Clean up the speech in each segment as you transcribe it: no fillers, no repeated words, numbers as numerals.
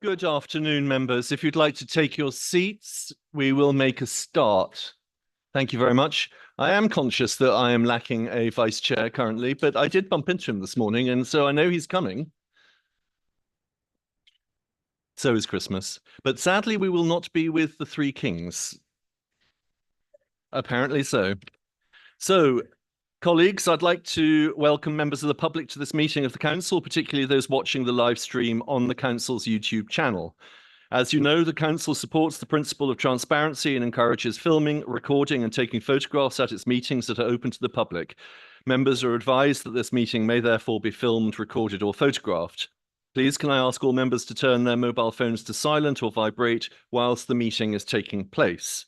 Good afternoon, members. If you'd like to take your seats, we will make a start. Thank you very much. I am conscious that I am lacking a vice chair currently, but I did bump into him this morning, and so I know he's coming. So is Christmas. But sadly, we will not be with the three kings. Apparently so. So, colleagues, I'd like to welcome members of the public to this meeting of the Council, particularly those watching the live stream on the Council's YouTube channel. As you know, the Council supports the principle of transparency and encourages filming, recording, and taking photographs at its meetings that are open to the public. Members are advised that this meeting may therefore be filmed, recorded, or photographed. Please, can I ask all members to turn their mobile phones to silent or vibrate whilst the meeting is taking place?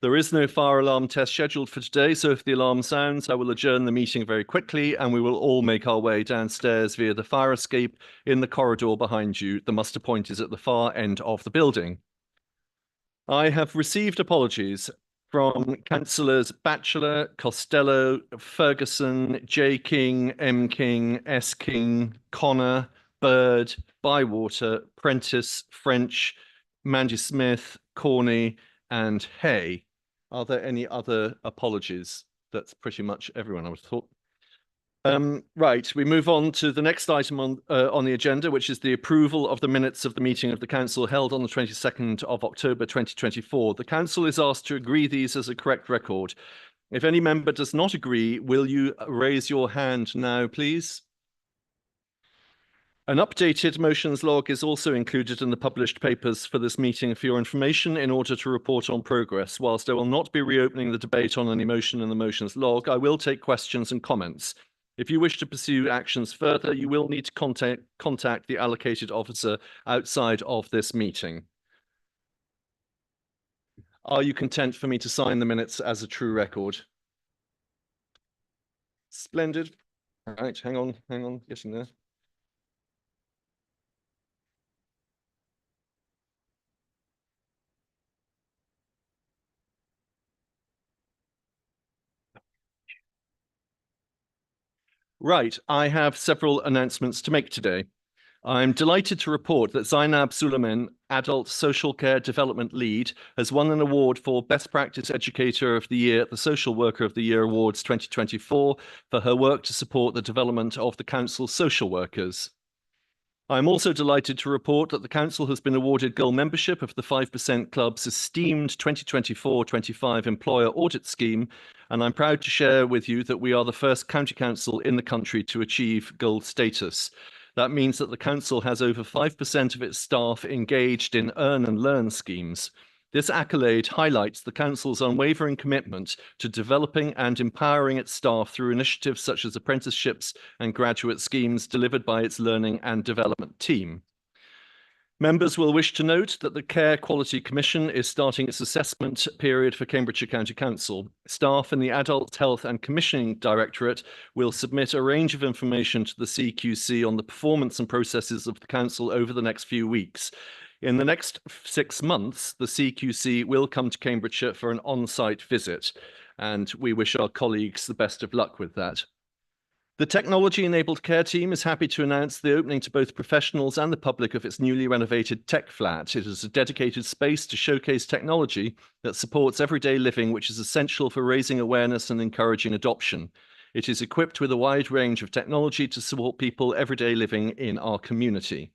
There is no fire alarm test scheduled for today, so if the alarm sounds, I will adjourn the meeting very quickly and we will all make our way downstairs via the fire escape in the corridor behind you. The muster point is at the far end of the building. I have received apologies from Councillors Batchelor, Costello, Ferguson, J. King, M. King, S. King, Connor, Bird, Bywater, Prentice, French, Mandy Smith, Corney, and Hay. Are there any other apologies? That's pretty much everyone, I would have thought. Right, we move on to the next item on the agenda, which is the approval of the minutes of the meeting of the Council held on the 22nd of October 2024. The Council is asked to agree these as a correct record. If any member does not agree, will you raise your hand now, please? An updated motions log is also included in the published papers for this meeting for your information in order to report on progress. Whilst I will not be reopening the debate on any motion in the motions log, I will take questions and comments. If you wish to pursue actions further, you will need to contact the allocated officer outside of this meeting. Are you content for me to sign the minutes as a true record? Splendid. All right, hang on, getting there. Right, I have several announcements to make today. I'm delighted to report that Zainab Suleiman, Adult Social Care Development Lead, has won an award for Best Practice Educator of the Year at the Social Worker of the Year Awards 2024 for her work to support the development of the Council's social workers. I'm also delighted to report that the Council has been awarded gold membership of the 5% Club's esteemed 2024-25 Employer Audit Scheme, and I'm proud to share with you that we are the first county council in the country to achieve gold status. That means that the Council has over 5% of its staff engaged in earn and learn schemes. This accolade highlights the Council's unwavering commitment to developing and empowering its staff through initiatives such as apprenticeships and graduate schemes delivered by its Learning and Development team. Members will wish to note that the Care Quality Commission is starting its assessment period for Cambridgeshire County Council. Staff in the Adult Health and Commissioning Directorate will submit a range of information to the CQC on the performance and processes of the Council over the next few weeks. In the next 6 months, the CQC will come to Cambridgeshire for an on-site visit, and we wish our colleagues the best of luck with that. The Technology-Enabled Care team is happy to announce the opening to both professionals and the public of its newly renovated Tech Flat. It is a dedicated space to showcase technology that supports everyday living, which is essential for raising awareness and encouraging adoption. It is equipped with a wide range of technology to support people everyday living in our community.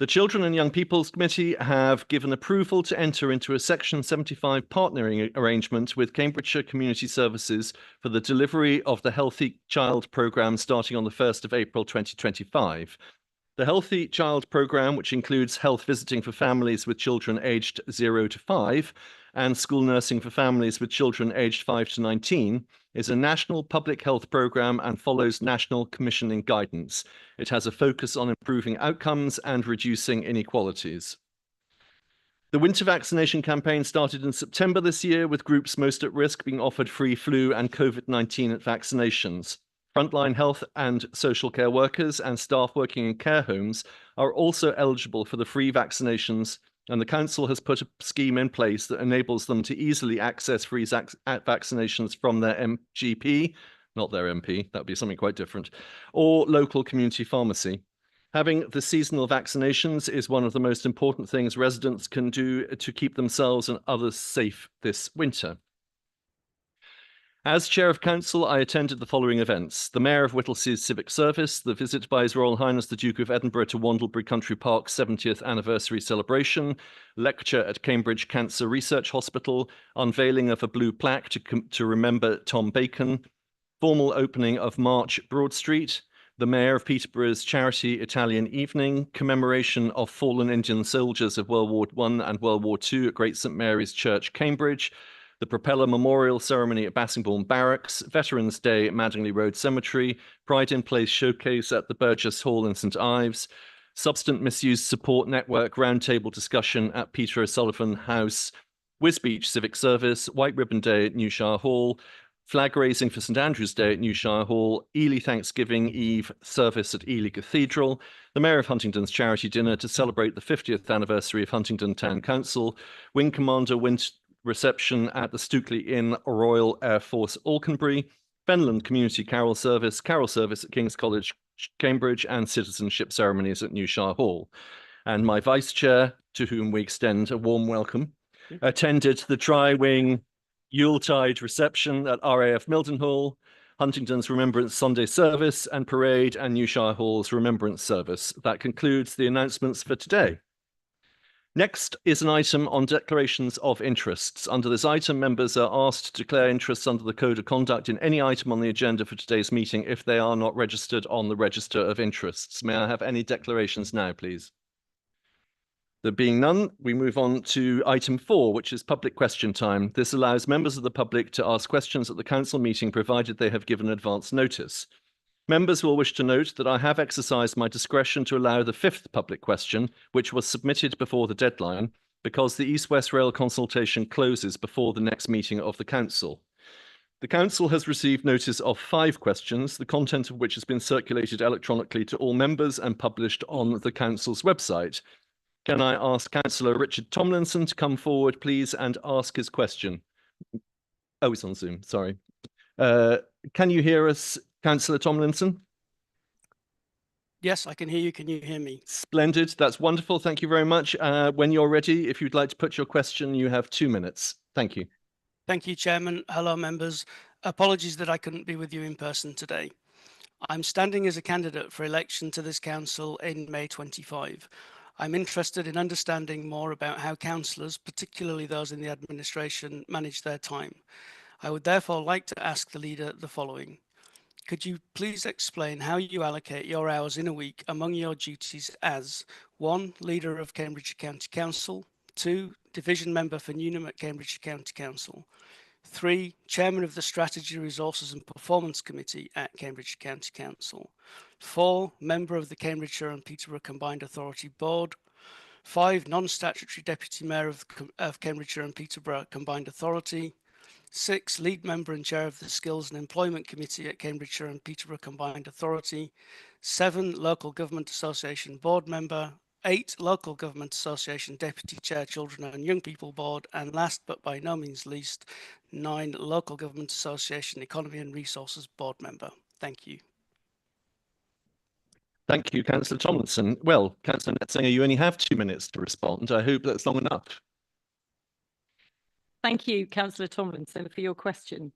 The Children and Young People's Committee have given approval to enter into a Section 75 partnering arrangement with Cambridgeshire Community Services for the delivery of the Healthy Child programme starting on the 1st of April 2025. The Healthy Child programme, which includes health visiting for families with children aged 0 to 5 and school nursing for families with children aged 5 to 19, is a national public health programme and follows national commissioning guidance. It has a focus on improving outcomes and reducing inequalities. The winter vaccination campaign started in September this year, with groups most at risk being offered free flu and COVID-19 vaccinations. Frontline health and social care workers and staff working in care homes are also eligible for the free vaccinations, and the Council has put a scheme in place that enables them to easily access free vaccinations from their GP, not their MP, that would be something quite different, or local community pharmacy. Having the seasonal vaccinations is one of the most important things residents can do to keep themselves and others safe this winter. As Chair of Council, I attended the following events: the Mayor of Whittlesey's Civic Service, the visit by His Royal Highness the Duke of Edinburgh to Wandlebury Country Park's 70th anniversary celebration, lecture at Cambridge Cancer Research Hospital, unveiling of a blue plaque to remember Tom Bacon, formal opening of March Broad Street, the Mayor of Peterborough's charity Italian evening, commemoration of fallen Indian soldiers of World War I and World War II at Great St Mary's Church, Cambridge, the Propeller Memorial Ceremony at Bassingbourn Barracks, Veterans Day at Madingley Road Cemetery, Pride in Place Showcase at the Burgess Hall in St Ives, Substance Misuse Support Network Roundtable Discussion at Peter O'Sullivan House, Wisbech Civic Service, White Ribbon Day at Newshire Hall, flag raising for St Andrew's Day at Newshire Hall, Ely Thanksgiving Eve service at Ely Cathedral, the Mayor of Huntingdon's charity dinner to celebrate the 50th anniversary of Huntingdon Town Council, Wing Commander reception at the Stukely Inn, Royal Air Force Alconbury, Fenland Community Carol Service at King's College, Cambridge, and citizenship ceremonies at Newshire Hall. And my Vice Chair, to whom we extend a warm welcome, attended the Tri-Wing Yuletide reception at RAF Mildenhall, Huntingdon's Remembrance Sunday service and parade, and Newshire Hall's Remembrance service. That concludes the announcements for today. Next is an item on declarations of interests. Under this item, members are asked to declare interests under the Code of Conduct in any item on the agenda for today's meeting if they are not registered on the Register of Interests. May I have any declarations now, please? There being none, we move on to item 4, which is public question time. This allows members of the public to ask questions at the council meeting, provided they have given advance notice. Members will wish to note that I have exercised my discretion to allow the 5th public question, which was submitted before the deadline, because the East West Rail consultation closes before the next meeting of the council. The council has received notice of 5 questions, the content of which has been circulated electronically to all members and published on the council's website. Can I ask Councillor Richard Tomlinson to come forward, please, and ask his question? Oh, it's on Zoom, sorry. Can you hear us, Councillor Tomlinson? Yes, I can hear you. Can you hear me? Splendid. That's wonderful. Thank you very much. When you're ready, if you'd like to put your question, you have 2 minutes. Thank you. Thank you, Chairman. Hello, members. Apologies that I couldn't be with you in person today. I'm standing as a candidate for election to this council in May 25. I'm interested in understanding more about how councillors, particularly those in the administration, manage their time. I would therefore like to ask the leader the following. Could you please explain how you allocate your hours in a week among your duties as 1. Leader of Cambridgeshire County Council, 2. Division Member for Newnham at Cambridgeshire County Council, 3. Chairman of the Strategy, Resources and Performance Committee at Cambridgeshire County Council, 4. Member of the Cambridgeshire and Peterborough Combined Authority Board, 5. Non-statutory Deputy Mayor of Cambridgeshire and Peterborough Combined Authority, 6. Lead Member and Chair of the Skills and Employment Committee at Cambridgeshire and Peterborough Combined Authority, 7. Local Government Association Board Member, 8. Local Government Association Deputy Chair Children and Young People Board, and last but by no means least, 9. Local Government Association Economy and Resources Board Member. Thank you. Thank you, Councillor Tomlinson. Well, Councillor Netzinger, you only have 2 minutes to respond. I hope that's long enough. Thank you, Councillor Tomlinson, for your question.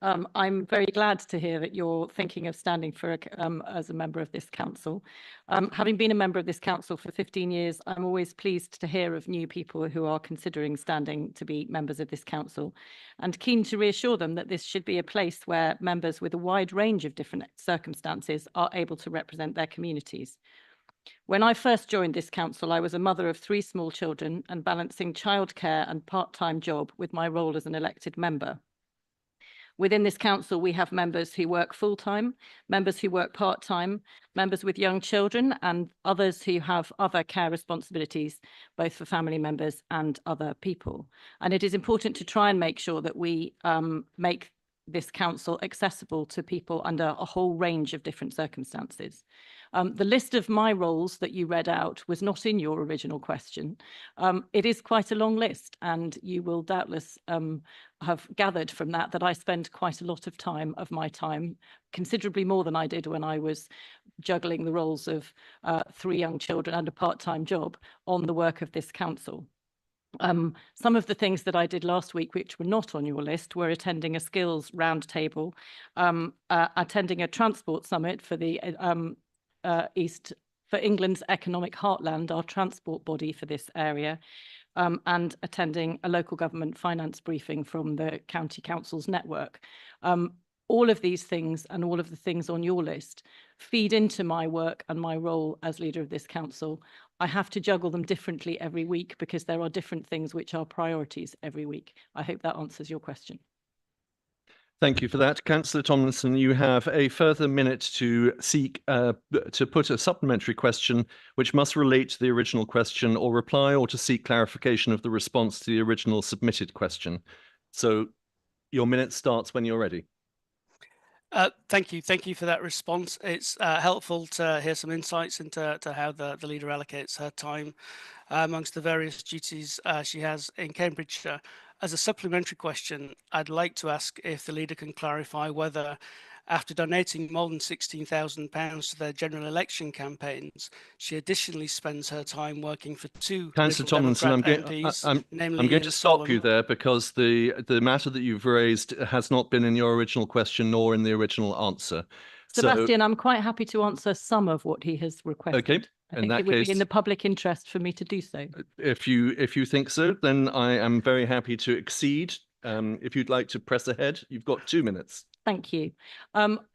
I'm very glad to hear that you're thinking of standing for as a member of this council. Having been a member of this council for 15 years, I'm always pleased to hear of new people who are considering standing to be members of this council, and keen to reassure them that this should be a place where members with a wide range of different circumstances are able to represent their communities. When I first joined this council, I was a mother of 3 small children and balancing childcare and part-time job with my role as an elected member. Within this council, we have members who work full-time, members who work part-time, members with young children, and others who have other care responsibilities, both for family members and other people. And it is important to try and make sure that we make this council accessible to people under a whole range of different circumstances. The list of my roles that you read out was not in your original question. It is quite a long list, and you will doubtless have gathered from that I spend quite a lot of my time, considerably more than I did when I was juggling the roles of 3 young children and a part-time job on the work of this council. Some of the things that I did last week, which were not on your list, were attending a skills roundtable, attending a transport summit for the for England's economic heartland, our transport body for this area, and attending a local government finance briefing from the county council's network. All of these things and all of the things on your list feed into my work and my role as leader of this council. I have to juggle them differently every week because there are different things which are priorities every week. I hope that answers your question. Thank you for that. Councillor Tomlinson, you have a further minute to seek to put a supplementary question which must relate to the original question or reply, or to seek clarification of the response to the original submitted question. So your minute starts when you're ready. Thank you for that response. It's helpful to hear some insights into how the leader allocates her time amongst the various duties she has in Cambridgeshire. As a supplementary question, I'd like to ask if the leader can clarify whether, after donating more than £16,000 to their general election campaigns, she additionally spends her time working for 2 Councillor Tomlinson, I'm going to stop you there, because the matter that you've raised has not been in your original question nor in the original answer. Sebastian, I'm quite happy to answer some of what he has requested. Okay. I think it would be in the public interest for me to do so. If you think so, then I am very happy to accede. If you'd like to press ahead, you've got 2 minutes. Thank you.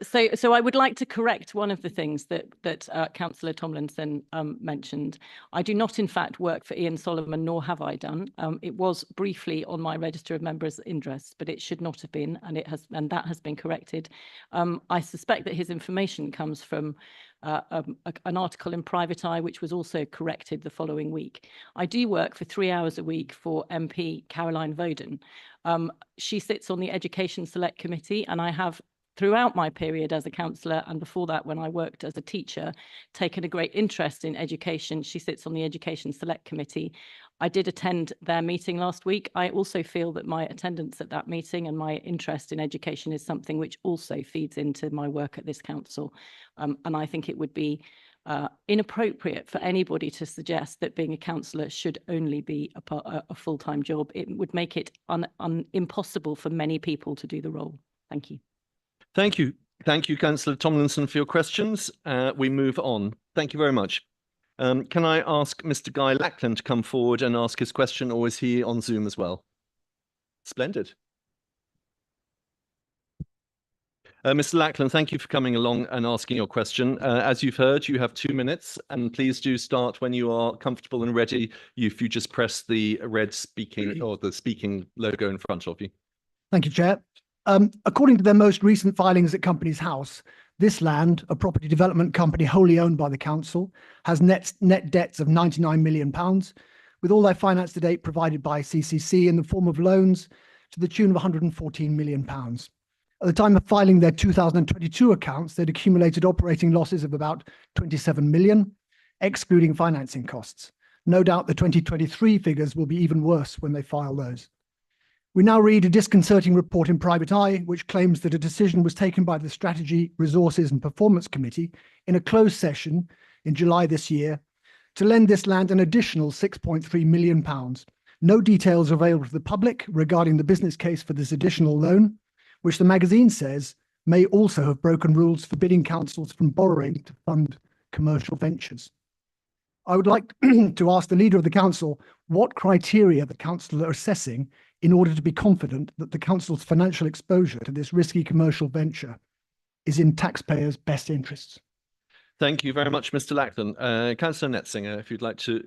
So I would like to correct one of the things that Councillor Tomlinson mentioned. I do not, in fact, work for Ian Solomon, nor have I done. It was briefly on my register of members' interests, but it should not have been, and that has been corrected. I suspect that his information comes from an article in Private Eye, which was also corrected the following week. I do work for 3 hours a week for MP Caroline Voden. She sits on the Education Select Committee, and I have, throughout my period as a councillor and before that when I worked as a teacher, taken a great interest in education. She sits on the Education Select Committee. I did attend their meeting last week. I also feel that my attendance at that meeting and my interest in education is something which also feeds into my work at this council. And I think it would be inappropriate for anybody to suggest that being a councillor should only be a full-time job. It would make it impossible for many people to do the role. Thank you. Thank you. Thank you, Councillor Tomlinson, for your questions. We move on. Thank you very much. Can I ask Mr. Guy Lackland to come forward and ask his question, or is he on Zoom as well? Splendid. Mr. Lackland, thank you for coming along and asking your question. As you've heard, you have 2 minutes, and please do start when you are comfortable and ready. If you just press the red speaking or the speaking logo in front of you. Thank you, Chair. According to their most recent filings at Companies House, this land, a property development company wholly owned by the council, has net debts of £99 million, with all their finance to date provided by CCC in the form of loans to the tune of £114 million. At the time of filing their 2022 accounts, they'd accumulated operating losses of about 27 million, excluding financing costs. No doubt the 2023 figures will be even worse when they file those. We now read a disconcerting report in Private Eye, which claims that a decision was taken by the Strategy, Resources and Performance Committee in a closed session in July this year to lend this land an additional £6.3 million. No details are available to the public regarding the business case for this additional loan, which the magazine says may also have broken rules forbidding councils from borrowing to fund commercial ventures. I would like to ask the leader of the council what criteria the council are assessing in order to be confident that the council's financial exposure to this risky commercial venture is in taxpayers' best interests. Thank you very much, Mr. Lackland. Councillor Netzinger, if you'd like to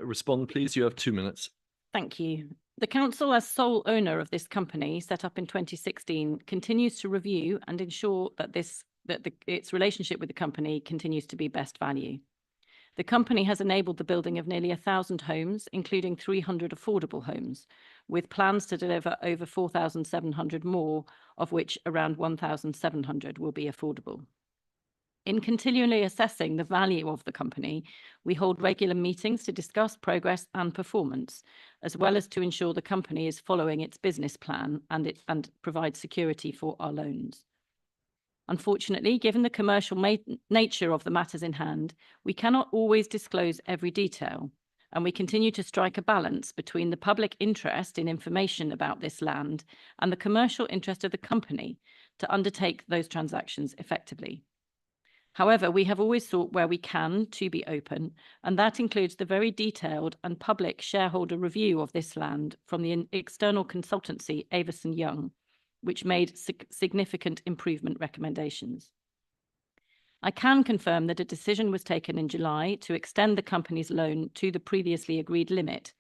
respond, please. You have 2 minutes. Thank you. The council, as sole owner of this company set up in 2016, continues to review and ensure that its relationship with the company continues to be best value. The company has enabled the building of nearly 1,000 homes, including 300 affordable homes, with plans to deliver over 4,700 more, of which around 1,700 will be affordable. In continually assessing the value of the company, we hold regular meetings to discuss progress and performance, as well as to ensure the company is following its business plan and provides security for our loans. Unfortunately, given the commercial nature of the matters in hand, we cannot always disclose every detail, and we continue to strike a balance between the public interest in information about this land and the commercial interest of the company to undertake those transactions effectively. However, we have always sought where we can to be open, and that includes the very detailed and public shareholder review of this land from the external consultancy Avison Young, which made significant improvement recommendations. I can confirm that a decision was taken in July to extend the company's loan to the previously agreed limit,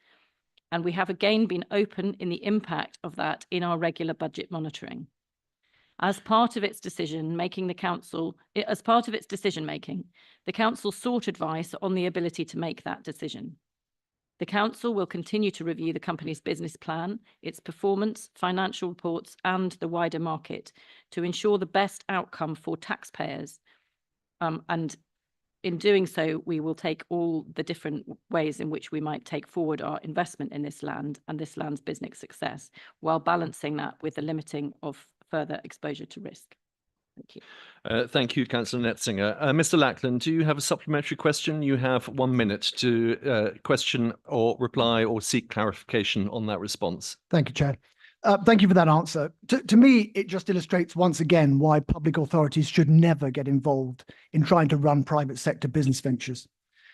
and we have again been open in the impact of that in our regular budget monitoring. As part of its decision-making, the council sought advice on the ability to make that decision. The council will continue to review the company's business plan, its performance, financial reports, and the wider market to ensure the best outcome for taxpayers. And in doing so, we will take all the different ways in which we might take forward our investment in this land and this land's business success, while balancing that with the limiting of further exposure to risk. Thank you. Thank you, Councillor Netzinger. Mr. Lackland, do you have a supplementary question? You have 1 minute to question or reply or seek clarification on that response. Thank you, Chair. Thank you for that answer. To me, it just illustrates once again why public authorities should never get involved in trying to run private sector business ventures.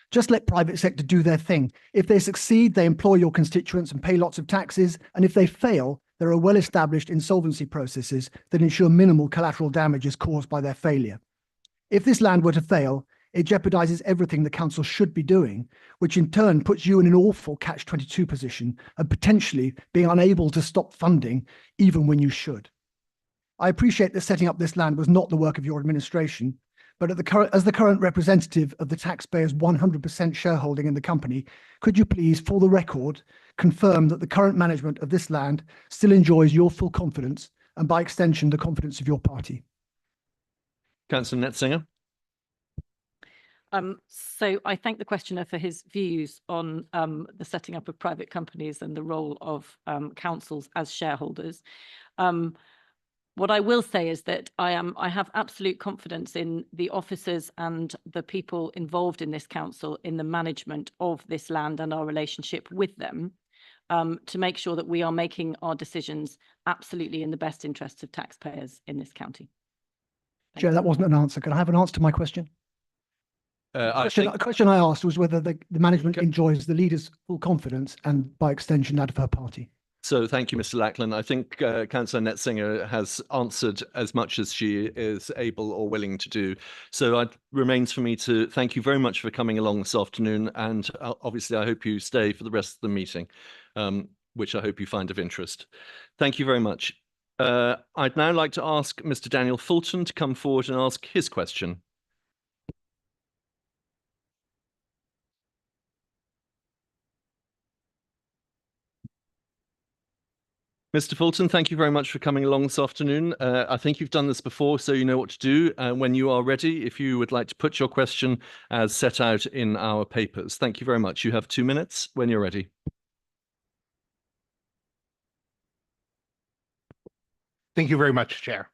Just let private sector do their thing. If they succeed, they employ your constituents and pay lots of taxes. And if they fail, there are well-established insolvency processes that ensure minimal collateral damage is caused by their failure. If this land were to fail, it jeopardizes everything the council should be doing, which in turn puts you in an awful catch-22 position and potentially being unable to stop funding even when you should. I appreciate that setting up this land was not the work of your administration, but as the current representative of the taxpayers' 100% shareholding in the company, could you please, for the record, confirm that the current management of this land still enjoys your full confidence and by extension, the confidence of your party? Councillor Netzinger. So I thank the questioner for his views on the setting up of private companies and the role of councils as shareholders. What I will say is that I have absolute confidence in the officers and the people involved in this council in the management of this land and our relationship with them to make sure that we are making our decisions absolutely in the best interests of taxpayers in this county. Chair, that wasn't an answer. Can I have an answer to my question? The question I asked was whether the management enjoys the leader's full confidence and by extension that of her party. So thank you, Mr. Lackland. I think Councillor Netzinger has answered as much as she is able or willing to do. So it remains for me to thank you very much for coming along this afternoon. And obviously, I hope you stay for the rest of the meeting, which I hope you find of interest. Thank you very much. I'd now like to ask Mr. Daniel Fulton to come forward and ask his question. Mr. Fulton, thank you very much for coming along this afternoon. I think you've done this before, so you know what to do. When you are ready, if you would like to put your question as set out in our papers. Thank you very much. You have 2 minutes when you're ready. Thank you very much, Chair.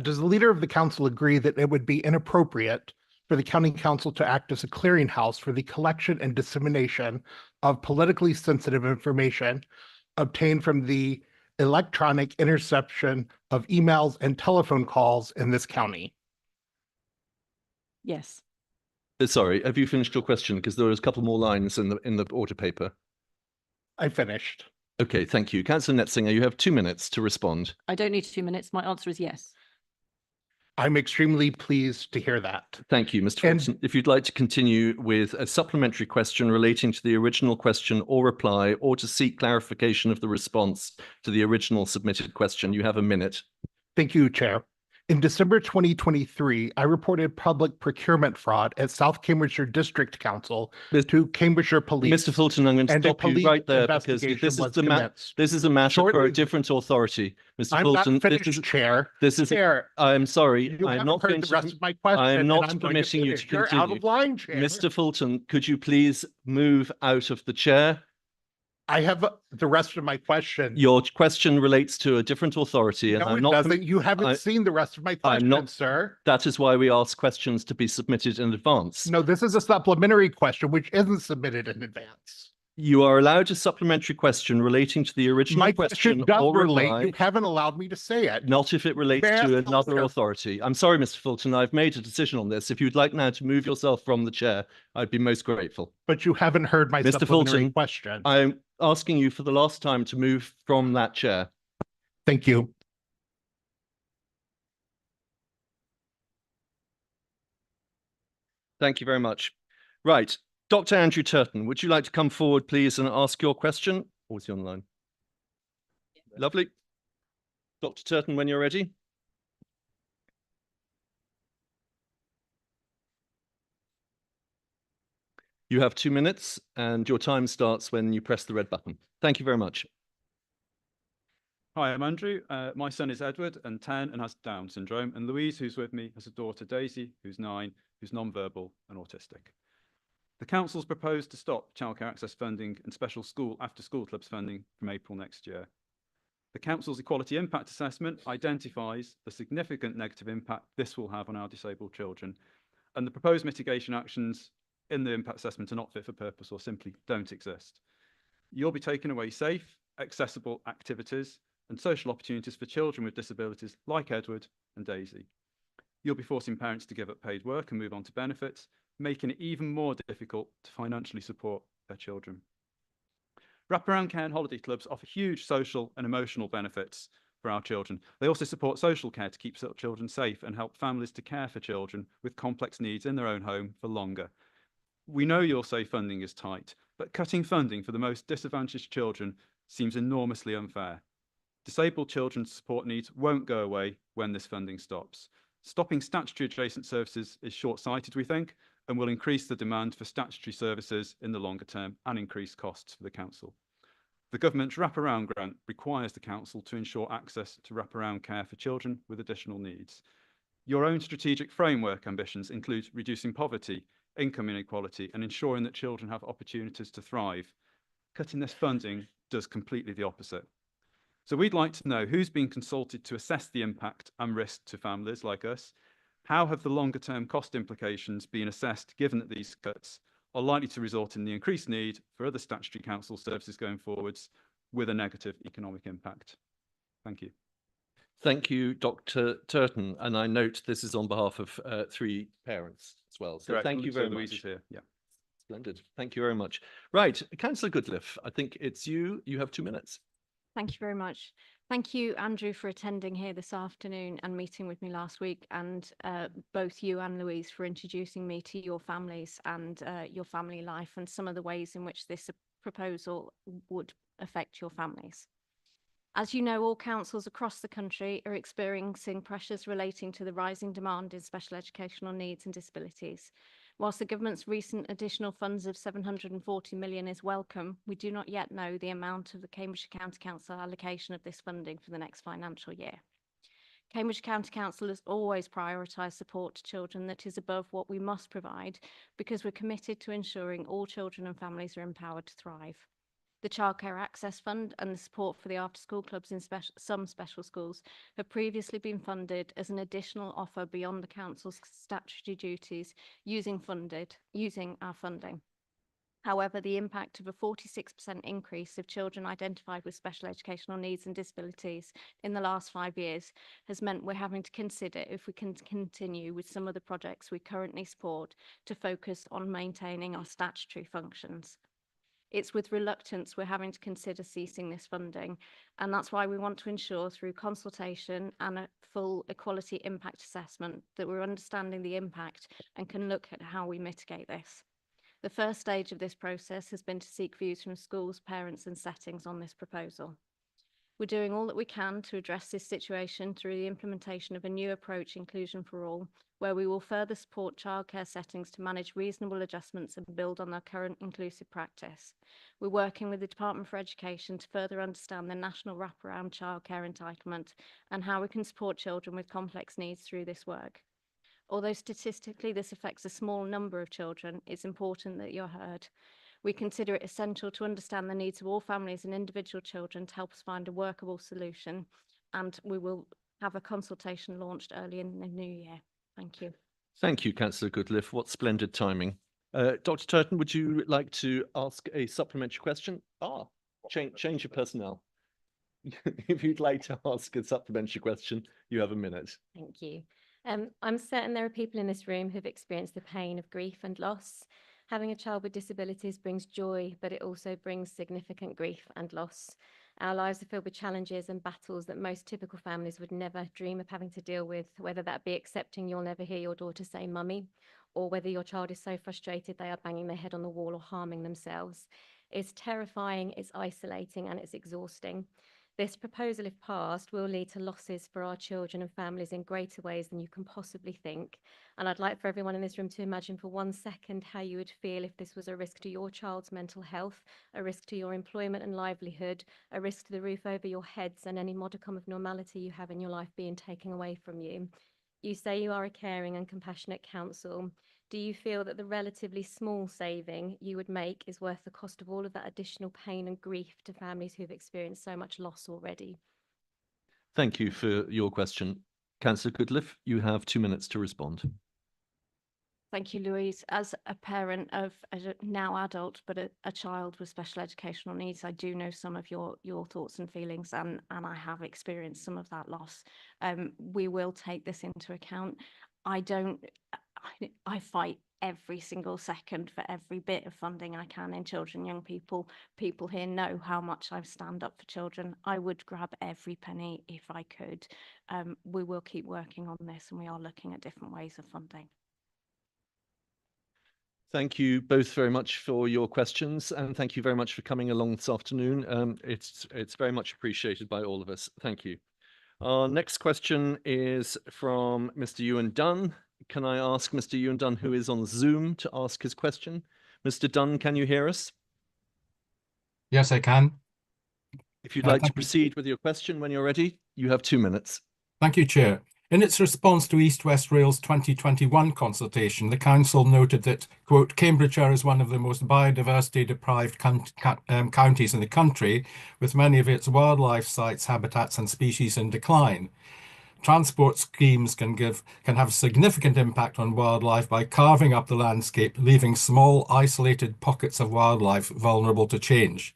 Does the leader of the council agree that it would be inappropriate for the county council to act as a clearinghouse for the collection and dissemination of politically sensitive information obtained from the electronic interception of emails and telephone calls in this county? Yes. Sorry, have you finished your question? Because there was a couple more lines in the order paper. I finished. Okay, thank you. Councillor Netzinger, you have 2 minutes to respond. I don't need 2 minutes. My answer is yes. I'm extremely pleased to hear that. Thank you, Mr. Fulton. If you'd like to continue with a supplementary question relating to the original question or reply, or to seek clarification of the response to the original submitted question, you have a minute. Thank you, Chair. In December 2023, I reported public procurement fraud at South Cambridgeshire District Council to Cambridgeshire Police. Mr. Fulton, I'm going to and a stop you police right there because investigation this is was the commenced. this is a matter for Shortly- a different authority. Mr. I'm Fulton, not finished, Chair. this is Chair, I'm sorry. you I'm haven't not heard going the to rest of my question. I am and not I'm going to permitting you to finish. You're continue. out of line, Chair. Mr. Fulton, could you please move out of the chair? I have the rest of my question. Your question relates to a different authority, and No, I'm it not. doesn't. You haven't I- seen the rest of my question, I'm not, sir. That is why we ask questions to be submitted in advance. No, this is a supplementary question which isn't submitted in advance. You are allowed a supplementary question relating to the original My question question does or relate. reply. You haven't allowed me to say it. Not if it relates May I to ask another Fulton? authority. I'm sorry, Mr. Fulton, I've made a decision on this. If you'd like now to move yourself from the chair, I'd be most grateful. But you haven't heard my Mr. supplementary Fulton, question. I'm asking you for the last time to move from that chair. Thank you. Thank you very much. Right. Dr. Andrew Turton, would you like to come forward, please, and ask your question? Or is he online? Lovely. Dr. Turton, when you're ready. You have 2 minutes, and your time starts when you press the red button. Thank you very much. Hi, I'm Andrew. My son is Edward and 10 and has Down syndrome. And Louise, who's with me, has a daughter, Daisy, who's 9, who's non-verbal and autistic. The council's proposed to stop childcare access funding and special school after-school clubs funding from April next year. The council's equality impact assessment identifies the significant negative impact this will have on our disabled children. And the proposed mitigation actions in the impact assessment are not fit for purpose or simply don't exist. You'll be taking away safe, accessible activities and social opportunities for children with disabilities like Edward and Daisy. You'll be forcing parents to give up paid work and move on to benefits, making it even more difficult to financially support their children. Wraparound care and holiday clubs offer huge social and emotional benefits for our children. They also support social care to keep children safe and help families to care for children with complex needs in their own home for longer. We know you'll say funding is tight, but cutting funding for the most disadvantaged children seems enormously unfair. Disabled children's support needs won't go away when this funding stops. Stopping statutory adjacent services is short-sighted, we think, and will increase the demand for statutory services in the longer term and increase costs for the council. The government's wraparound grant requires the council to ensure access to wraparound care for children with additional needs. Your own strategic framework ambitions include reducing poverty, income inequality, and ensuring that children have opportunities to thrive. Cutting this funding does completely the opposite. So we'd like to know who's been consulted to assess the impact and risk to families like us. How have the longer term cost implications been assessed given that these cuts are likely to result in the increased need for other statutory council services going forwards with a negative economic impact? Thank you. Thank you, Dr. Turton. And I note this is on behalf of 3 parents as well. So Correct. thank you very Louise much. is here. Yeah. Splendid. Thank you very much. Right, Councillor Goodliff, I think it's you. You have 2 minutes. Thank you very much. Thank you, Andrew, for attending here this afternoon and meeting with me last week, and both you and Louise for introducing me to your families and your family life and some of the ways in which this proposal would affect your families. As you know, all councils across the country are experiencing pressures relating to the rising demand in special educational needs and disabilities. Whilst the government's recent additional funds of 740 million is welcome, we do not yet know the amount of the Cambridgeshire County Council allocation of this funding for the next financial year. Cambridge County Council has always prioritised support to children that is above what we must provide because we're committed to ensuring all children and families are empowered to thrive. The Childcare Access Fund and the support for the after-school clubs in some special schools have previously been funded as an additional offer beyond the council's statutory duties using our funding. However, the impact of a 46% increase of children identified with special educational needs and disabilities in the last 5 years has meant we're having to consider if we can continue with some of the projects we currently support to focus on maintaining our statutory functions. It's with reluctance we're having to consider ceasing this funding, and that's why we want to ensure through consultation and a full equality impact assessment that we're understanding the impact and can look at how we mitigate this. The first stage of this process has been to seek views from schools, parents and settings on this proposal. We're doing all that we can to address this situation through the implementation of a new approach, Inclusion for All, where we will further support childcare settings to manage reasonable adjustments and build on their current inclusive practice. We're working with the Department for Education to further understand the national wraparound childcare entitlement and how we can support children with complex needs through this work. Although statistically this affects a small number of children, it's important that you're heard. We consider it essential to understand the needs of all families and individual children to help us find a workable solution, and we will have a consultation launched early in the new year. Thank you. Thank you, Councillor Goodliff. What splendid timing. Dr. Turton, would you like to ask a supplementary question? Change your personnel. If you'd like to ask a supplementary question, you have a minute. Thank you. I'm certain there are people in this room who've experienced the pain of grief and loss. Having a child with disabilities brings joy, but it also brings significant grief and loss. Our lives are filled with challenges and battles that most typical families would never dream of having to deal with, whether that be accepting you'll never hear your daughter say mummy, or whether your child is so frustrated they are banging their head on the wall or harming themselves. It's terrifying, it's isolating, and it's exhausting. This proposal, if passed, will lead to losses for our children and families in greater ways than you can possibly think. And I'd like for everyone in this room to imagine for 1 second how you would feel if this was a risk to your child's mental health, a risk to your employment and livelihood, a risk to the roof over your heads and any modicum of normality you have in your life being taken away from you. You say you are a caring and compassionate council. Do you feel that the relatively small saving you would make is worth the cost of all of that additional pain and grief to families who've experienced so much loss already? Thank you for your question. Councillor Goodliff, you have 2 minutes to respond. Thank you, Louise. As a parent of a now adult, but a child with special educational needs, I do know some of your thoughts and feelings, and I have experienced some of that loss. We will take this into account. I fight every single second for every bit of funding I can in children, young people. People here know how much I stand up for children. I would grab every penny if I could. We will keep working on this, and we are looking at different ways of funding. Thank you both very much for your questions, and thank you very much for coming along this afternoon. It's very much appreciated by all of us. Thank you. Our next question is from Mr. Ewan Dunn. Can I ask Mr. Ewan Dunn, who is on Zoom, to ask his question? Mr. Dunn, can you hear us? Yes, I can. If you'd like to proceed with your question when you're ready, you have 2 minutes. Thank you, Chair. In its response to East West Rail's 2021 consultation, the Council noted that, quote, Cambridgeshire is one of the most biodiversity-deprived counties in the country, with many of its wildlife sites, habitats and species in decline. Transport schemes can have a significant impact on wildlife by carving up the landscape, leaving small, isolated pockets of wildlife vulnerable to change.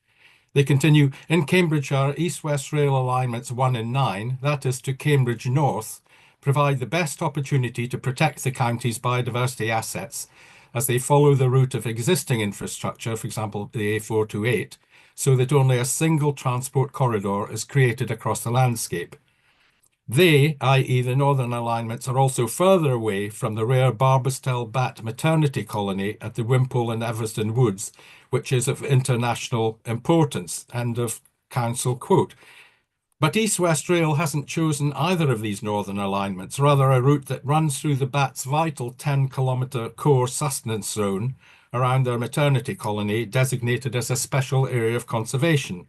They continue, in Cambridgeshire, East-West Rail alignments 1 and 9, that is to Cambridge North, provide the best opportunity to protect the county's biodiversity assets as they follow the route of existing infrastructure, for example, the A428, so that only a single transport corridor is created across the landscape. They, i.e. the northern alignments, are also further away from the rare Barbastell bat maternity colony at the Wimpole and Everston Woods, which is of international importance. End of Council quote. But East West Rail hasn't chosen either of these northern alignments, rather a route that runs through the bat's vital 10-kilometre core sustenance zone around their maternity colony, designated as a special area of conservation.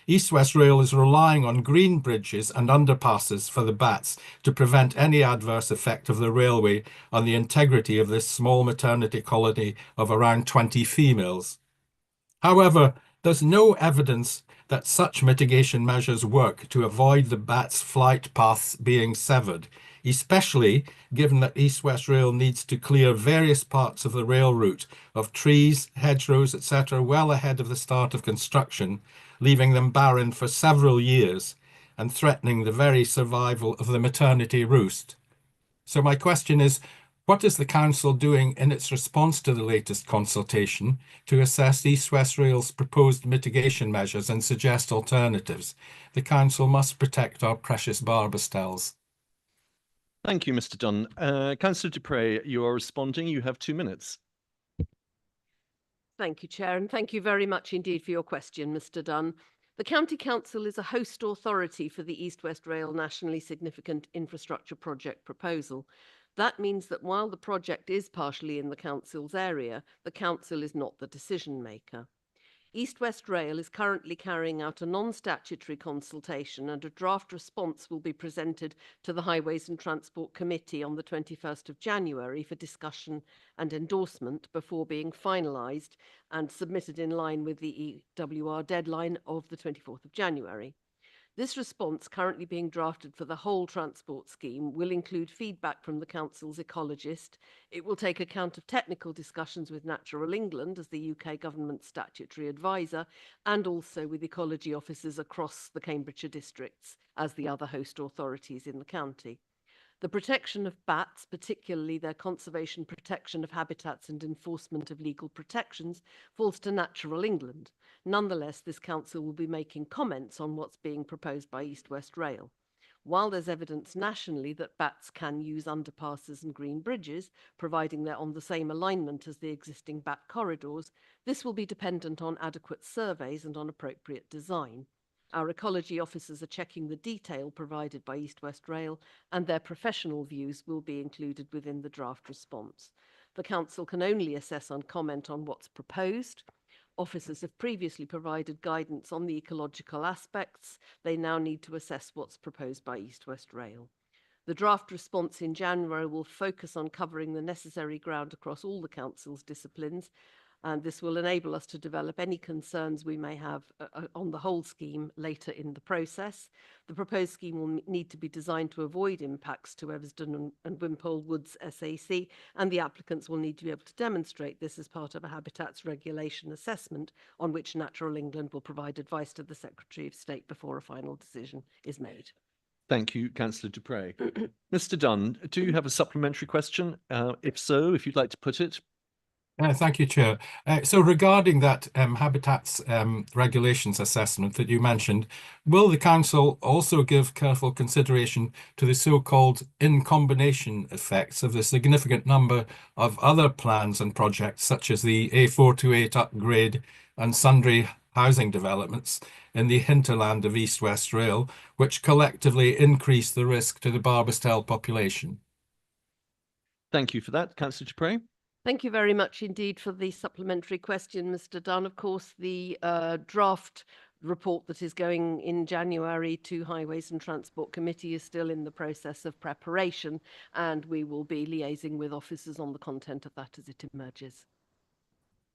East West Rail is relying on green bridges and underpasses for the bats to prevent any adverse effect of the railway on the integrity of this small maternity colony of around 20 females. However, there's no evidence that such mitigation measures work to avoid the bats' flight paths being severed, especially given that East West Rail needs to clear various parts of the rail route of trees, hedgerows, etc. well ahead of the start of construction, leaving them barren for several years and threatening the very survival of the maternity roost. So my question is, what is the Council doing in its response to the latest consultation to assess East West Rail's proposed mitigation measures and suggest alternatives? The Council must protect our precious barbastells. Thank you, Mr. Dunn. Councillor Dupre, you are responding. You have 2 minutes. Thank you, Chair, and thank you very much indeed for your question, Mr. Dunn. The County Council is a host authority for the East West Rail nationally significant infrastructure project proposal. That means that while the project is partially in the Council's area, the Council is not the decision maker. East West Rail is currently carrying out a non-statutory consultation, and a draft response will be presented to the Highways and Transport Committee on the 21st of January for discussion and endorsement before being finalised and submitted in line with the EWR deadline of the 24th of January. This response, currently being drafted for the whole transport scheme, will include feedback from the Council's ecologist. It will take account of technical discussions with Natural England as the UK government's statutory advisor, and also with ecology officers across the Cambridgeshire districts as the other host authorities in the county. The protection of bats, particularly their conservation, protection of habitats and enforcement of legal protections, falls to Natural England. Nonetheless, this council will be making comments on what's being proposed by East West Rail. While there's evidence nationally that bats can use underpasses and green bridges, providing they're on the same alignment as the existing bat corridors, this will be dependent on adequate surveys and on appropriate design. Our ecology officers are checking the detail provided by East West Rail, and their professional views will be included within the draft response. The Council can only assess and comment on what's proposed. Officers have previously provided guidance on the ecological aspects. They now need to assess what's proposed by East West Rail. The draft response in January will focus on covering the necessary ground across all the Council's disciplines, and this will enable us to develop any concerns we may have on the whole scheme later in the process. The proposed scheme will need to be designed to avoid impacts to Evanston and Wimpole Woods SAC, and the applicants will need to be able to demonstrate this as part of a habitats regulation assessment on which Natural England will provide advice to the Secretary of State before a final decision is made. Thank you, Councillor Dupre. Mr. Dunn, do you have a supplementary question? If so, if you'd like to put it. Thank you, Chair. So regarding that habitats regulations assessment that you mentioned, will the Council also give careful consideration to the so-called in combination effects of the significant number of other plans and projects, such as the A428 upgrade and sundry housing developments in the hinterland of East West Rail, which collectively increase the risk to the Barbastell population? Thank you for that, Councillor Dupre. Thank you very much indeed for the supplementary question, Mr. Dunn. Of course, the draft report that is going in January to Highways and Transport Committee is still in the process of preparation, and we will be liaising with officers on the content of that as it emerges.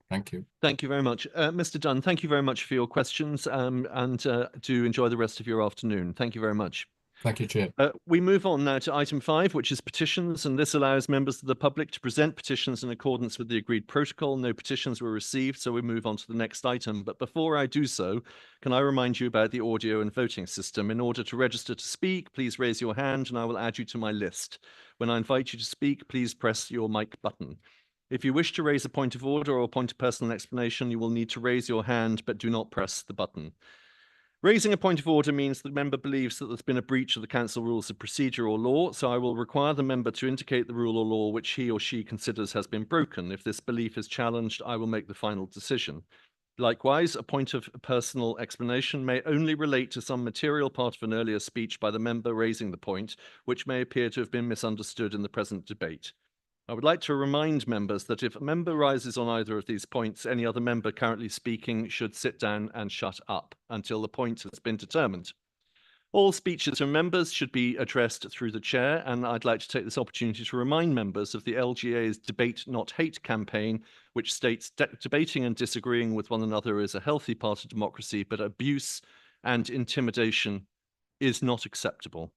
Thank you. Thank you very much. Mr. Dunn, thank you very much for your questions, and do enjoy the rest of your afternoon. Thank you very much. Thank you, Chair. We move on now to item 5, which is petitions, and this allows members of the public to present petitions in accordance with the agreed protocol. No petitions were received, so we move on to the next item. But before I do so, can I remind you about the audio and voting system? In order to register to speak, please raise your hand and I will add you to my list. When I invite you to speak, please press your mic button. If you wish to raise a point of order or a point of personal explanation, you will need to raise your hand, but do not press the button. Raising a point of order means the member believes that there's been a breach of the Council rules of procedure or law, so I will require the member to indicate the rule or law which he or she considers has been broken. If this belief is challenged, I will make the final decision. Likewise, a point of personal explanation may only relate to some material part of an earlier speech by the member raising the point, which may appear to have been misunderstood in the present debate. I would like to remind members that if a member rises on either of these points, any other member currently speaking should sit down and shut up until the point has been determined. All speeches from members should be addressed through the chair, and I'd like to take this opportunity to remind members of the LGA's Debate Not Hate campaign, which states debating and disagreeing with one another is a healthy part of democracy, but abuse and intimidation is not acceptable.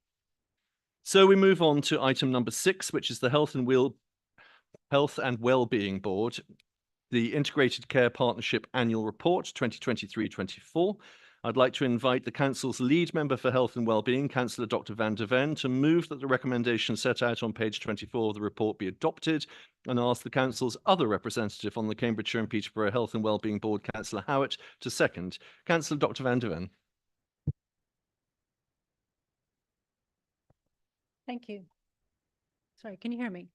So we move on to item number 6, which is the Health and Wellbeing Board, the Integrated Care Partnership Annual Report 2023-24. I'd like to invite the Council's lead member for Health and Wellbeing, Councillor Dr. van der Ven, to move that the recommendation set out on page 24 of the report be adopted, and ask the Council's other representative on the Cambridgeshire and Peterborough Health and Wellbeing Board, Councillor Howitt, to second. Councillor Dr. van der Ven. Thank you. Sorry, can you hear me?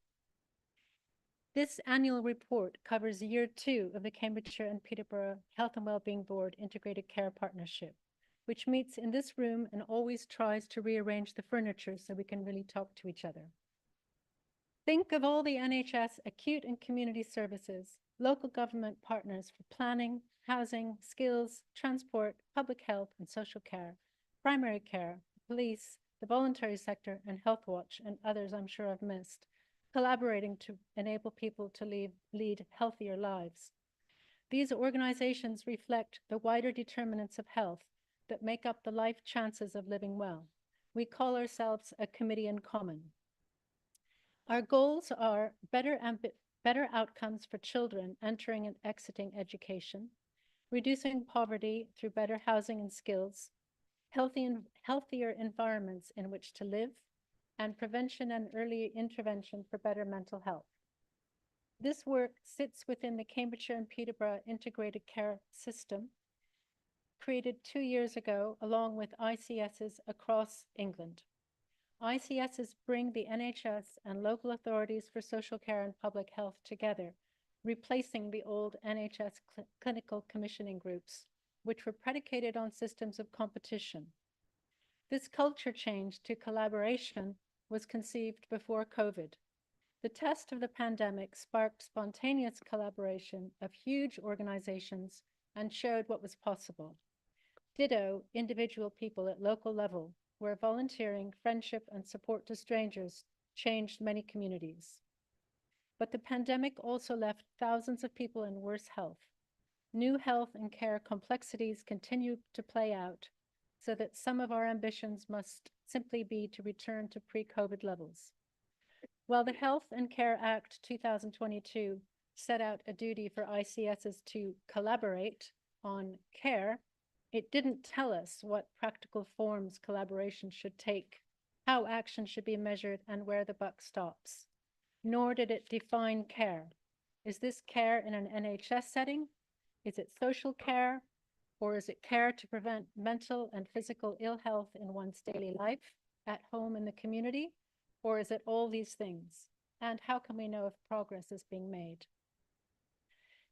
This annual report covers year 2 of the Cambridgeshire and Peterborough Health and Wellbeing Board Integrated Care Partnership. which meets in this room and always tries to rearrange the furniture so we can really talk to each other. Think of all the NHS acute and community services, local government partners for planning, housing, skills, transport, public health and social care, primary care, police, the voluntary sector and Health Watch and others I'm sure I've missed, collaborating to enable people to lead healthier lives. These organizations reflect the wider determinants of health that make up the life chances of living well. We call ourselves a committee in common. Our goals are better outcomes for children entering and exiting education, reducing poverty through better housing and skills, healthier environments in which to live, and prevention and early intervention for better mental health. This work sits within the Cambridgeshire and Peterborough Integrated Care System, created 2 years ago along with ICSs across England. ICSs bring the NHS and local authorities for social care and public health together, replacing the old NHS clinical commissioning groups, which were predicated on systems of competition. This culture change to collaboration was conceived before COVID. The test of the pandemic sparked spontaneous collaboration of huge organizations and showed what was possible. Ditto, individual people at local level, where volunteering, friendship, and support to strangers changed many communities. But the pandemic also left thousands of people in worse health. New health and care complexities continue to play out, so that some of our ambitions must simply be to return to pre-COVID levels. While the Health and Care Act 2022 set out a duty for ICSs to collaborate on care, it didn't tell us what practical forms collaboration should take, how action should be measured, and where the buck stops. Nor did it define care. Is this care in an NHS setting? Is it social care? Or is it care to prevent mental and physical ill health in one's daily life, at home, in the community? Or is it all these things? And how can we know if progress is being made?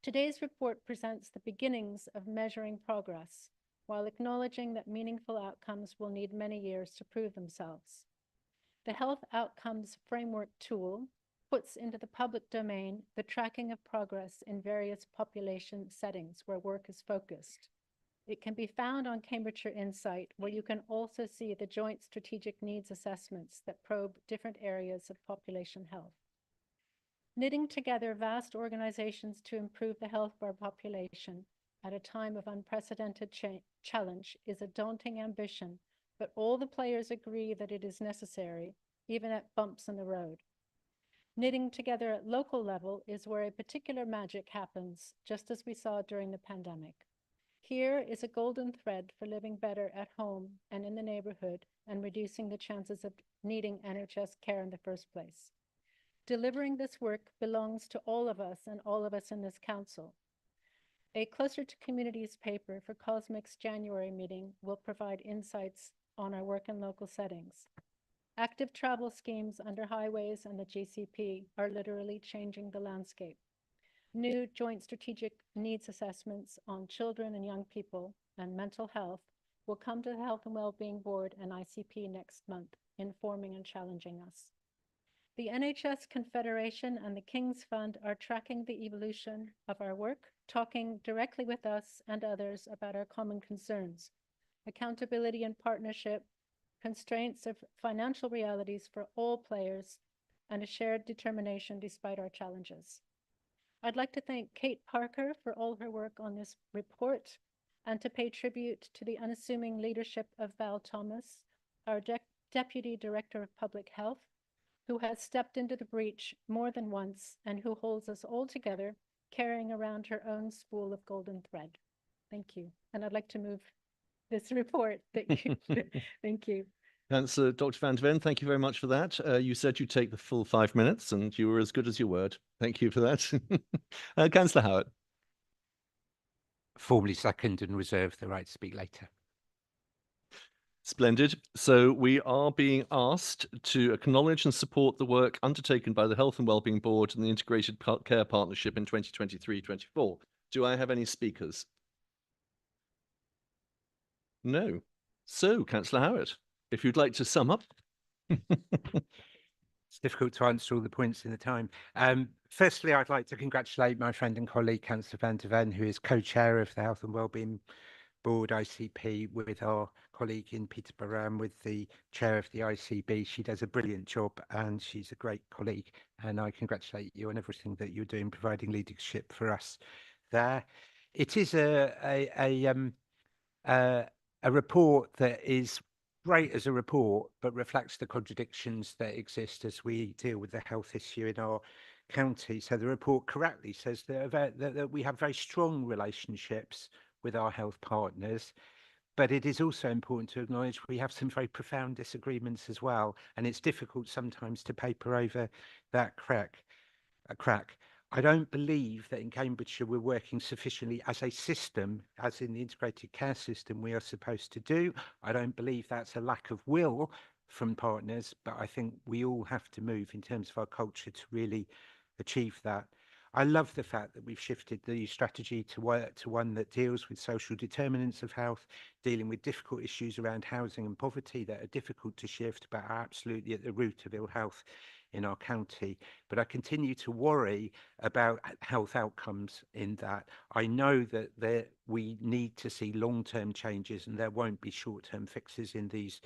Today's report presents the beginnings of measuring progress, while acknowledging that meaningful outcomes will need many years to prove themselves. The Health Outcomes Framework tool puts into the public domain the tracking of progress in various population settings where work is focused. It can be found on Cambridgeshire Insight, where you can also see the joint strategic needs assessments that probe different areas of population health. Knitting together vast organizations to improve the health of our population at a time of unprecedented challenge is a daunting ambition, but all the players agree that it is necessary, even at bumps in the road. Knitting together at local level is where a particular magic happens, just as we saw during the pandemic. Here is a golden thread for living better at home and in the neighborhood and reducing the chances of needing NHS care in the first place. Delivering this work belongs to all of us and all of us in this council. A Closer to Communities paper for COSMIC's January meeting will provide insights on our work in local settings. Active travel schemes under highways and the GCP are literally changing the landscape. New joint strategic needs assessments on children and young people and mental health will come to the Health and Wellbeing Board and ICP next month, informing and challenging us. The NHS Confederation and the King's Fund are tracking the evolution of our work, talking directly with us and others about our common concerns, accountability and partnership, constraints of financial realities for all players, and a shared determination despite our challenges. I'd like to thank Kate Parker for all her work on this report and to pay tribute to the unassuming leadership of Val Thomas, our Deputy Director of Public Health, who has stepped into the breach more than once and who holds us all together, carrying around her own spool of golden thread. Thank you. And I'd like to move this report. Thank you. Thank you. Councillor Dr. Van de Ven, thank you very much for that. You said you'd take the full 5 minutes and you were as good as your word. Thank you for that. Councillor Howard. Formally second and reserve the right to speak later. Splendid. So we are being asked to acknowledge and support the work undertaken by the Health and Wellbeing Board and the Integrated Care Partnership in 2023-24. Do I have any speakers? No. So, Councillor Howard, if you'd like to sum up. It's difficult to answer all the points in the time. Firstly, I'd like to congratulate my friend and colleague, Councillor Van der Ven, who is co-chair of the Health and Wellbeing Board ICP, with our colleague in Peterborough and with the chair of the ICB. She does a brilliant job and she's a great colleague. And I congratulate you on everything that you're doing, providing leadership for us there. It is a report that is great as a report, but reflects the contradictions that exist as we deal with the health issue in our county. So the report correctly says that we have very strong relationships with our health partners, but it is also important to acknowledge we have some very profound disagreements as well, and it's difficult sometimes to paper over that crack. I don't believe that in Cambridgeshire we're working sufficiently as a system, as in the integrated care system we are supposed to do. I don't believe that's a lack of will from partners, but I think we all have to move in terms of our culture to really achieve that. I love the fact that we've shifted the strategy to one that deals with social determinants of health, dealing with difficult issues around housing and poverty that are difficult to shift, but are absolutely at the root of ill health in our county. But I continue to worry about health outcomes in that. I know that we need to see long-term changes, and there won't be short-term fixes in these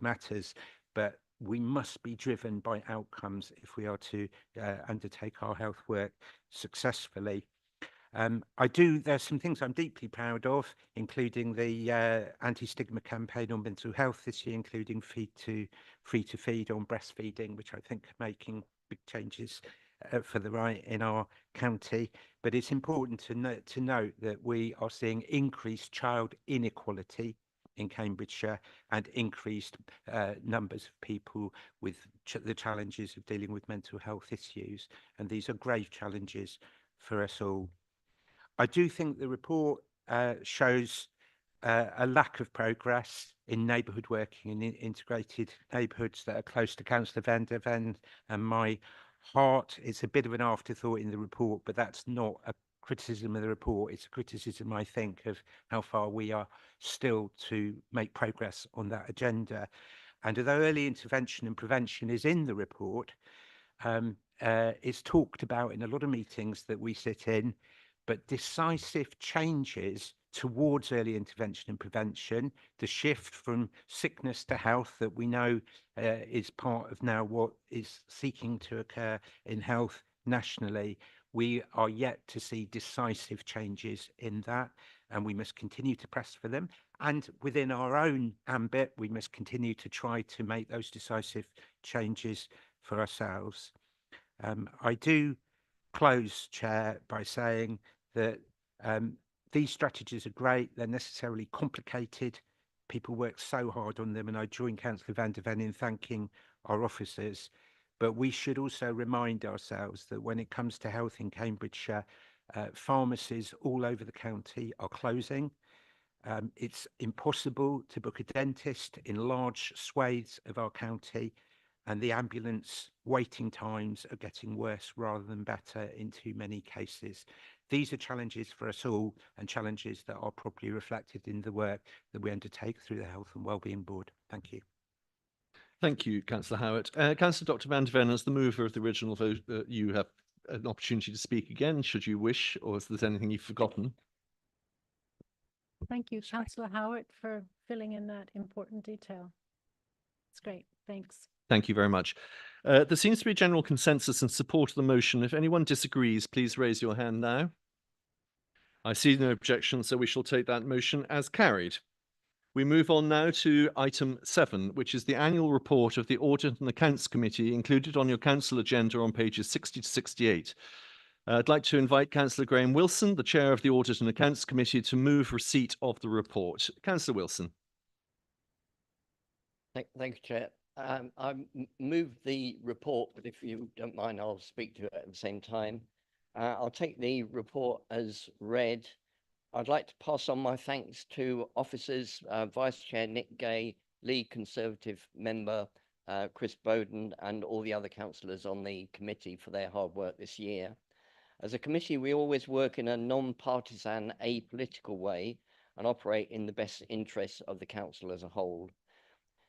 matters, but we must be driven by outcomes if we are to undertake our health work successfully. There's some things I'm deeply proud of, including the anti-stigma campaign on mental health this year, including free to feed on breastfeeding, which I think are making big changes for the right in our county. But it's important to note that we are seeing increased child inequality in Cambridgeshire and increased numbers of people with the challenges of dealing with mental health issues. And these are grave challenges for us all. I do think the report shows a lack of progress in neighbourhood working in integrated neighbourhoods that are close to Councillor Van der Ven and my heart. It's a bit of an afterthought in the report, but that's not a criticism of the report. It's a criticism, I think, of how far we are still to make progress on that agenda. And although early intervention and prevention is in the report, it's talked about in a lot of meetings that we sit in, but decisive changes towards early intervention and prevention, the shift from sickness to health that we know is part of now what is seeking to occur in health nationally, we are yet to see decisive changes in that, and we must continue to press for them. And within our own ambit, we must continue to try to make those decisive changes for ourselves. I do close, Chair, by saying that these strategies are great. They're necessarily complicated. People work so hard on them, and I join Councillor Van der Ven in thanking our officers. But we should also remind ourselves that when it comes to health in Cambridgeshire, pharmacies all over the county are closing. It's impossible to book a dentist in large swathes of our county, and the ambulance waiting times are getting worse rather than better in too many cases. These are challenges for us all, and challenges that are properly reflected in the work that we undertake through the Health and Wellbeing Board. Thank you. Thank you, Councillor Howard. Councillor Dr. Van der Ven, as the mover of the original vote, you have an opportunity to speak again, should you wish, or if there's anything you've forgotten. Thank you, Councillor Howard, for filling in that important detail. It's great. Thanks. Thank you very much. There seems to be general consensus and support of the motion. If anyone disagrees, please raise your hand now. I see no objection, so we shall take that motion as carried. We move on now to item 7, which is the annual report of the Audit and Accounts Committee, included on your council agenda on pages 60 to 68. I'd like to invite Councillor Graham Wilson, the chair of the Audit and Accounts Committee, to move receipt of the report. Councillor Wilson. Thank you, Chair. I move the report, but if you don't mind, I'll speak to it at the same time. I'll take the report as read. I'd like to pass on my thanks to officers, Vice Chair Nick Gay, Lead Conservative member Chris Bowden, and all the other councillors on the committee for their hard work this year. As a committee, we always work in a non-partisan, apolitical way, and operate in the best interests of the council as a whole.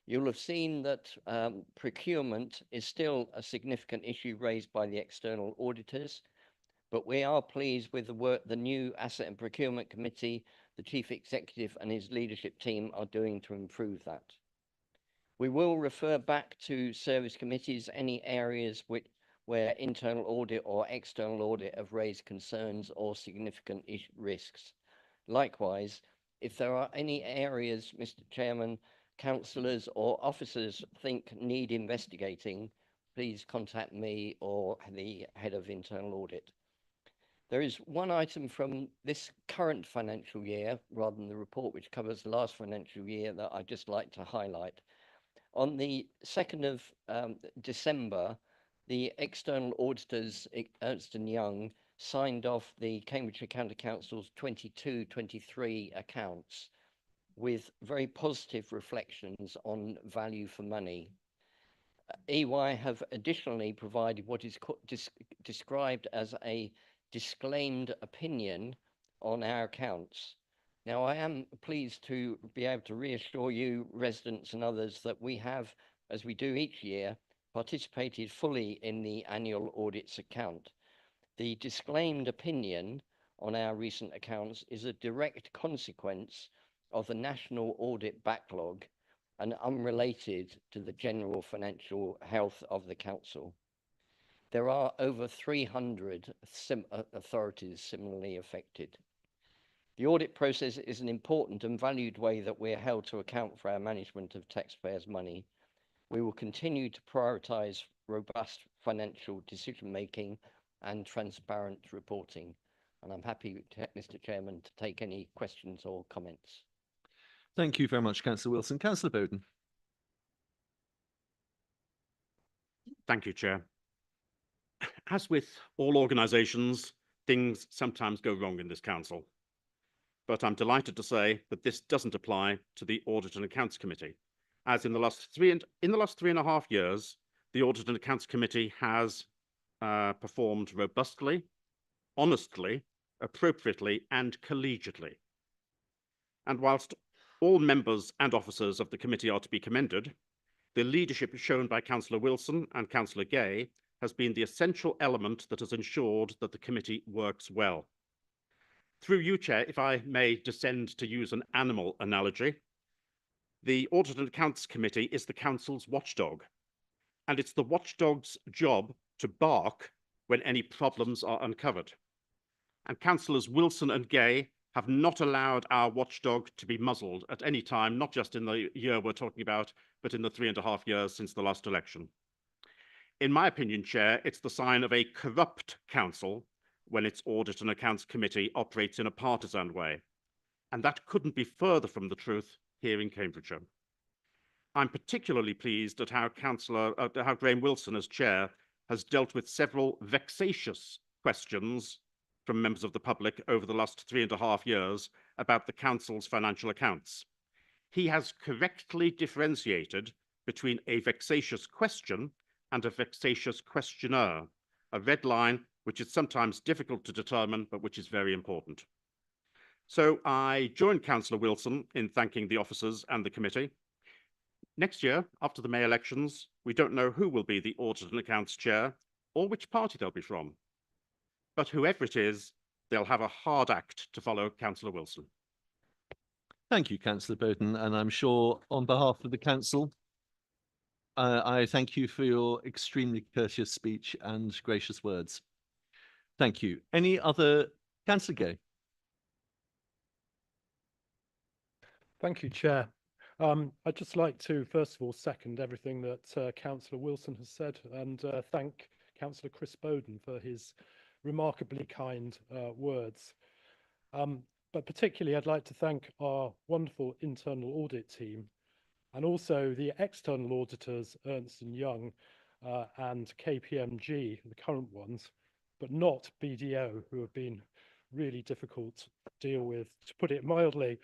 You'll have seen that procurement is still a significant issue raised by the external auditors, but we are pleased with the work the new Asset and Procurement Committee, the Chief Executive and his leadership team are doing to improve that. We will refer back to service committees any areas where internal audit or external audit have raised concerns or significant risks. Likewise, if there are any areas, Mr. Chairman, councillors or officers think need investigating, please contact me or the head of internal audit. There is one item from this current financial year, rather than the report which covers the last financial year, that I'd just like to highlight. On the 2nd of December, the external auditors, Ernst & Young, signed off the Cambridgeshire County Council's 22-23 accounts with very positive reflections on value for money. EY have additionally provided what is described as a disclaimed opinion on our accounts. Now, I am pleased to be able to reassure you, residents and others, that we have, as we do each year, participated fully in the annual audit's account. The disclaimed opinion on our recent accounts is a direct consequence of the national audit backlog and unrelated to the general financial health of the council. There are over 300 authorities similarly affected. The audit process is an important and valued way that we're held to account for our management of taxpayers' money. We will continue to prioritise robust financial decision-making and transparent reporting. And I'm happy, Mr. Chairman, to take any questions or comments. Thank you very much, Councillor Wilson. Councillor Bowden. Thank you, Chair. As with all organisations, things sometimes go wrong in this council. But I'm delighted to say that this doesn't apply to the Audit and Accounts Committee, as in the last 3.5 years, the Audit and Accounts Committee has performed robustly, honestly, appropriately, and collegiately. And whilst all members and officers of the committee are to be commended, the leadership shown by Councillor Wilson and Councillor Gay has been the essential element that has ensured that the committee works well. Through you, Chair, if I may descend to use an animal analogy, the Audit and Accounts Committee is the council's watchdog, and it's the watchdog's job to bark when any problems are uncovered. And Councillors Wilson and Gay have not allowed our watchdog to be muzzled at any time, not just in the year we're talking about, but in the 3.5 years since the last election. In my opinion, Chair, it's the sign of a corrupt council when its Audit and Accounts Committee operates in a partisan way. And that couldn't be further from the truth here in Cambridgeshire. I'm particularly pleased at how how Graham Wilson, as Chair, has dealt with several vexatious questions from members of the public over the last 3.5 years about the council's financial accounts. He has correctly differentiated between a vexatious question and a vexatious questioner, a red line which is sometimes difficult to determine, but which is very important. So I join Councillor Wilson in thanking the officers and the committee. Next year, after the May elections, we don't know who will be the Audit and Accounts Chair or which party they'll be from. But whoever it is, they'll have a hard act to follow Councillor Wilson. Thank you, Councillor Bowden, and I'm sure on behalf of the council, I thank you for your extremely courteous speech and gracious words. Thank you. Any other? Councillor Gay. Thank you, Chair. I'd just like to, first of all, second everything that Councillor Wilson has said and thank Councillor Chris Bowden for his remarkably kind words. But particularly, I'd like to thank our wonderful internal audit team and also the external auditors, Ernst & Young and KPMG, the current ones, but not BDO, who have been really difficult to deal with, to put it mildly,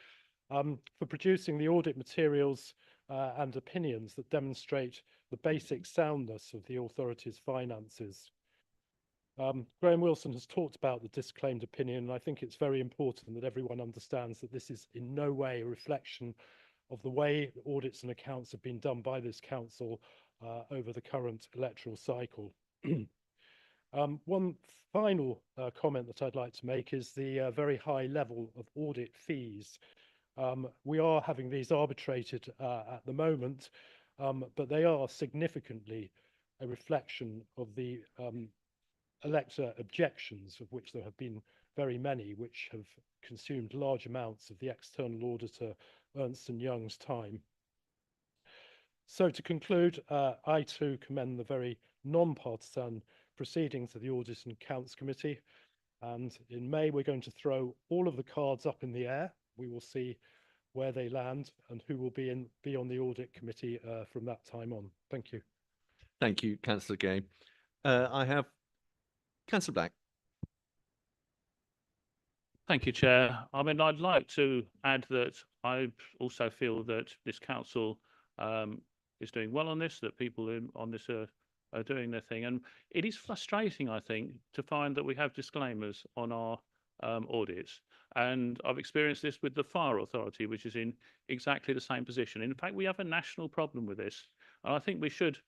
for producing the audit materials and opinions that demonstrate the basic soundness of the authority's finances. Graham Wilson has talked about the disclaimed opinion, and I think it's very important that everyone understands that this is in no way a reflection of the way audits and accounts have been done by this council over the current electoral cycle. One final comment that I'd like to make is the very high level of audit fees. We are having these arbitrated at the moment, but they are significantly a reflection of the elector objections, of which there have been very many, which have consumed large amounts of the external auditor Ernst & Young's time. So to conclude, I too commend the very non-partisan proceedings of the Audit and Accounts Committee. And in May, we're going to throw all of the cards up in the air. We will see where they land and who will be on the Audit Committee from that time on. Thank you. Thank you, Councillor Gay. I have Councillor Black. Thank you, Chair. I mean, I'd like to add that I also feel that this council is doing well on this, that people on this are doing their thing. And it is frustrating, I think, to find that we have disclaimers on our audits. And I've experienced this with the Fire Authority, which is in exactly the same position. In fact, we have a national problem with this. And I think we should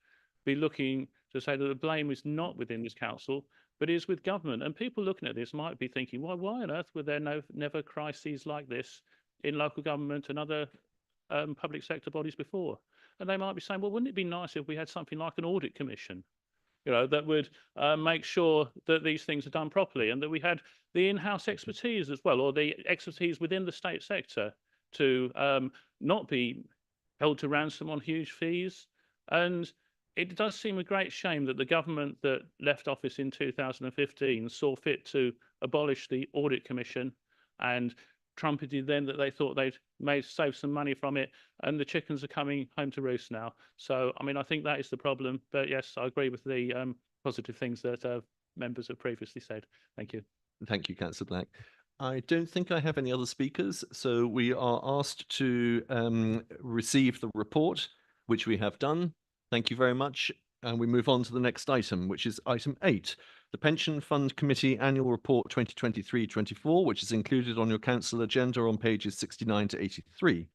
be looking to say that the blame is not within this council, but is with government. And people looking at this might be thinking, well, why on earth were there never crises like this in local government and other public sector bodies before? And they might be saying, well, wouldn't it be nice if we had something like an audit commission, you know, that would make sure that these things are done properly, and that we had the in-house expertise as well, or the expertise within the state sector to not be held to ransom on huge fees. And it does seem a great shame that the government that left office in 2015 saw fit to abolish the Audit Commission and trumpeted then that they thought they'd save some money from it, and the chickens are coming home to roost now. So, I mean, I think that is the problem. But yes, I agree with the positive things that members have previously said. Thank you. Thank you, Councillor Black. I don't think I have any other speakers, so we are asked to receive the report, which we have done. Thank you very much. And we move on to the next item, which is item 8, the Pension Fund Committee Annual Report 2023-24, which is included on your council agenda on pages 69 to 83.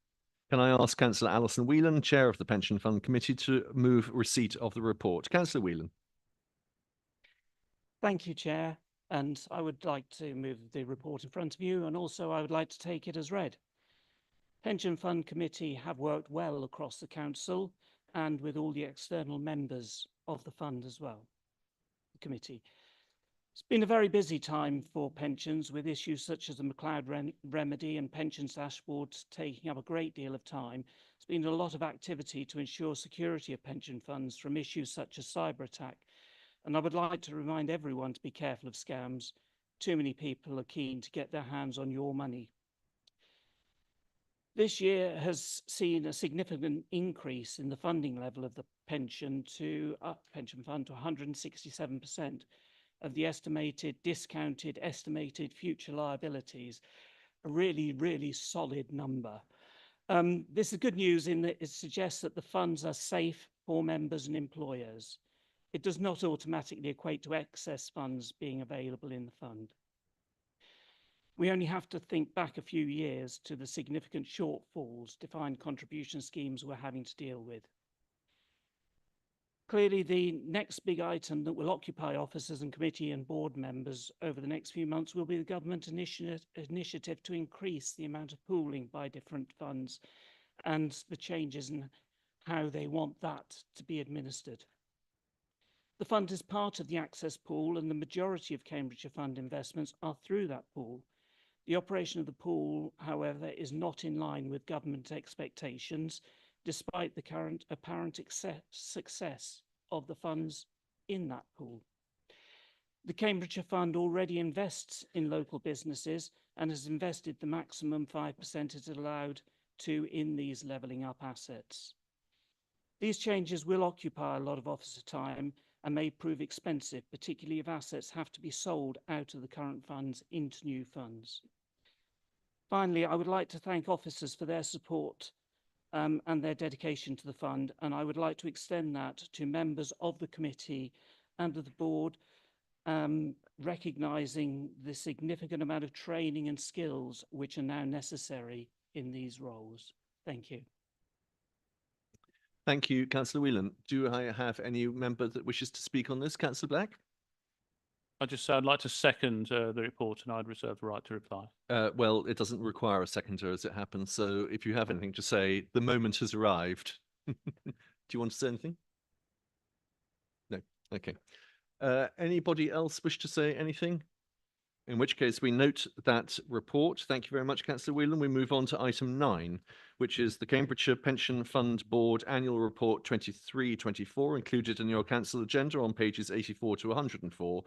Can I ask Councillor Alison Whelan, Chair of the Pension Fund Committee, to move receipt of the report? Councillor Whelan. Thank you, Chair. And I would like to move the report in front of you, and also I would like to take it as read. Pension Fund Committee have worked well across the council and with all the external members of the fund as well, the committee. It's been a very busy time for pensions, with issues such as the McLeod remedy and pensions dashboards taking up a great deal of time. There's been a lot of activity to ensure security of pension funds from issues such as cyber attack. And I would like to remind everyone to be careful of scams. Too many people are keen to get their hands on your money. This year has seen a significant increase in the funding level of the pension fund to 167% of the estimated future liabilities. A really, really solid number. This is good news in that it suggests that the funds are safe for members and employers. It does not automatically equate to excess funds being available in the fund. We only have to think back a few years to the significant shortfalls defined contribution schemes we're having to deal with. Clearly, the next big item that will occupy officers and committee and board members over the next few months will be the government initiative to increase the amount of pooling by different funds and the changes in how they want that to be administered. The fund is part of the access pool, and the majority of Cambridgeshire Fund investments are through that pool. The operation of the pool, however, is not in line with government expectations, despite the current apparent success of the funds in that pool. The Cambridgeshire Fund already invests in local businesses and has invested the maximum 5% it is allowed to in these levelling up assets. These changes will occupy a lot of officer time and may prove expensive, particularly if assets have to be sold out of the current funds into new funds. Finally, I would like to thank officers for their support and their dedication to the fund, and I would like to extend that to members of the committee and of the board recognising the significant amount of training and skills which are now necessary in these roles. Thank you. Thank you, Councillor Whelan. Do I have any member that wishes to speak on this? Councillor Black? I'd like to second the report, and I'd reserve the right to reply. Well, it doesn't require a seconder as it happens. So if you have anything to say, the moment has arrived. Do you want to say anything? No. Okay. Anybody else wish to say anything? In which case we note that report. Thank you very much, Councillor Whelan. We move on to item 9, which is the Cambridgeshire Pension Fund Board Annual Report 23-24, included in your council agenda on pages 84 to 104.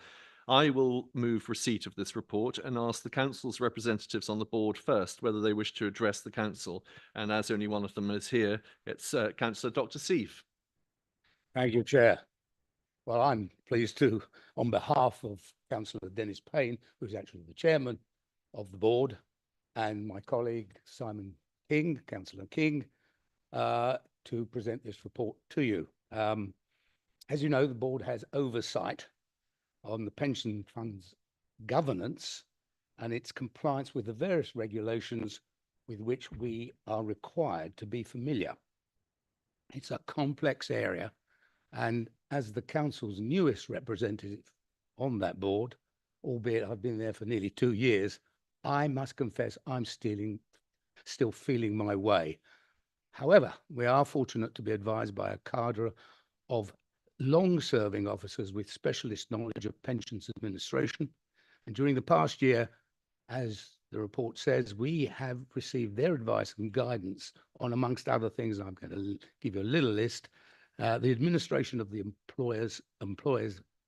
I will move receipt of this report and ask the council's representatives on the board first whether they wish to address the council. And as only one of them is here, it's Councillor Dr. Seif. Thank you, Chair. Well, I'm pleased to, on behalf of Councillor Dennis Payne, who's actually the chairman of the board, and my colleague Simon King, Councillor King, to present this report to you. As you know, the board has oversight on the pension fund's governance and its compliance with the various regulations with which we are required to be familiar. It's a complex area, and as the council's newest representative on that board, albeit I've been there for nearly 2 years, I must confess I'm still feeling my way. However, we are fortunate to be advised by a cadre of long-serving officers with specialist knowledge of pensions administration. And during the past year, as the report says, we have received their advice and guidance on, amongst other things, I'm going to give you a little list, the administration of the employers,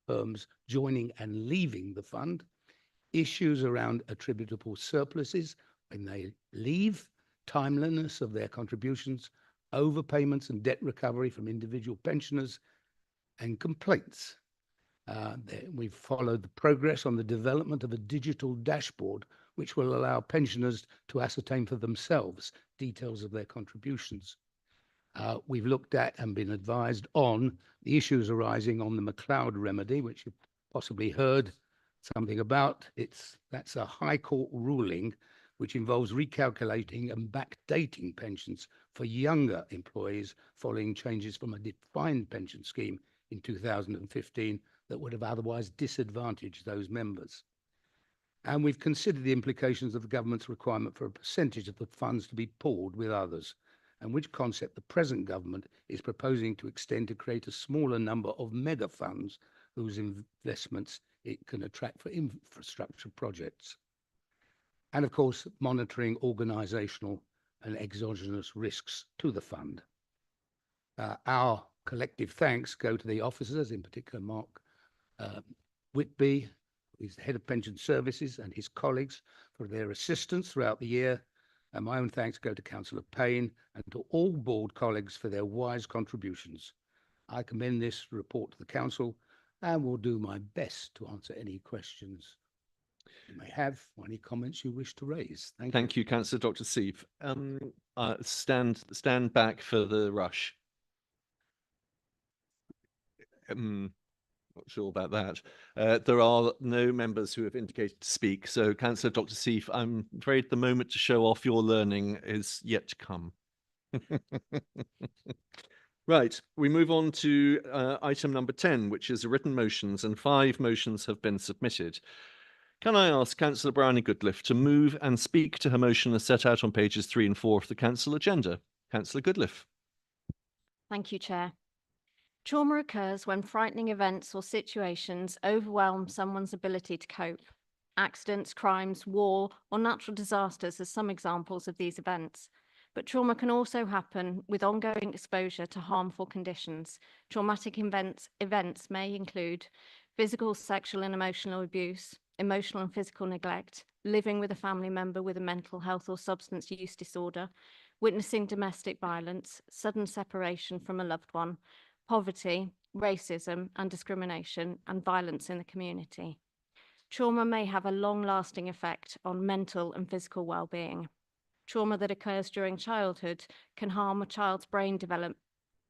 firms joining and leaving the fund, issues around attributable surpluses when they leave, timeliness of their contributions, overpayments and debt recovery from individual pensioners, and complaints. We've followed the progress on the development of a digital dashboard which will allow pensioners to ascertain for themselves details of their contributions. We've looked at and been advised on the issues arising on the McLeod remedy, which you've possibly heard something about. That's a High Court ruling which involves recalculating and backdating pensions for younger employees following changes from a defined pension scheme in 2015 that would have otherwise disadvantaged those members. And we've considered the implications of the government's requirement for a percentage of the funds to be pooled with others, and which concept the present government is proposing to extend to create a smaller number of mega funds whose investments it can attract for infrastructure projects. And of course, monitoring organisational and exogenous risks to the fund. Our collective thanks go to the officers, in particular Mark Whitby, who's the head of pension services, and his colleagues for their assistance throughout the year. And my own thanks go to Councillor Payne and to all board colleagues for their wise contributions. I commend this report to the council and will do my best to answer any questions you may have or any comments you wish to raise. Thank you, Councillor Dr. Seif. Stand back for the rush. Not sure about that. There are no members who have indicated to speak. So, Councillor Dr. Seif, I'm afraid the moment to show off your learning is yet to come. Right, we move on to item number 10, which is written motions, and 5 motions have been submitted. Can I ask Councillor Brownie-Goodliffe to move and speak to her motion as set out on pages 3 and 4 of the council agenda? Councillor Goodliffe. Thank you, Chair. Trauma occurs when frightening events or situations overwhelm someone's ability to cope. Accidents, crimes, war, or natural disasters are some examples of these events. But trauma can also happen with ongoing exposure to harmful conditions. Traumatic events may include physical, sexual, and emotional abuse, emotional and physical neglect, living with a family member with a mental health or substance use disorder, witnessing domestic violence, sudden separation from a loved one, poverty, racism and discrimination, and violence in the community. Trauma may have a long-lasting effect on mental and physical well-being. Trauma that occurs during childhood can harm a child's brain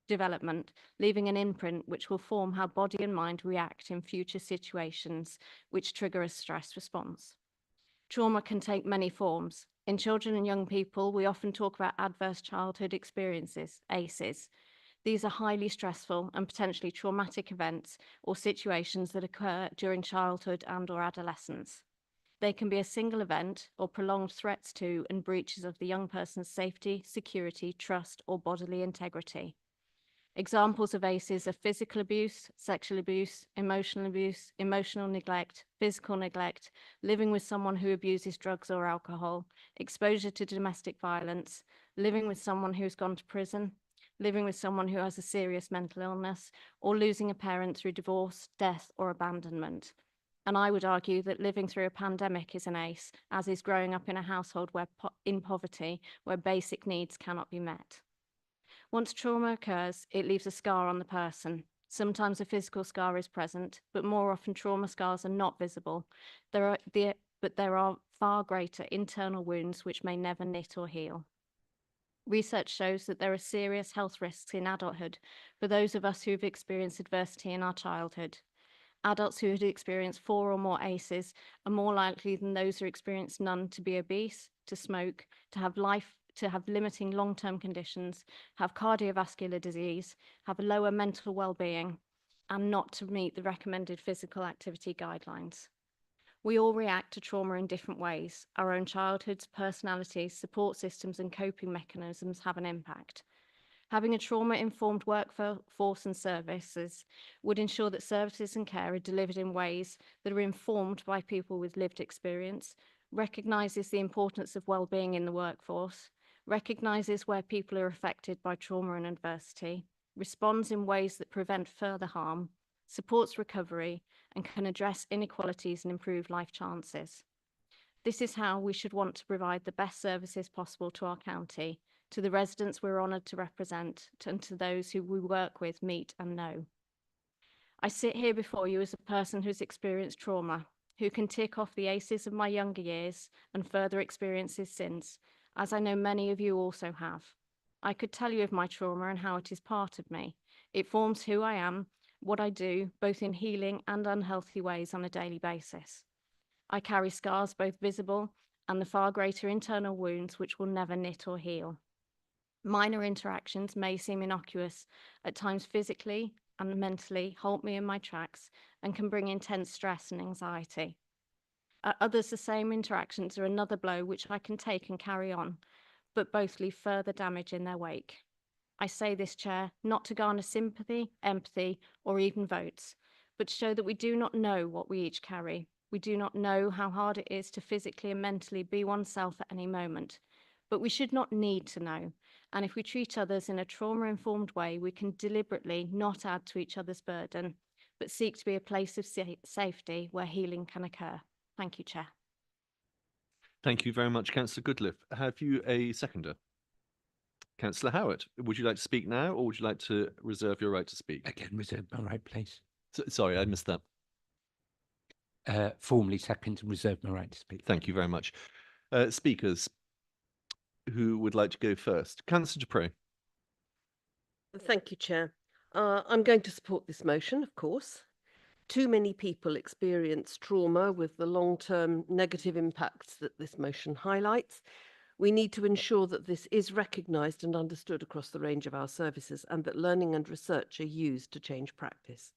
development, leaving an imprint which will form how body and mind react in future situations which trigger a stress response. Trauma can take many forms. In children and young people, we often talk about adverse childhood experiences, ACEs. These are highly stressful and potentially traumatic events or situations that occur during childhood and/or adolescence. They can be a single event or prolonged threats to and breaches of the young person's safety, security, trust, or bodily integrity. Examples of ACEs are physical abuse, sexual abuse, emotional neglect, physical neglect, living with someone who abuses drugs or alcohol, exposure to domestic violence, living with someone who's gone to prison, living with someone who has a serious mental illness, or losing a parent through divorce, death, or abandonment. And I would argue that living through a pandemic is an ACE, as is growing up in a household in poverty, where basic needs cannot be met. Once trauma occurs, it leaves a scar on the person. Sometimes a physical scar is present, but more often trauma scars are not visible. But there are far greater internal wounds which may never knit or heal. Research shows that there are serious health risks in adulthood for those of us who have experienced adversity in our childhood. Adults who had experienced 4 or more ACEs are more likely than those who experience none to be obese, to smoke, to have limiting long-term conditions, have cardiovascular disease, have a lower mental well-being, and not to meet the recommended physical activity guidelines. We all react to trauma in different ways. Our own childhoods, personalities, support systems, and coping mechanisms have an impact. Having a trauma-informed workforce and services would ensure that services and care are delivered in ways that are informed by people with lived experience, recognises the importance of well-being in the workforce, recognises where people are affected by trauma and adversity, responds in ways that prevent further harm, supports recovery, and can address inequalities and improve life chances. This is how we should want to provide the best services possible to our county, to the residents we're honoured to represent, and to those who we work with, meet and know. I sit here before you as a person who's experienced trauma, who can tick off the ACEs of my younger years and further experiences since, as I know many of you also have. I could tell you of my trauma and how it is part of me. It forms who I am, what I do, both in healing and unhealthy ways on a daily basis. I carry scars both visible and the far greater internal wounds which will never knit or heal. Minor interactions may seem innocuous, at times physically and mentally halt me in my tracks and can bring intense stress and anxiety. At others, the same interactions are another blow which I can take and carry on, but both leave further damage in their wake. I say this, Chair, not to garner sympathy, empathy, or even votes, but to show that we do not know what we each carry. We do not know how hard it is to physically and mentally be oneself at any moment, but we should not need to know. And if we treat others in a trauma-informed way, we can deliberately not add to each other's burden, but seek to be a place of safety where healing can occur. Thank you, Chair. Thank you very much, Councillor Goodliffe. Have you a seconder? Councillor Howard, would you like to speak now, or would you like to reserve your right to speak? Again, reserve my right, please. Sorry, I missed that. Formally second and reserve my right to speak. Thank you very much. Speakers who would like to go first? Councillor Dupre. Thank you, Chair. I'm going to support this motion, of course. Too many people experience trauma with the long-term negative impacts that this motion highlights. We need to ensure that this is recognised and understood across the range of our services, and that learning and research are used to change practice.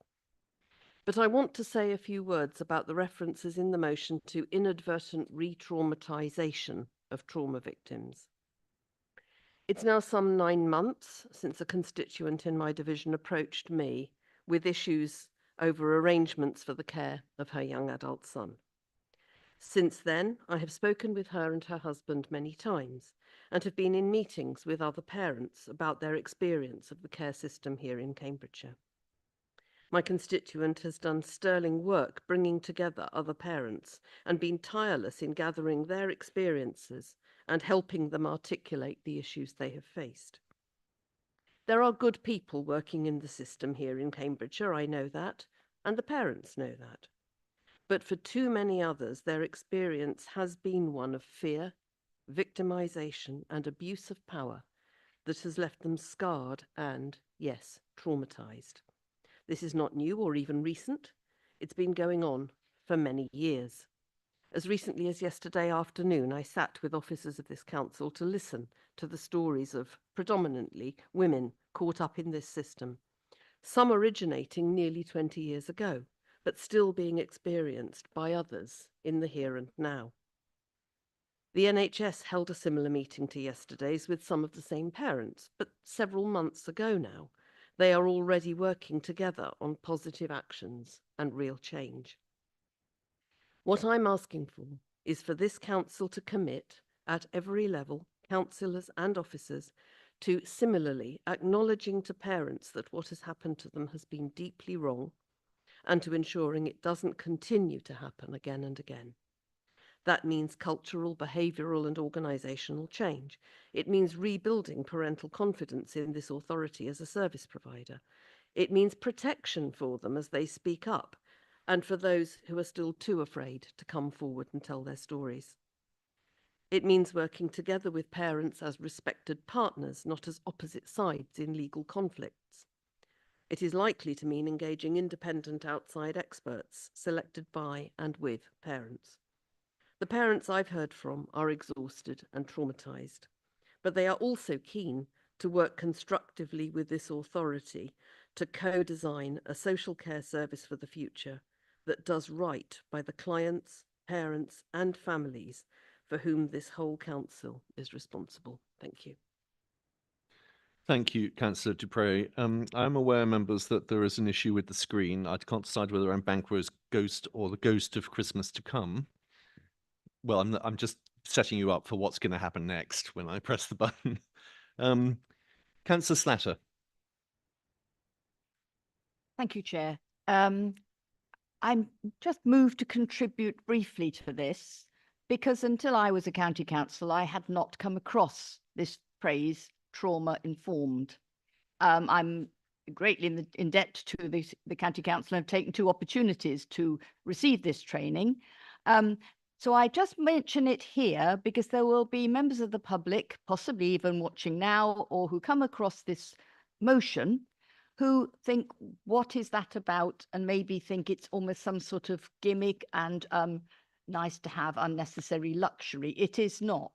But I want to say a few words about the references in the motion to inadvertent re-traumatisation of trauma victims. It's now some 9 months since a constituent in my division approached me with issues over arrangements for the care of her young adult son. Since then, I have spoken with her and her husband many times and have been in meetings with other parents about their experience of the care system here in Cambridgeshire. My constituent has done sterling work bringing together other parents and been tireless in gathering their experiences and helping them articulate the issues they have faced. There are good people working in the system here in Cambridgeshire, I know that, and the parents know that. But for too many others, their experience has been one of fear, victimisation, and abuse of power that has left them scarred and, Yes, traumatized. This is not new or even recent. It's been going on for many years. As recently as yesterday afternoon, I sat with officers of this council to listen to the stories of predominantly women caught up in this system, some originating nearly 20 years ago, but still being experienced by others in the here and now. The NHS held a similar meeting to yesterday's with some of the same parents, but several months ago now. They are already working together on positive actions and real change. What I'm asking for is for this council to commit at every level, councillors and officers, to similarly acknowledging to parents that what has happened to them has been deeply wrong and to ensuring it doesn't continue to happen again and again. That means cultural, behavioural and organisational change. It means rebuilding parental confidence in this authority as a service provider. It means protection for them as they speak up, and for those who are still too afraid to come forward and tell their stories. It means working together with parents as respected partners, not as opposite sides in legal conflicts. It is likely to mean engaging independent outside experts selected by and with parents. The parents I've heard from are exhausted and traumatised, but they are also keen to work constructively with this authority to co-design a social care service for the future that does right by the clients, parents and families for whom this whole council is responsible. Thank you. Thank you, Councillor Dupre. I'm aware, members, that there is an issue with the screen. I can't decide whether I'm Banquo's ghost or the ghost of Christmas to come. Well, I'm just setting you up for what's going to happen next when I press the button. Councillor Slatter. Thank you, Chair. I'm just moved to contribute briefly to this because until I was a county council, I had not come across this phrase trauma-informed. I'm greatly in debt to the county council and have taken 2 opportunities to receive this training. So I just mention it here because there will be members of the public, possibly even watching now, or who come across this motion who think, what is that about? And maybe think it's almost some sort of gimmick and nice to have unnecessary luxury. It is not.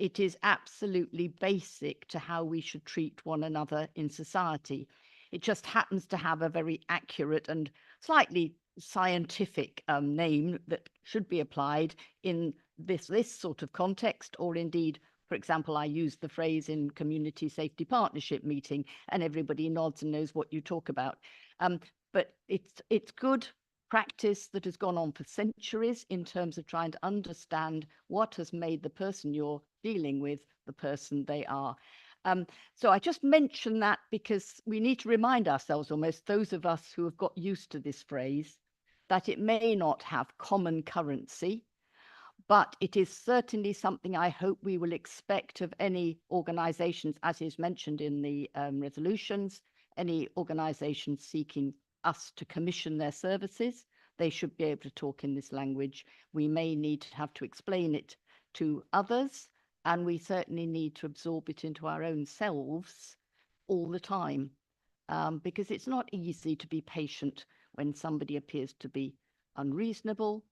It is absolutely basic to how we should treat one another in society. It just happens to have a very accurate and slightly scientific name that should be applied in this sort of context, or indeed, for example, I used the phrase in community safety partnership meeting and everybody nods and knows what you talk about. But it's good practice that has gone on for centuries in terms of trying to understand what has made the person you're dealing with the person they are. So I just mention that because we need to remind ourselves, almost those of us who have got used to this phrase, that it may not have common currency, but it is certainly something I hope we will expect of any organisations, as is mentioned in the resolutions, any organisations seeking us to commission their services. They should be able to talk in this language. We may need to have to explain it to others, and we certainly need to absorb it into our own selves all the time, because it's not easy to be patient when somebody appears to be unreasonable,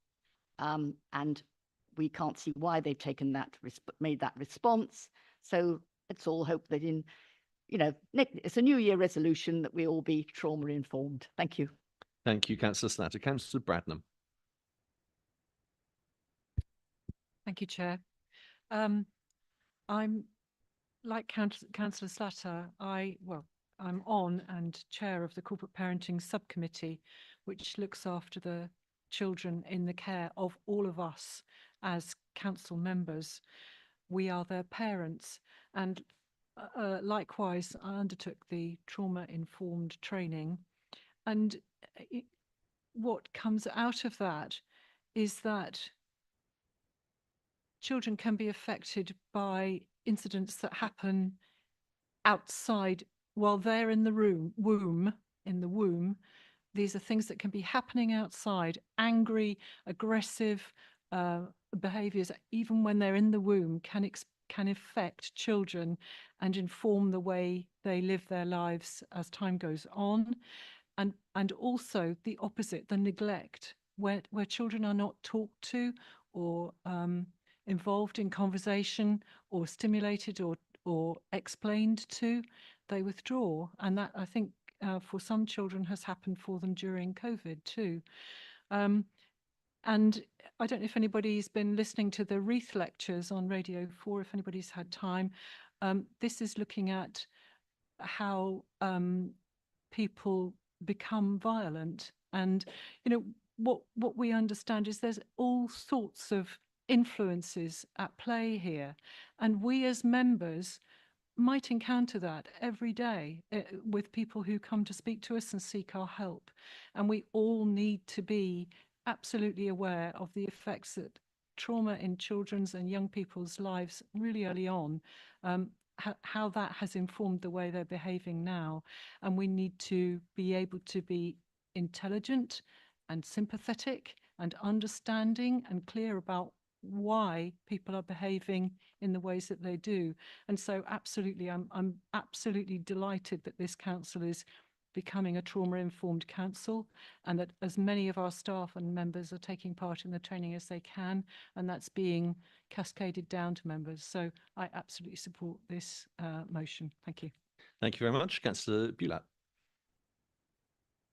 and we can't see why they've taken that, made that response. So let's all hope that it's a New Year resolution that we all be trauma informed. Thank you. Thank you, Councillor Slatter. Councillor Bradnam. Thank you, Chair. I'm like Councillor Slatter. I'm on and chair of the Corporate Parenting Subcommittee, which looks after the children in the care of all of us as council members. We are their parents, and likewise I undertook the trauma-informed training, and what comes out of that is that children can be affected by incidents that happen outside while they're in the womb. These are things that can be happening outside, angry, aggressive behaviors, even when they're in the womb, can can affect children and inform the way they live their lives as time goes on. And also the opposite, the neglect, where children are not talked to or involved in conversation or stimulated or explained to, they withdraw. And that, I think, for some children has happened for them during COVID too. And I don't know if anybody's been listening to the Wreath lectures on Radio 4, if anybody's had time. This is looking at how people become violent. And, you know, what we understand is there's all sorts of influences at play here. And we as members might encounter that every day with people who come to speak to us and seek our help. And we all need to be absolutely aware of the effects that trauma in children's and young people's lives really early on, how that has informed the way they're behaving now. And we need to be able to be intelligent and sympathetic and understanding and clear about why people are behaving in the ways that they do. And so absolutely, I'm absolutely delighted that this council is becoming a trauma-informed council, and that as many of our staff and members are taking part in the training as they can, and that's being cascaded down to members. So I absolutely support this motion. Thank you. Thank you very much. Councillor Bulat.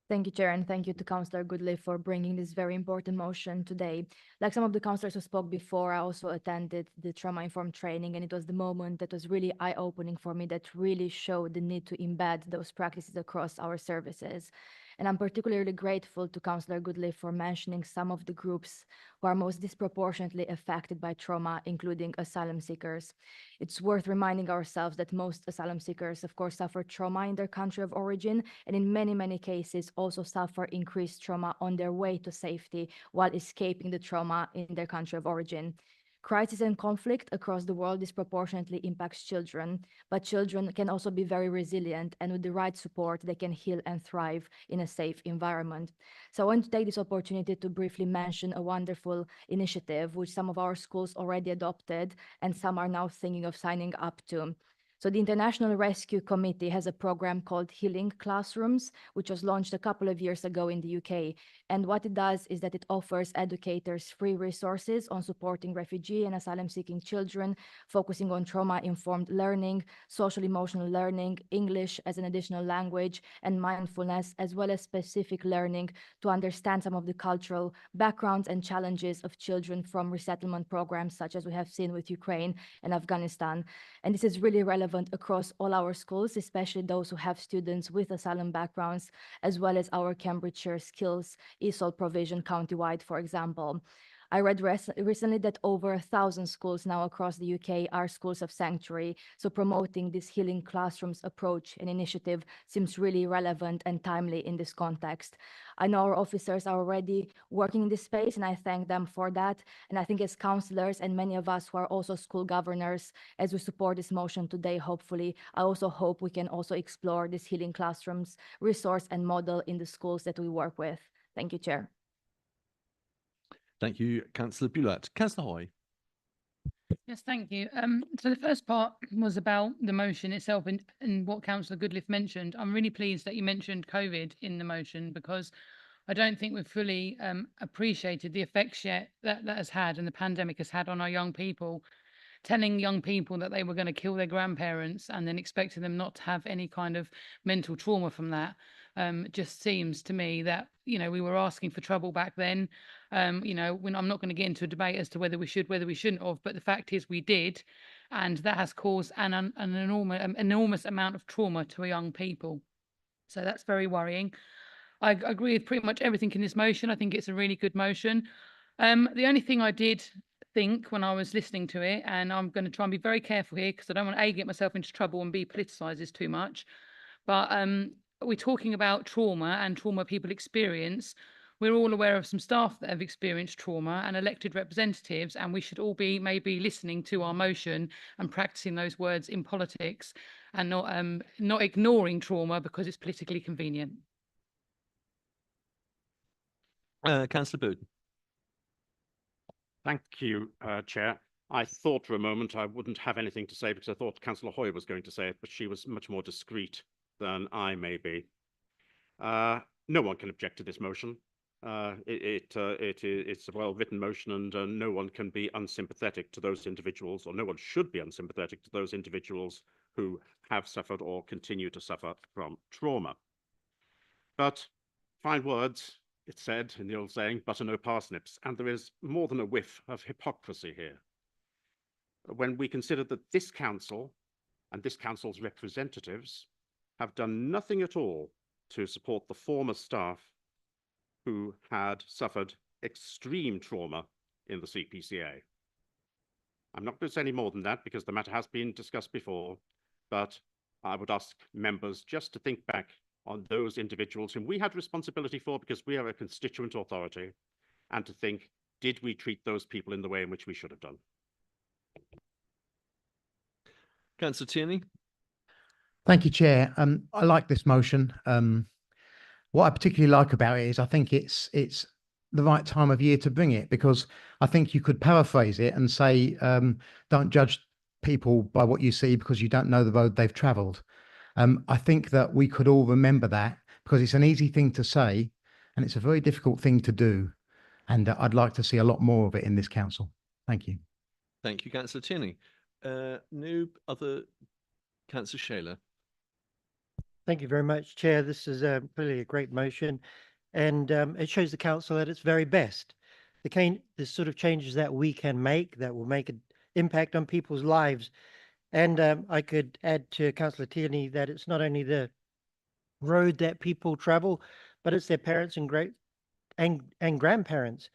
Thank you, Chair, and thank you to Councillor Goodley for bringing this very important motion today. Like some of the councillors who spoke before, I also attended the trauma-informed training, and it was the moment that was really eye-opening for me, that really showed the need to embed those practices across our services. And I'm particularly grateful to Councillor Goodley for mentioning some of the groups who are most disproportionately affected by trauma, including asylum seekers. It's worth reminding ourselves that most asylum seekers, of course, suffer trauma in their country of origin, and in many, many cases also suffer increased trauma on their way to safety while escaping the trauma in their country of origin. Crisis and conflict across the world disproportionately impacts children, but children can also be very resilient, and with the right support, they can heal and thrive in a safe environment. So I want to take this opportunity to briefly mention a wonderful initiative which some of our schools already adopted and some are now thinking of signing up to. So the International Rescue Committee has a program called Healing Classrooms, which was launched a couple of years ago in the UK. And what it does is that it offers educators free resources on supporting refugee and asylum-seeking children, focusing on trauma-informed learning, social-emotional learning, English as an additional language, and mindfulness, as well as specific learning to understand some of the cultural backgrounds and challenges of children from resettlement programs, such as we have seen with Ukraine and Afghanistan. And this is really relevant across all our schools, especially those who have students with asylum backgrounds, as well as our Cambridgeshire Skills ESOL provision countywide, for example. I read recently that over 1,000 schools now across the UK are schools of sanctuary. So promoting this healing classrooms approach and initiative seems really relevant and timely in this context. I know our officers are already working in this space, and I thank them for that. And I think as councillors and many of us who are also school governors, as we support this motion today, hopefully, I also hope we can also explore this healing classrooms resource and model in the schools that we work with. Thank you, Chair. Thank you, Councillor Bulat. Councillor Hoy. Yes, thank you. So the first part was about the motion itself and what Councillor Goodliff mentioned. I'm really pleased that you mentioned COVID in the motion, because I don't think we've fully appreciated the effects yet that has had and the pandemic has had on our young people. Telling young people that they were going to kill their grandparents and then expecting them not to have any kind of mental trauma from that just seems to me that, you know, we were asking for trouble back then. You know, when I'm not going to get into a debate as to whether we should, whether we shouldn't have, but the fact is we did, and that has caused an enormous amount of trauma to young people. So that's very worrying. I agree with pretty much everything in this motion. I think it's a really good motion. The only thing I did think when I was listening to it, and I'm going to try and be very careful here because I don't want to get myself into trouble and B, politicise this too much, but we're talking about trauma and trauma people experience. We're all aware of some staff that have experienced trauma and elected representatives, and we should all be maybe listening to our motion and practicing those words in politics and not ignoring trauma because it's politically convenient. Councillor Bowden. Thank you, Chair. I thought for a moment I wouldn't have anything to say because I thought Councillor Hoy was going to say it, but she was much more discreet than I may be. No one can object to this motion. It's a well-written motion, and no one can be unsympathetic to those individuals, or no one should be unsympathetic to those individuals who have suffered or continue to suffer from trauma. But fine words, it's said in the old saying, butter no parsnips, and there is more than a whiff of hypocrisy here. When we consider that this council and this council's representatives have done nothing at all to support the former staff who had suffered extreme trauma in the CPCA. I'm not going to say any more than that because the matter has been discussed before, but I would ask members just to think back on those individuals whom we had responsibility for because we are a constituent authority, and to think, did we treat those people in the way in which we should have done? Councillor Tierney. Thank you, Chair. I like this motion. What I particularly like about it is I think it's the right time of year to bring it, because I think you could paraphrase it and say, don't judge people by what you see because you don't know the road they've travelled. I think that we could all remember that, because it's an easy thing to say and it's a very difficult thing to do. And I'd like to see a lot more of it in this council. Thank you. Thank you, Councillor Tierney. Noob, other Councillor Shaler. Thank you very much, Chair. This is really a great motion, and it shows the council at its very best. The sort of changes that we can make that will make an impact on people's lives. And I could add to Councillor Tierney that it's not only the road that people travel, but it's their parents and grandparents.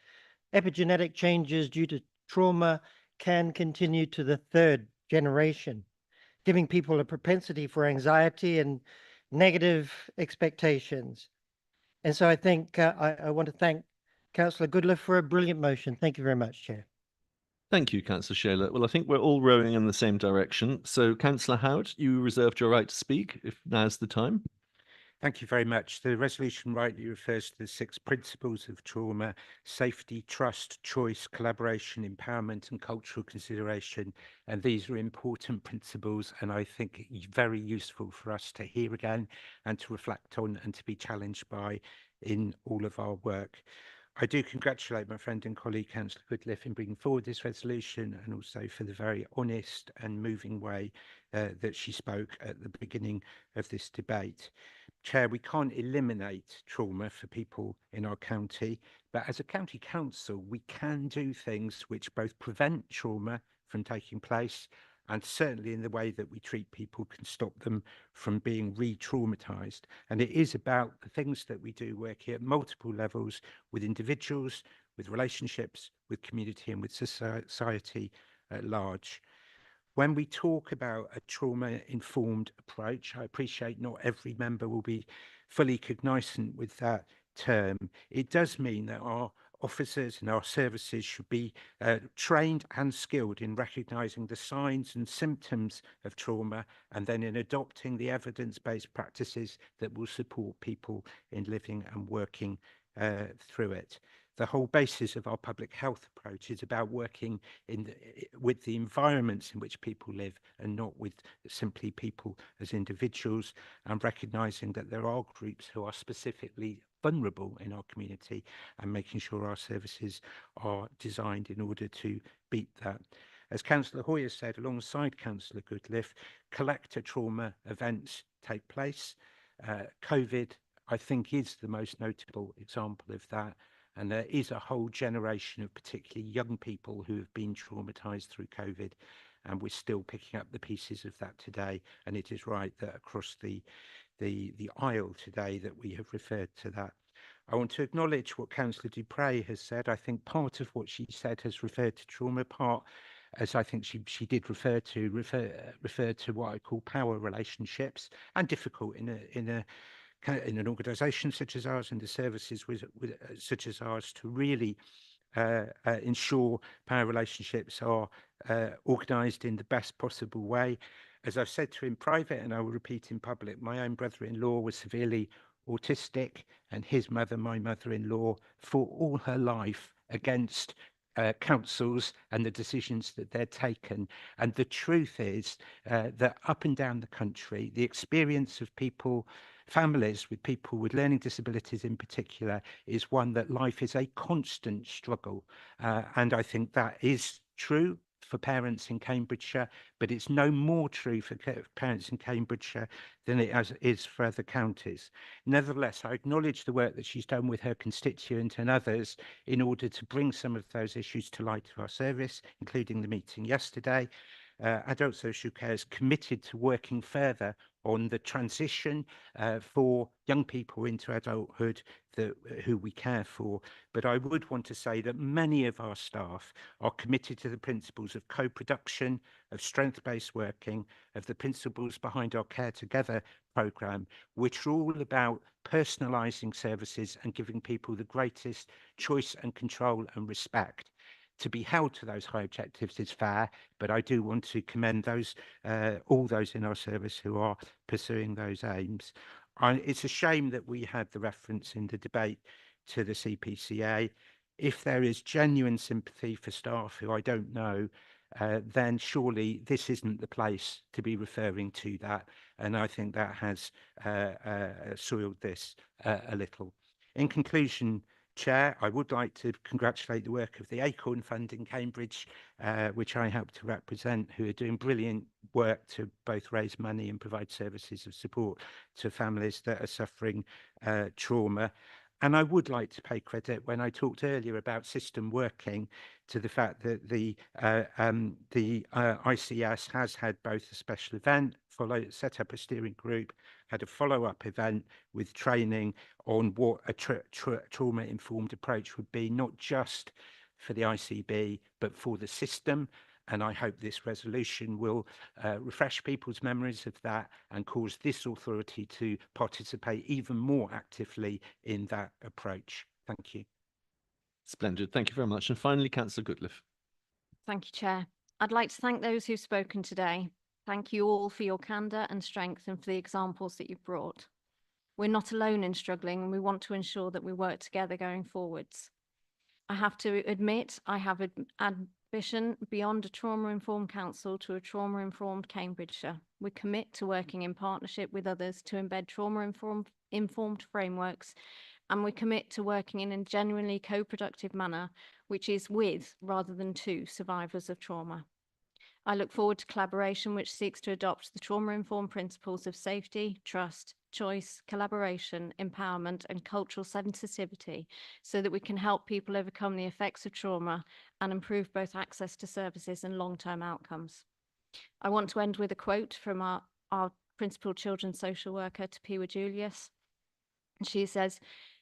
Epigenetic changes due to trauma can continue to the third generation, giving people a propensity for anxiety and negative expectations. And so I think I want to thank Councillor Goodliff for a brilliant motion. Thank you very much, Chair. Thank you, Councillor Shaler. Well, I think we're all rowing in the same direction. So, Councillor Howard, you reserved your right to speak, if now's the time. Thank you very much. The resolution rightly refers to the 6 principles of trauma: safety, trust, choice, collaboration, empowerment, and cultural consideration. And these are important principles, and I think very useful for us to hear again and to reflect on and to be challenged by in all of our work. I do congratulate my friend and colleague Councillor Goodliff in bringing forward this resolution, and also for the very honest and moving way that she spoke at the beginning of this debate. Chair, we can't eliminate trauma for people in our county, but as a county council, we can do things which both prevent trauma from taking place, and certainly in the way that we treat people can stop them from being re-traumatized. And it is about the things that we do working at multiple levels with individuals, with relationships, with community, and with society at large. When we talk about a trauma-informed approach, I appreciate not every member will be fully cognizant with that term. It does mean that our officers and our services should be trained and skilled in recognizing the signs and symptoms of trauma, and then in adopting the evidence-based practices that will support people in living and working through it. The whole basis of our public health approach is about working with the environments in which people live, and not with simply people as individuals, and recognizing that there are groups who are specifically vulnerable in our community, and making sure our services are designed in order to beat that. As Councillor Hoy has said, alongside Councillor Goodliff, collector trauma events take place. COVID, I think, is the most notable example of that. And there is a whole generation of particularly young people who have been traumatized through COVID, and we're still picking up the pieces of that today. And it is right that across the aisle today that we have referred to that. I want to acknowledge what Councillor Dupre has said. I think part of what she said has referred to trauma, part, as I think she did refer to what I call power relationships, and difficult in an organisation such as ours, and the services such as ours, to really ensure power relationships are organised in the best possible way. As I've said to him in private, and I will repeat in public, my own brother-in-law was severely autistic, and his mother, my mother-in-law, fought all her life against councils and the decisions that they're taken. And the truth is that up and down the country, the experience of people, families with people with learning disabilities in particular, is one that life is a constant struggle. And I think that is true for parents in Cambridgeshire, but it's no more true for parents in Cambridgeshire than it is for other counties. Nevertheless, I acknowledge the work that she's done with her constituent and others in order to bring some of those issues to light to our service, including the meeting yesterday. Adult Social Care is committed to working further on the transition for young people into adulthood who we care for. But I would want to say that many of our staff are committed to the principles of co-production, of strength-based working, of the principles behind our Care Together programme, which are all about personalising services and giving people the greatest choice and control and respect. To be held to those high objectives is fair, but I do want to commend those, all those in our service who are pursuing those aims. It's a shame that we had the reference in the debate to the CPCA. If there is genuine sympathy for staff who I don't know, then surely this isn't the place to be referring to that. And I think that has soiled this a little. In conclusion, Chair, I would like to congratulate the work of the Acorn Fund in Cambridge, which I help to represent, who are doing brilliant work to both raise money and provide services of support to families that are suffering trauma. And I would like to pay credit when I talked earlier about system working to the fact that the ICS has had both a special event, set up a steering group, had a follow-up event with training on what a trauma-informed approach would be, not just for the ICB, but for the system. And I hope this resolution will refresh people's memories of that and cause this authority to participate even more actively in that approach. Thank you. Splendid. Thank you very much. And finally, Councillor Goodliff. Thank you, Chair. I'd like to thank those who've spoken today. Thank you all for your candour and strength and for the examples that you've brought. We're not alone in struggling, and we want to ensure that we work together going forwards. I have to admit, I have ambition beyond a trauma-informed council to a trauma-informed Cambridgeshire. We commit to working in partnership with others to embed trauma-informed frameworks, and we commit to working in a genuinely co-productive manner, which is with rather than to survivors of trauma. I look forward to collaboration which seeks to adopt the trauma-informed principles of safety, trust, choice, collaboration, empowerment, and cultural sensitivity so that we can help people overcome the effects of trauma and improve both access to services and long-term outcomes. I want to end with a quote from our principal children's social worker, Tapiwa Julius. She says,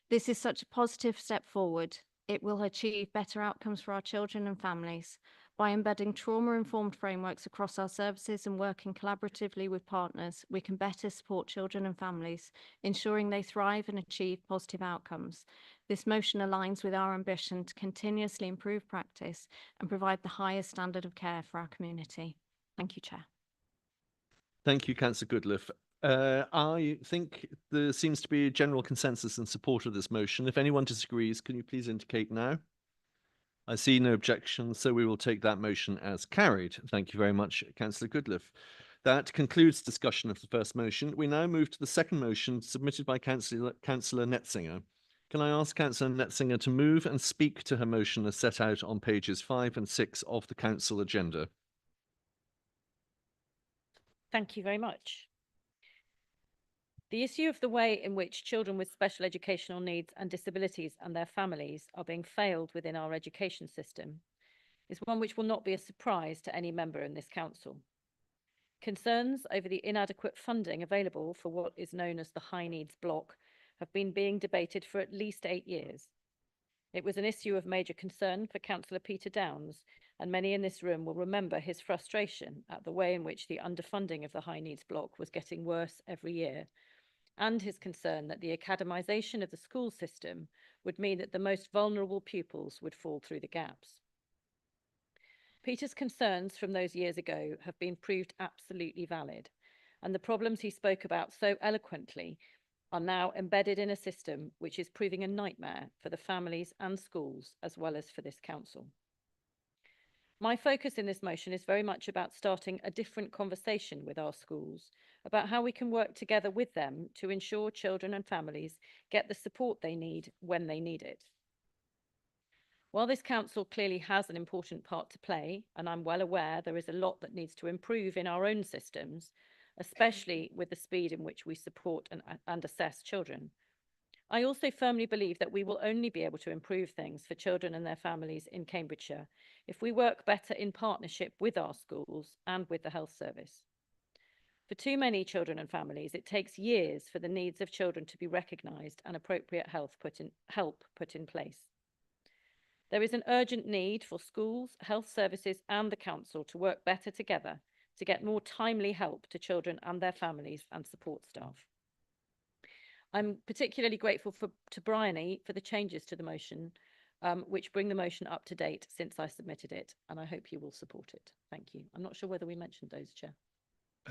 "This is such a positive step forward. It will achieve better outcomes for our children and families. By embedding trauma-informed frameworks across our services and working collaboratively with partners, we can better support children and families, ensuring they thrive and achieve positive outcomes. This motion aligns with our ambition to continuously improve practice and provide the highest standard of care for our community." Thank you, Chair. Thank you, Councillor Goodliff. I think there seems to be a general consensus in support of this motion. If anyone disagrees, can you please indicate now? I see no objections, so we will take that motion as carried. Thank you very much, Councillor Goodliff. That concludes discussion of the first motion. We now move to the second motion submitted by Councillor Netzinger. Can I ask Councillor Netzinger to move and speak to her motion as set out on pages 5 and 6 of the Council agenda? Thank you very much. The issue of the way in which children with special educational needs and disabilities and their families are being failed within our education system is one which will not be a surprise to any member in this council. Concerns over the inadequate funding available for what is known as the high needs block have been being debated for at least 8 years. It was an issue of major concern for Councillor Peter Downs, and many in this room will remember his frustration at the way in which the underfunding of the high needs block was getting worse every year, and his concern that the academisation of the school system would mean that the most vulnerable pupils would fall through the gaps. Peter's concerns from those years ago have been proved absolutely valid, and the problems he spoke about so eloquently are now embedded in a system which is proving a nightmare for the families and schools as well as for this council. My focus in this motion is very much about starting a different conversation with our schools about how we can work together with them to ensure children and families get the support they need when they need it. While this council clearly has an important part to play, and I'm well aware there is a lot that needs to improve in our own systems, especially with the speed in which we support and assess children, I also firmly believe that we will only be able to improve things for children and their families in Cambridgeshire if we work better in partnership with our schools and with the health service. For too many children and families, it takes years for the needs of children to be recognised and appropriate help put in place. There is an urgent need for schools, health services and the council to work better together to get more timely help to children and their families and support staff. I'm particularly grateful to Bryony for the changes to the motion, which bring the motion up to date since I submitted it, and I hope you will support it. Thank you. I'm not sure whether we mentioned those, Chair.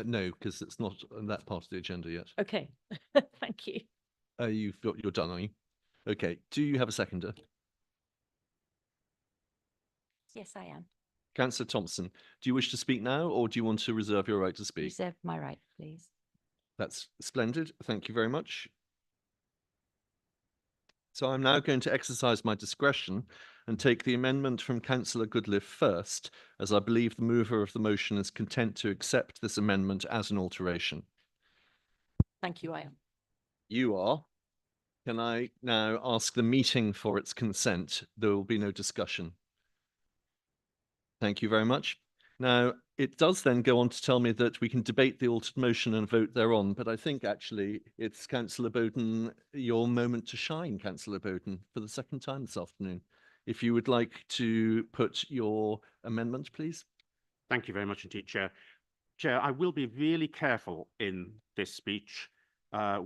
No, because it's not on that part of the agenda yet. Okay, thank you. You're done, are you? Okay, do you have a seconder? Yes, I am. Councillor Thompson, do you wish to speak now or do you want to reserve your right to speak? Reserve my right, please. That's splendid. Thank you very much. So I'm now going to exercise my discretion and take the amendment from Councillor Goodliffe first, as I believe the mover of the motion is content to accept this amendment as an alteration. Thank you, I am. You are. Can I now ask the meeting for its consent? There will be no discussion. Thank you very much. Now, it does then go on to tell me that we can debate the altered motion and vote thereon, but I think actually it's Councillor Bowden, your moment to shine, Councillor Bowden, for the second time this afternoon. If you would like to put your amendment, please. Thank you very much indeed, Chair. Chair, I will be really careful in this speech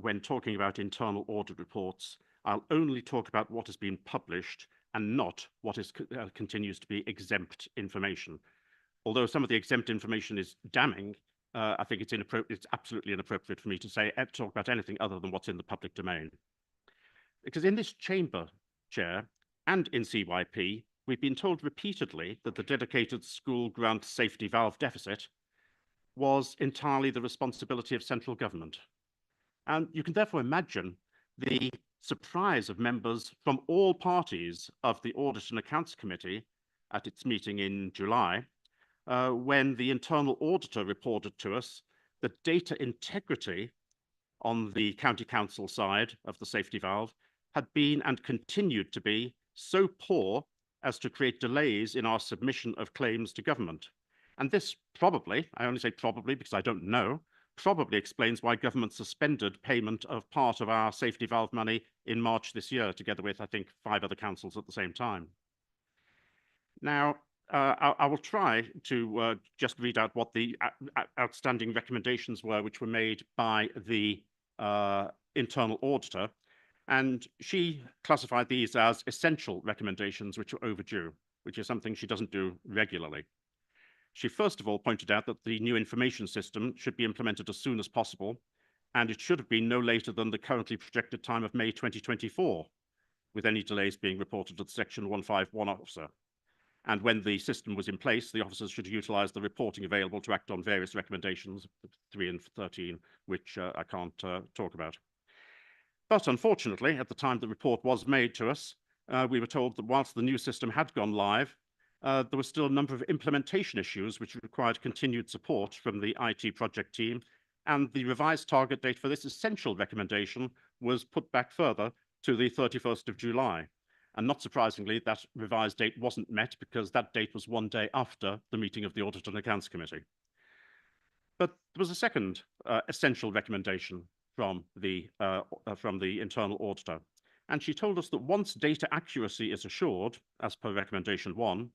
when talking about internal audit reports. I'll only talk about what has been published and not what is continues to be exempt information. Although some of the exempt information is damning, I think it's inappropriate. It's absolutely inappropriate for me to talk about anything other than what's in the public domain. Because in this chamber, Chair, and in CYP, we've been told repeatedly that the dedicated school grant safety valve deficit was entirely the responsibility of central government. And you can therefore imagine the surprise of members from all parties of the Audit and Accounts Committee at its meeting in July, when the internal auditor reported to us that data integrity on the county council side of the safety valve had been and continued to be so poor as to create delays in our submission of claims to government. And this probably, I only say probably because I don't know, probably explains why government suspended payment of part of our safety valve money in March this year, together with, I think, 5 other councils at the same time. Now, I will try to just read out what the outstanding recommendations were, which were made by the internal auditor. And she classified these as essential recommendations, which are overdue, which is something she doesn't do regularly. She first of all pointed out that the new information system should be implemented as soon as possible, and it should have been no later than the currently projected time of May 2024, with any delays being reported to the Section 151 officer. And when the system was in place, the officers should utilise the reporting available to act on various recommendations, 3 and 13, which I can't talk about. But unfortunately, at the time the report was made to us, we were told that whilst the new system had gone live, there were still a number of implementation issues which required continued support from the IT project team, and the revised target date for this essential recommendation was put back further to the 31st of July. And not surprisingly, that revised date wasn't met because that date was 1 day after the meeting of the Audit and Accounts Committee. But there was a second essential recommendation from the internal auditor. And she told us that once data accuracy is assured, as per recommendation 1,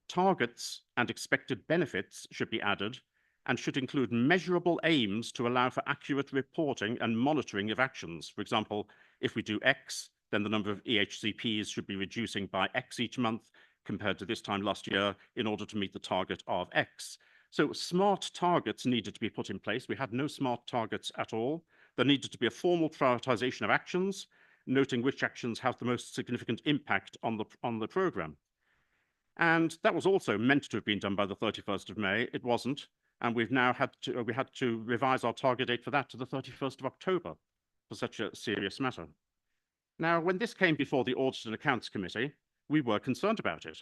targets and expected benefits should be added and should include measurable aims to allow for accurate reporting and monitoring of actions. For example, if we do X, then the number of EHCPs should be reducing by X each month compared to this time last year in order to meet the target of X. So smart targets needed to be put in place. We had no smart targets at all. There needed to be a formal prioritization of actions, noting which actions have the most significant impact on the program. And that was also meant to have been done by the 31st of May. It wasn't. And we had to revise our target date for that to the 31st of October for such a serious matter. Now, when this came before the Audit and Accounts Committee, we were concerned about it.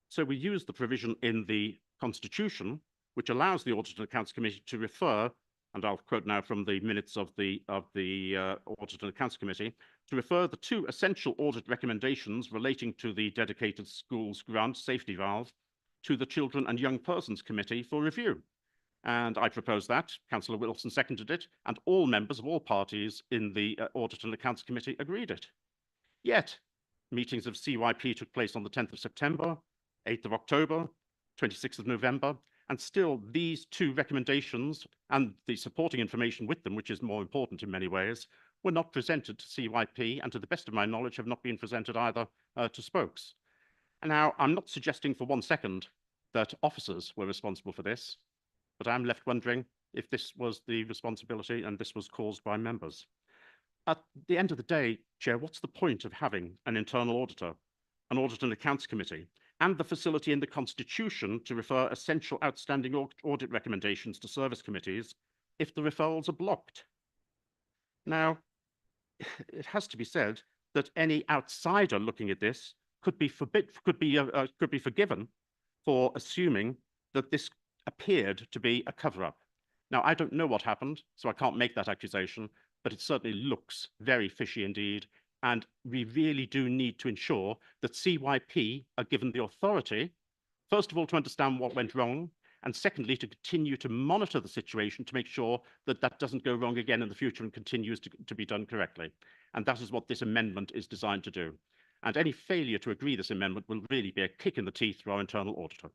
So we used the provision in the Constitution, which allows the Audit and Accounts Committee to refer, and I'll quote now from the minutes of the Audit and Accounts Committee, to refer the two essential audit recommendations relating to the dedicated schools grant safety valve to the Children and Young Persons Committee for review. And I proposed that, Councillor Wilson seconded it, and all members of all parties in the Audit and Accounts Committee agreed it. Yet, meetings of CYP took place on the 10th of September, 8th of October, 26th of November, and still these two recommendations and the supporting information with them, which is more important in many ways, were not presented to CYP, and to the best of my knowledge have not been presented either to spokes. And now, I'm not suggesting for one second that officers were responsible for this, but I'm left wondering if this was the responsibility and this was caused by members. At the end of the day, Chair, what's the point of having an internal auditor, an Audit and Accounts Committee, and the facility in the Constitution to refer essential outstanding audit recommendations to service committees if the referrals are blocked? Now, it has to be said that any outsider looking at this could be forgiven for assuming that this appeared to be a cover-up. Now, I don't know what happened, so I can't make that accusation, but it certainly looks very fishy indeed. And we really do need to ensure that CYP are given the authority, first of all, to understand what went wrong, and secondly, to continue to monitor the situation to make sure that that doesn't go wrong again in the future and continues to be done correctly. And that is what this amendment is designed to do. And any failure to agree this amendment will really be a kick in the teeth to our internal auditor.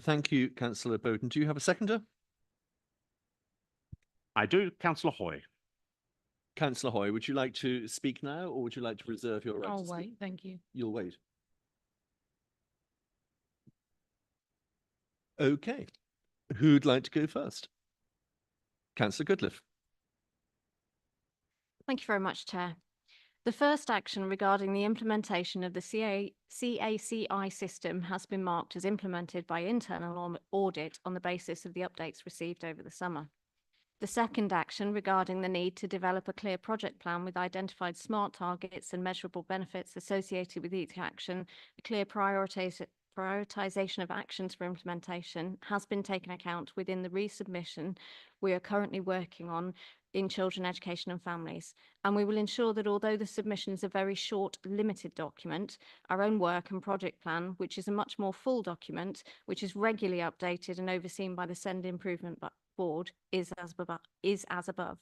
Thank you, Councillor Bowden. Do you have a seconder? I do. Councillor Hoy. Councillor Hoy, would you like to speak now, or would you like to reserve your right I'll to speak? wait, thank you. You'll wait. Okay. Who'd like to go first? Councillor Goodliffe. Thank you very much, Chair. The first action regarding the implementation of the CACI system has been marked as implemented by internal audit on the basis of the updates received over the summer. The second action regarding the need to develop a clear project plan with identified smart targets and measurable benefits associated with each action, a clear prioritization of actions for implementation has been taken account within the resubmission we are currently working on in Children, Education and Families. And we will ensure that although the submission is a very short, limited document, our own work and project plan, which is a much more full document, which is regularly updated and overseen by the Send Improvement Board, is as above.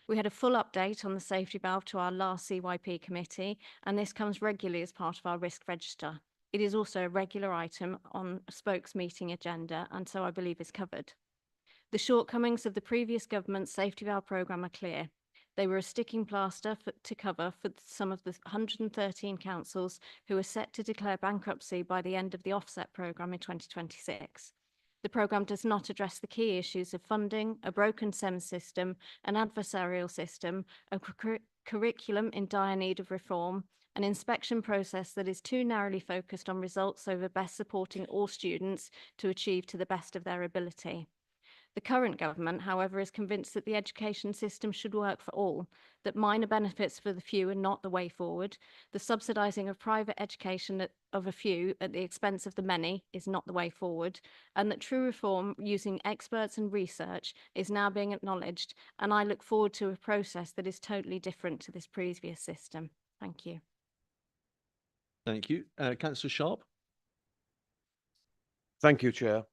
We had a full update on the safety valve to our last CYP committee, and this comes regularly as part of our risk register. It is also a regular item on Spokes meeting agenda, and so I believe is covered. The shortcomings of the previous government's safety valve programme are clear. They were a sticking plaster to cover for some of the 113 councils who are set to declare bankruptcy by the end of the offset programme in 2026. The programme does not address the key issues of funding, a broken SEM system, an adversarial system, a curriculum in dire need of reform, an inspection process that is too narrowly focused on results over best supporting all students to achieve to the best of their ability. The current government, however, is convinced that the education system should work for all, that minor benefits for the few are not the way forward, the subsidising of private education of a few at the expense of the many is not the way forward, and that true reform using experts and research is now being acknowledged, and I look forward to a process that is totally different to this previous system. Thank you. Thank you. Councillor Sharp. Thank you, Chair.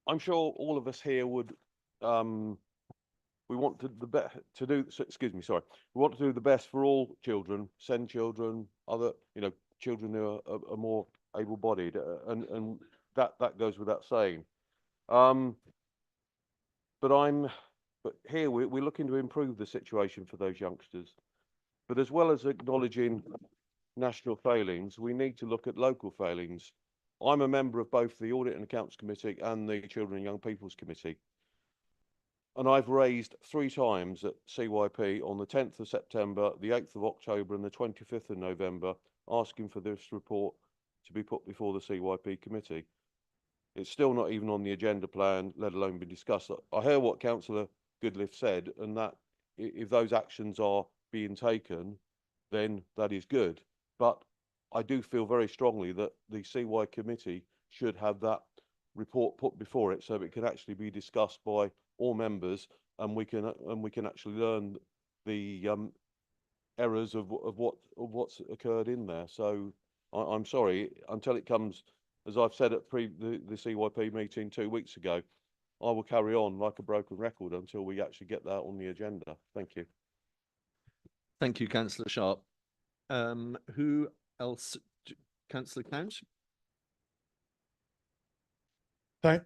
I'm sure all of us here would, we want to we want to do the best for all children, SEND children, other, children who are more able-bodied, and that goes without saying. But here we're looking to improve the situation for those youngsters. But as well as acknowledging national failings, we need to look at local failings. I'm a member of both the Audit and Accounts Committee and the Children and Young People's Committee. And I've raised 3 times at CYP on the 10th of September, the 8th of October and the 25th of November asking for this report to be put before the CYP committee. It's still not even on the agenda plan, let alone be discussed. I hear what Councillor Goodliff said, and that if those actions are being taken, then that is good. But I do feel very strongly that the CY committee should have that report put before it, so it can actually be discussed by all members, and we can actually learn the errors of what's occurred in there. So I'm sorry, until it comes, as I've said at the CYP meeting 2 weeks ago, I will carry on like a broken record until we actually get that on the agenda. Thank you. Thank you, Councillor Sharp. Who else? Councillor Count.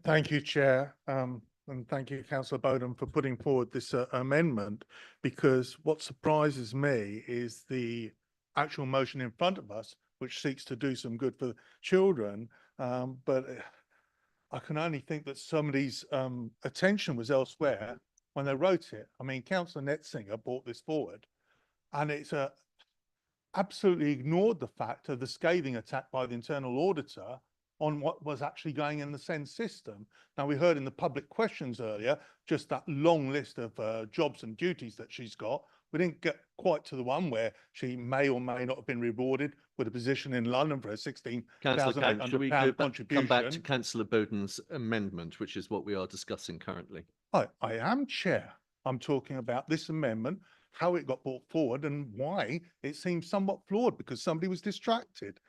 Thank you, Chair. And thank you, Councillor Bowden, for putting forward this amendment, because what surprises me is the actual motion in front of us, which seeks to do some good for children. But I can only think that somebody's attention was elsewhere when they wrote it. I mean, Councillor Netzinger brought this forward, and it's absolutely ignored the fact of the scathing attack by the internal auditor on what was actually going in the SEND system. Now, we heard in the public questions earlier, just that long list of jobs and duties that she's got. We didn't get quite to the one where she may or may not have been rewarded with a position in London for a £16,800 contribution. Come back to Councillor Bowden's amendment, which is what we are discussing currently. I am, Chair. I'm talking about this amendment, how it got brought forward and why it seems somewhat flawed because somebody was distracted.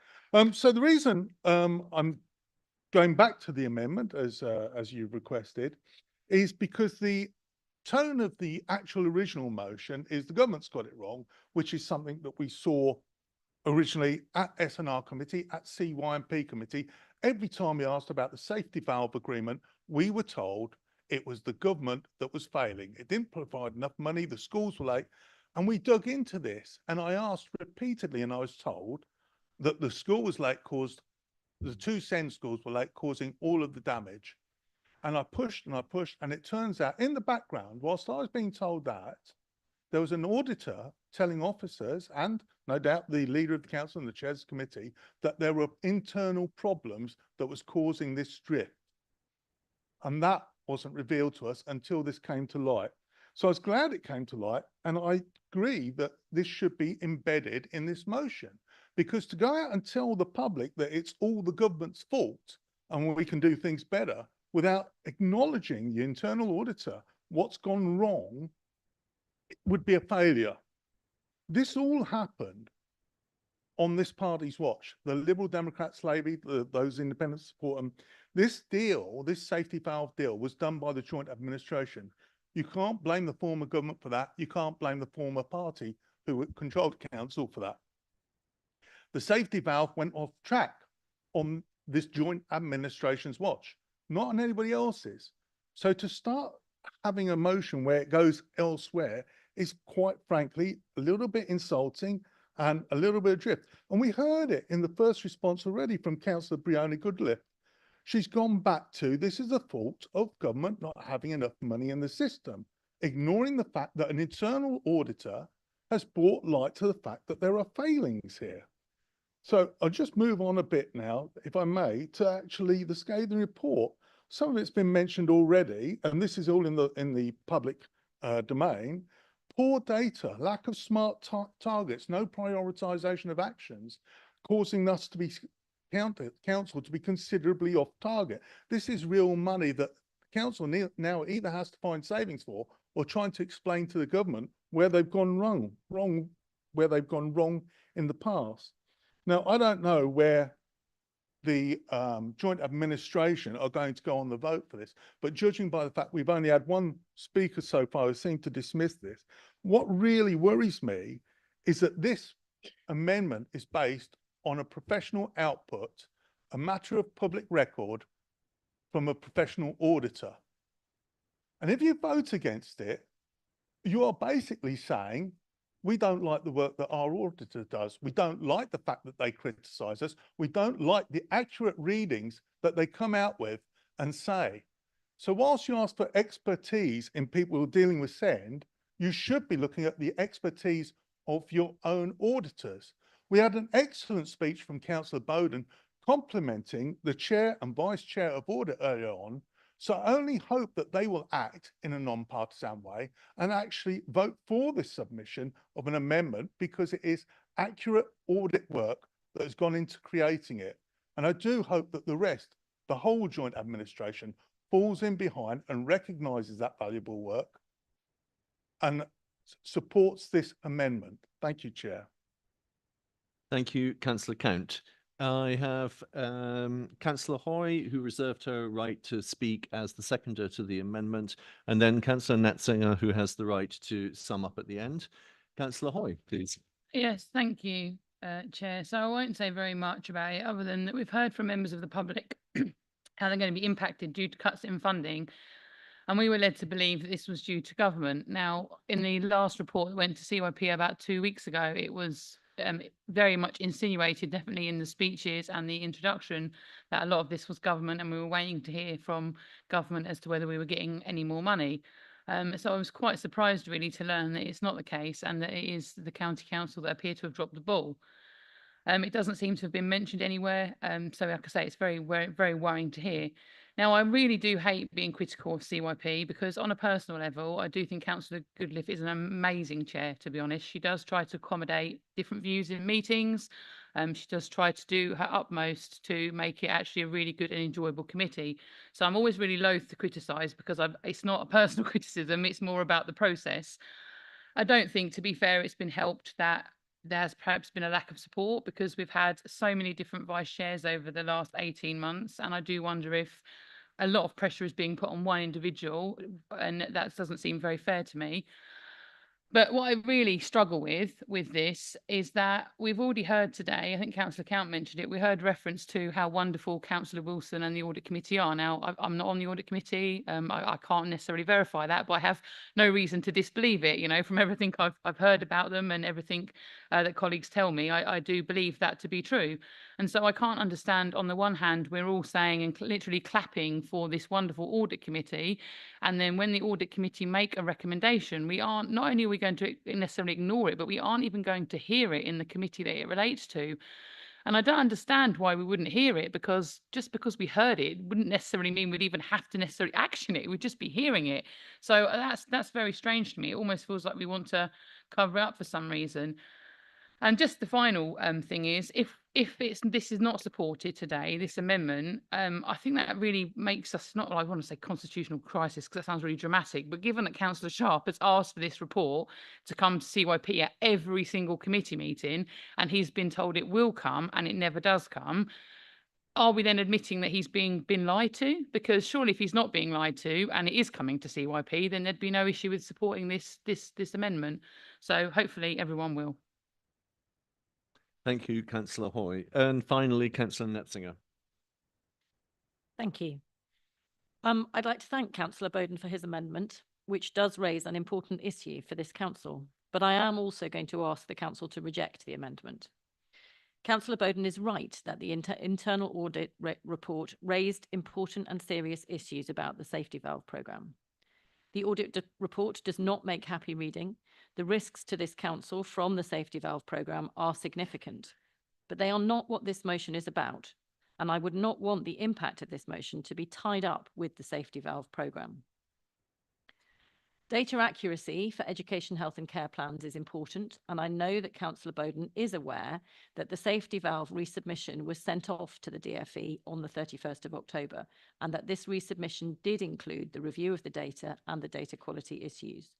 So the reason I'm going back to the amendment as you've requested is because the tone of the actual original motion is the government's got it wrong, which is something that we saw originally at S&R committee, at CYP committee. Every time we asked about the safety valve agreement, we were told it was the government that was failing. It didn't provide enough money, the schools were late, and we dug into this. And I asked repeatedly, and I was told that the school was late the two SEND schools were late, causing all of the damage. And I pushed, and it turns out in the background, whilst I was being told that, there was an auditor telling officers, and no doubt the leader of the council and the chairs committee, that there were internal problems that was causing this drift. And that wasn't revealed to us until this came to light. So I was glad it came to light, and I agree that this should be embedded in this motion, because to go out and tell the public that it's all the government's fault and we can do things better without acknowledging the internal auditor, what's gone wrong, would be a failure. This all happened on this party's watch. The Liberal Democrats, Labour, those independents support them. This deal, this safety valve deal, was done by the joint administration. You can't blame the former government for that. You can't blame the former party who controlled council for that. The safety valve went off track on this joint administration's watch, not on anybody else's. So to start having a motion where it goes elsewhere is quite frankly a little bit insulting and a little bit adrift. And we heard it in the first response already from Councillor Briona Goodliff. She's gone back to, this is the fault of government not having enough money in the system, ignoring the fact that an internal auditor has brought light to the fact that there are failings here. So I'll just move on a bit now, if I may, to actually the scathing report. Some of it's been mentioned already, and this is all in the public domain. Poor data, lack of smart targets, no prioritization of actions, causing us to be council to be considerably off target. This is real money that council now either has to find savings for or trying to explain to the government where they've gone wrong where they've gone wrong in the past. Now, I don't know where the joint administration are going to go on the vote for this, but judging by the fact we've only had one speaker so far who seemed to dismiss this, what really worries me is that this amendment is based on a professional output, a matter of public record from a professional auditor. And if you vote against it, you are basically saying, we don't like the work that our auditor does. We don't like the fact that they criticize us. We don't like the accurate readings that they come out with and say. So whilst you ask for expertise in people who are dealing with SEND, you should be looking at the expertise of your own auditors. We had an excellent speech from Councillor Bowden complimenting the chair and vice chair of audit earlier on. So I only hope that they will act in a non-partisan way and actually vote for this submission of an amendment, because it is accurate audit work that has gone into creating it. And I do hope that the rest, the whole joint administration, falls in behind and recognises that valuable work and supports this amendment. Thank you, Chair. Thank you, Councillor Count. I have Councillor Hoy, who reserved her right to speak as the seconder to the amendment, and then Councillor Netzinger, who has the right to sum up at the end. Councillor Hoy, please. Yes, thank you, Chair. So I won't say very much about it, other than that we've heard from members of the public how they're going to be impacted due to cuts in funding. And we were led to believe that this was due to government. Now, in the last report that went to CYP about 2 weeks ago, it was very much insinuated, definitely in the speeches and the introduction, that a lot of this was government, and we were waiting to hear from government as to whether we were getting any more money. So I was quite surprised really to learn that it's not the case, and that it is the county council that appear to have dropped the ball. It doesn't seem to have been mentioned anywhere. So like I say, it's very, very worrying to hear. Now, I really do hate being critical of CYP, because on a personal level, I do think Councillor Goodliffe is an amazing chair, to be honest. She does try to accommodate different views in meetings. She does try to do her utmost to make it actually a really good and enjoyable committee. So I'm always really loath to criticise, because it's not a personal criticism, it's more about the process. I don't think, to be fair, it's been helped that there's perhaps been a lack of support, because we've had so many different vice chairs over the last 18 months. And I do wonder if a lot of pressure is being put on one individual, and that doesn't seem very fair to me. But what I really struggle with this is that we've already heard today, I think Councillor Count mentioned it, we heard reference to how wonderful Councillor Wilson and the Audit Committee are. Now, I'm not on the Audit Committee, I can't necessarily verify that, but I have no reason to disbelieve it, you know, from everything I've heard about them and everything that colleagues tell me, I do believe that to be true. And so I can't understand, on the one hand, we're all saying and literally clapping for this wonderful Audit Committee, and then when the Audit Committee make a recommendation, we aren't, not only are we going to necessarily ignore it, but we aren't even going to hear it in the committee that it relates to. And I don't understand why we wouldn't hear it, because just because we heard it wouldn't necessarily mean we'd even have to necessarily action it. We'd just be hearing it. So that's very strange to me. It almost feels like we want to cover it up for some reason. And just the final thing is, if this is not supported today, this amendment, I think that really makes us, not, I want to say constitutional crisis, because that sounds really dramatic, but given that Councillor Sharp has asked for this report to come to CYP at every single committee meeting, and he's been told it will come and it never does come, are we then admitting that he's been lied to? Because surely if he's not being lied to and it is coming to CYP, then there'd be no issue with supporting this amendment. So hopefully everyone will. Thank you, Councillor Hoy. And finally, Councillor Netzinger. Thank you. I'd like to thank Councillor Bowden for his amendment, which does raise an important issue for this council, but I am also going to ask the council to reject the amendment. Councillor Bowden is right that the internal audit report raised important and serious issues about the safety valve programme. The audit report does not make happy reading. The risks to this council from the safety valve programme are significant, but they are not what this motion is about, and I would not want the impact of this motion to be tied up with the safety valve programme. Data accuracy for education, health and care plans is important, and I know that Councillor Bowden is aware that the safety valve resubmission was sent off to the DfE on the 31st of October, and that this resubmission did include the review of the data and the data quality issues.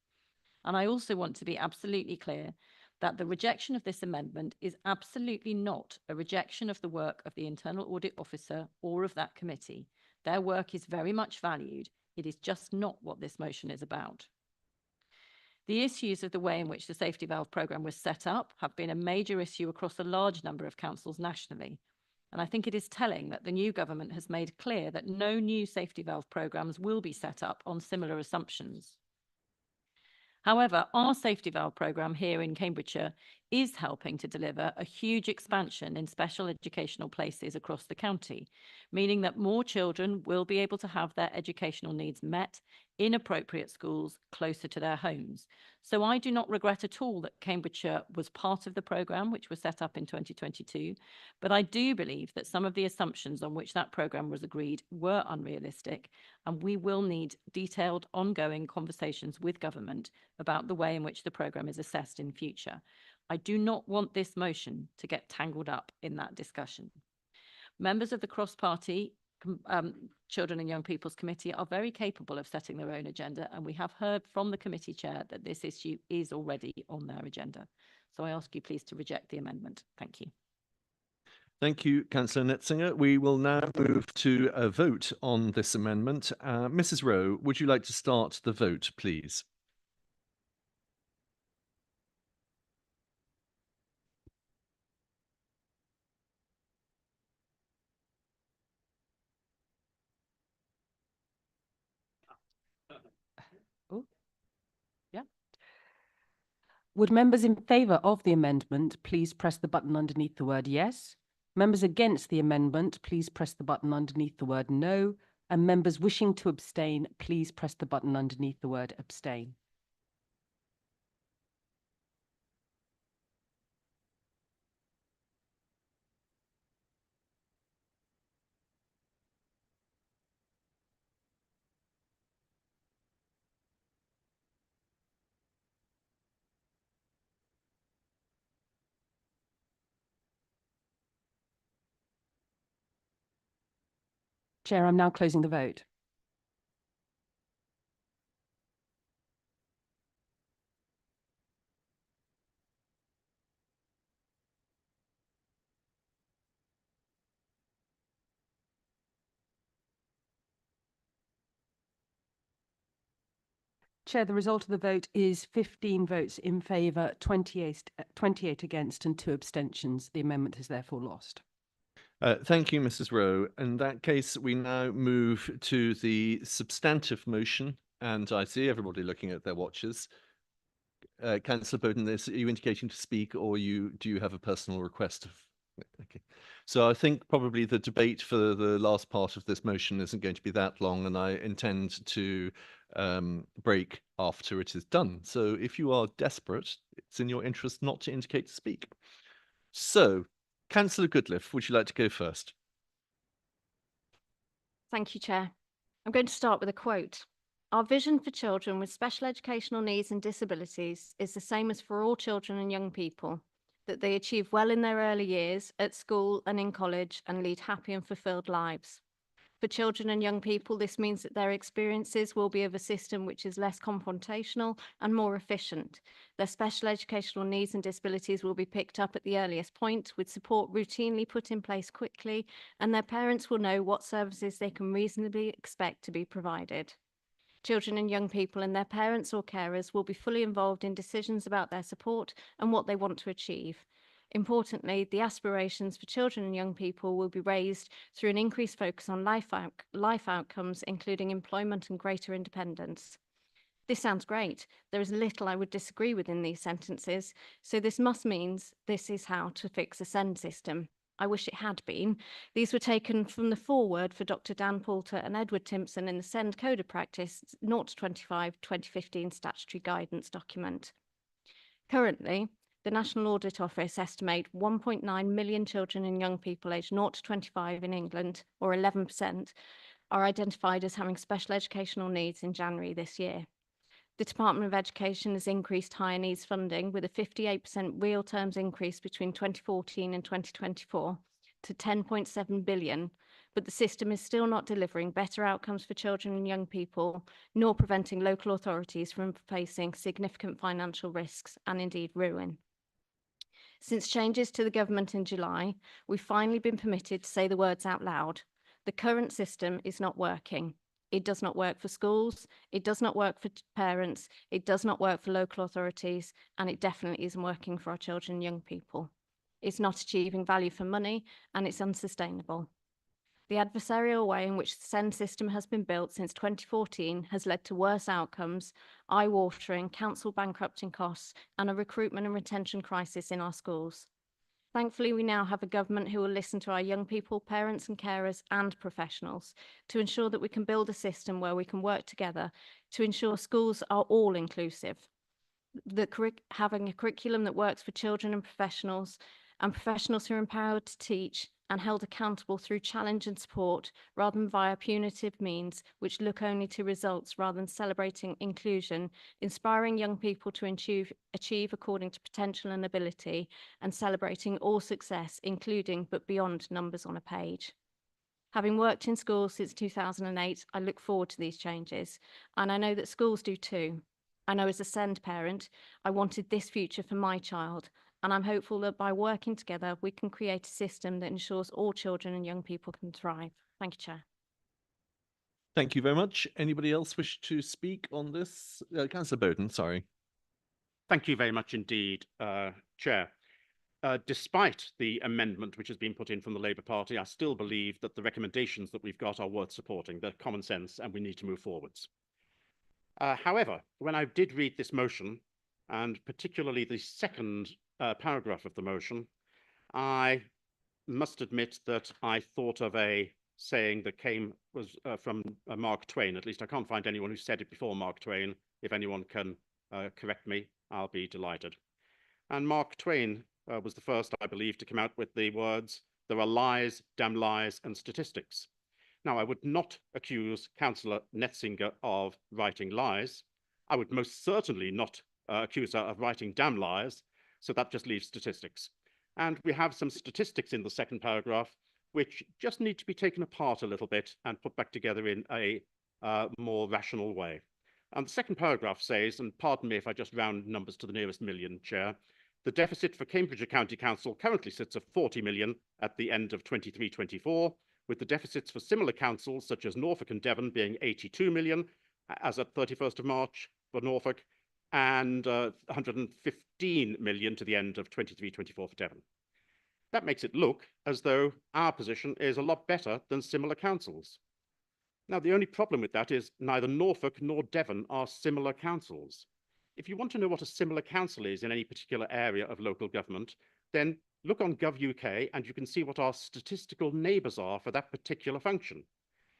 And I also want to be absolutely clear that the rejection of this amendment is absolutely not a rejection of the work of the Internal Audit Officer or of that committee. Their work is very much valued. It is just not what this motion is about. The issues of the way in which the safety valve programme was set up have been a major issue across a large number of councils nationally. And I think it is telling that the new government has made clear that no new safety valve programmes will be set up on similar assumptions. However, our safety valve programme here in Cambridgeshire is helping to deliver a huge expansion in special educational places across the county, meaning that more children will be able to have their educational needs met in appropriate schools closer to their homes. So I do not regret at all that Cambridgeshire was part of the programme, which was set up in 2022, but I do believe that some of the assumptions on which that programme was agreed were unrealistic, and we will need detailed ongoing conversations with government about the way in which the programme is assessed in future. I do not want this motion to get tangled up in that discussion. Members of the cross-party Children and Young People's Committee are very capable of setting their own agenda, and we have heard from the committee chair that this issue is already on their agenda. So I ask you please to reject the amendment. Thank you. Thank you, Councillor Netzinger. We will now move to a vote on this amendment. Mrs. Rowe, would you like to start the vote, please? Oh, yeah. Would members in favour of the amendment please press the button underneath the word yes? Members against the amendment, please press the button underneath the word no. And members wishing to abstain, please press the button underneath the word abstain. Chair, I'm now closing the vote. Chair, the result of the vote is 15 votes in favour, 28 against and 2 abstentions. The amendment is therefore lost. Thank you, Mrs. Rowe. In that case, we now move to the substantive motion, and I see everybody looking at their watches. Councillor Bowden, are you indicating to speak, or do you have a personal request? Okay. So I think probably the debate for the last part of this motion isn't going to be that long, and I intend to break after it is done. So if you are desperate, it's in your interest not to indicate to speak. So, Councillor Goodliffe, would you like to go first? Thank you, Chair. I'm going to start with a quote. Our vision for children with special educational needs and disabilities is the same as for all children and young people, that they achieve well in their early years, at school and in college, and lead happy and fulfilled lives. For children and young people, this means that their experiences will be of a system which is less confrontational and more efficient. Their special educational needs and disabilities will be picked up at the earliest point, with support routinely put in place quickly, and their parents will know what services they can reasonably expect to be provided. Children and young people and their parents or carers will be fully involved in decisions about their support and what they want to achieve. Importantly, the aspirations for children and young people will be raised through an increased focus on life outcomes, including employment and greater independence. This sounds great. There is little I would disagree with in these sentences, so this must mean this is how to fix a SEND system. I wish it had been. These were taken from the foreword for Dr. Dan Poulter and Edward Timpson in the SEND Code of Practice 0-25/2015 statutory guidance document. Currently, the National Audit Office estimate 1.9 million children and young people aged 0 to 25 in England, or 11%, are identified as having special educational needs in January this year. The Department of Education has increased higher needs funding with a 58% real terms increase between 2014 and 2024 to 10.7 billion, but the system is still not delivering better outcomes for children and young people, nor preventing local authorities from facing significant financial risks and indeed ruin. Since changes to the government in July, we've finally been permitted to say the words out loud. The current system is not working. It does not work for schools, it does not work for parents, it does not work for local authorities, and it definitely isn't working for our children and young people. It's not achieving value for money, and it's unsustainable. The adversarial way in which the SEND system has been built since 2014 has led to worse outcomes, eye-watering, council bankrupting costs, and a recruitment and retention crisis in our schools. Thankfully, we now have a government who will listen to our young people, parents and carers and professionals to ensure that we can build a system where we can work together to ensure schools are all inclusive. Having a curriculum that works for children and professionals who are empowered to teach and held accountable through challenge and support rather than via punitive means which look only to results rather than celebrating inclusion, inspiring young people to achieve according to potential and ability, and celebrating all success, including but beyond numbers on a page. Having worked in schools since 2008, I look forward to these changes, and I know that schools do too. I know as a SEND parent, I wanted this future for my child, and I'm hopeful that by working together, we can create a system that ensures all children and young people can thrive. Thank you, Chair. Thank you very much. Anybody else wish to speak on this? Councillor Bowden, sorry. Thank you very much indeed, Chair. Despite the amendment which has been put in from the Labour Party, I still believe that the recommendations that we've got are worth supporting. They're common sense and we need to move forwards. However, when I did read this motion, and particularly the second paragraph of the motion, I must admit that I thought of a saying that was from Mark Twain. At least I can't find anyone who said it before Mark Twain. If anyone can correct me, I'll be delighted. And Mark Twain was the first, I believe, to come out with the words, "There are lies, damn lies, and statistics." Now, I would not accuse Councillor Netzinger of writing lies. I would most certainly not accuse her of writing damn lies, so that just leaves statistics. And we have some statistics in the second paragraph which just need to be taken apart a little bit and put back together in a more rational way. And the second paragraph says, and pardon me if I just round numbers to the nearest million, Chair, the deficit for Cambridgeshire County Council currently sits at 40 million at the end of 23-24, with the deficits for similar councils such as Norfolk and Devon being 82 million as at 31st of March for Norfolk, and 115 million to the end of 23-24 for Devon. That makes it look as though our position is a lot better than similar councils. Now, the only problem with that is neither Norfolk nor Devon are similar councils. If you want to know what a similar council is in any particular area of local government, then look on Gov.uk and you can see what our statistical neighbours are for that particular function.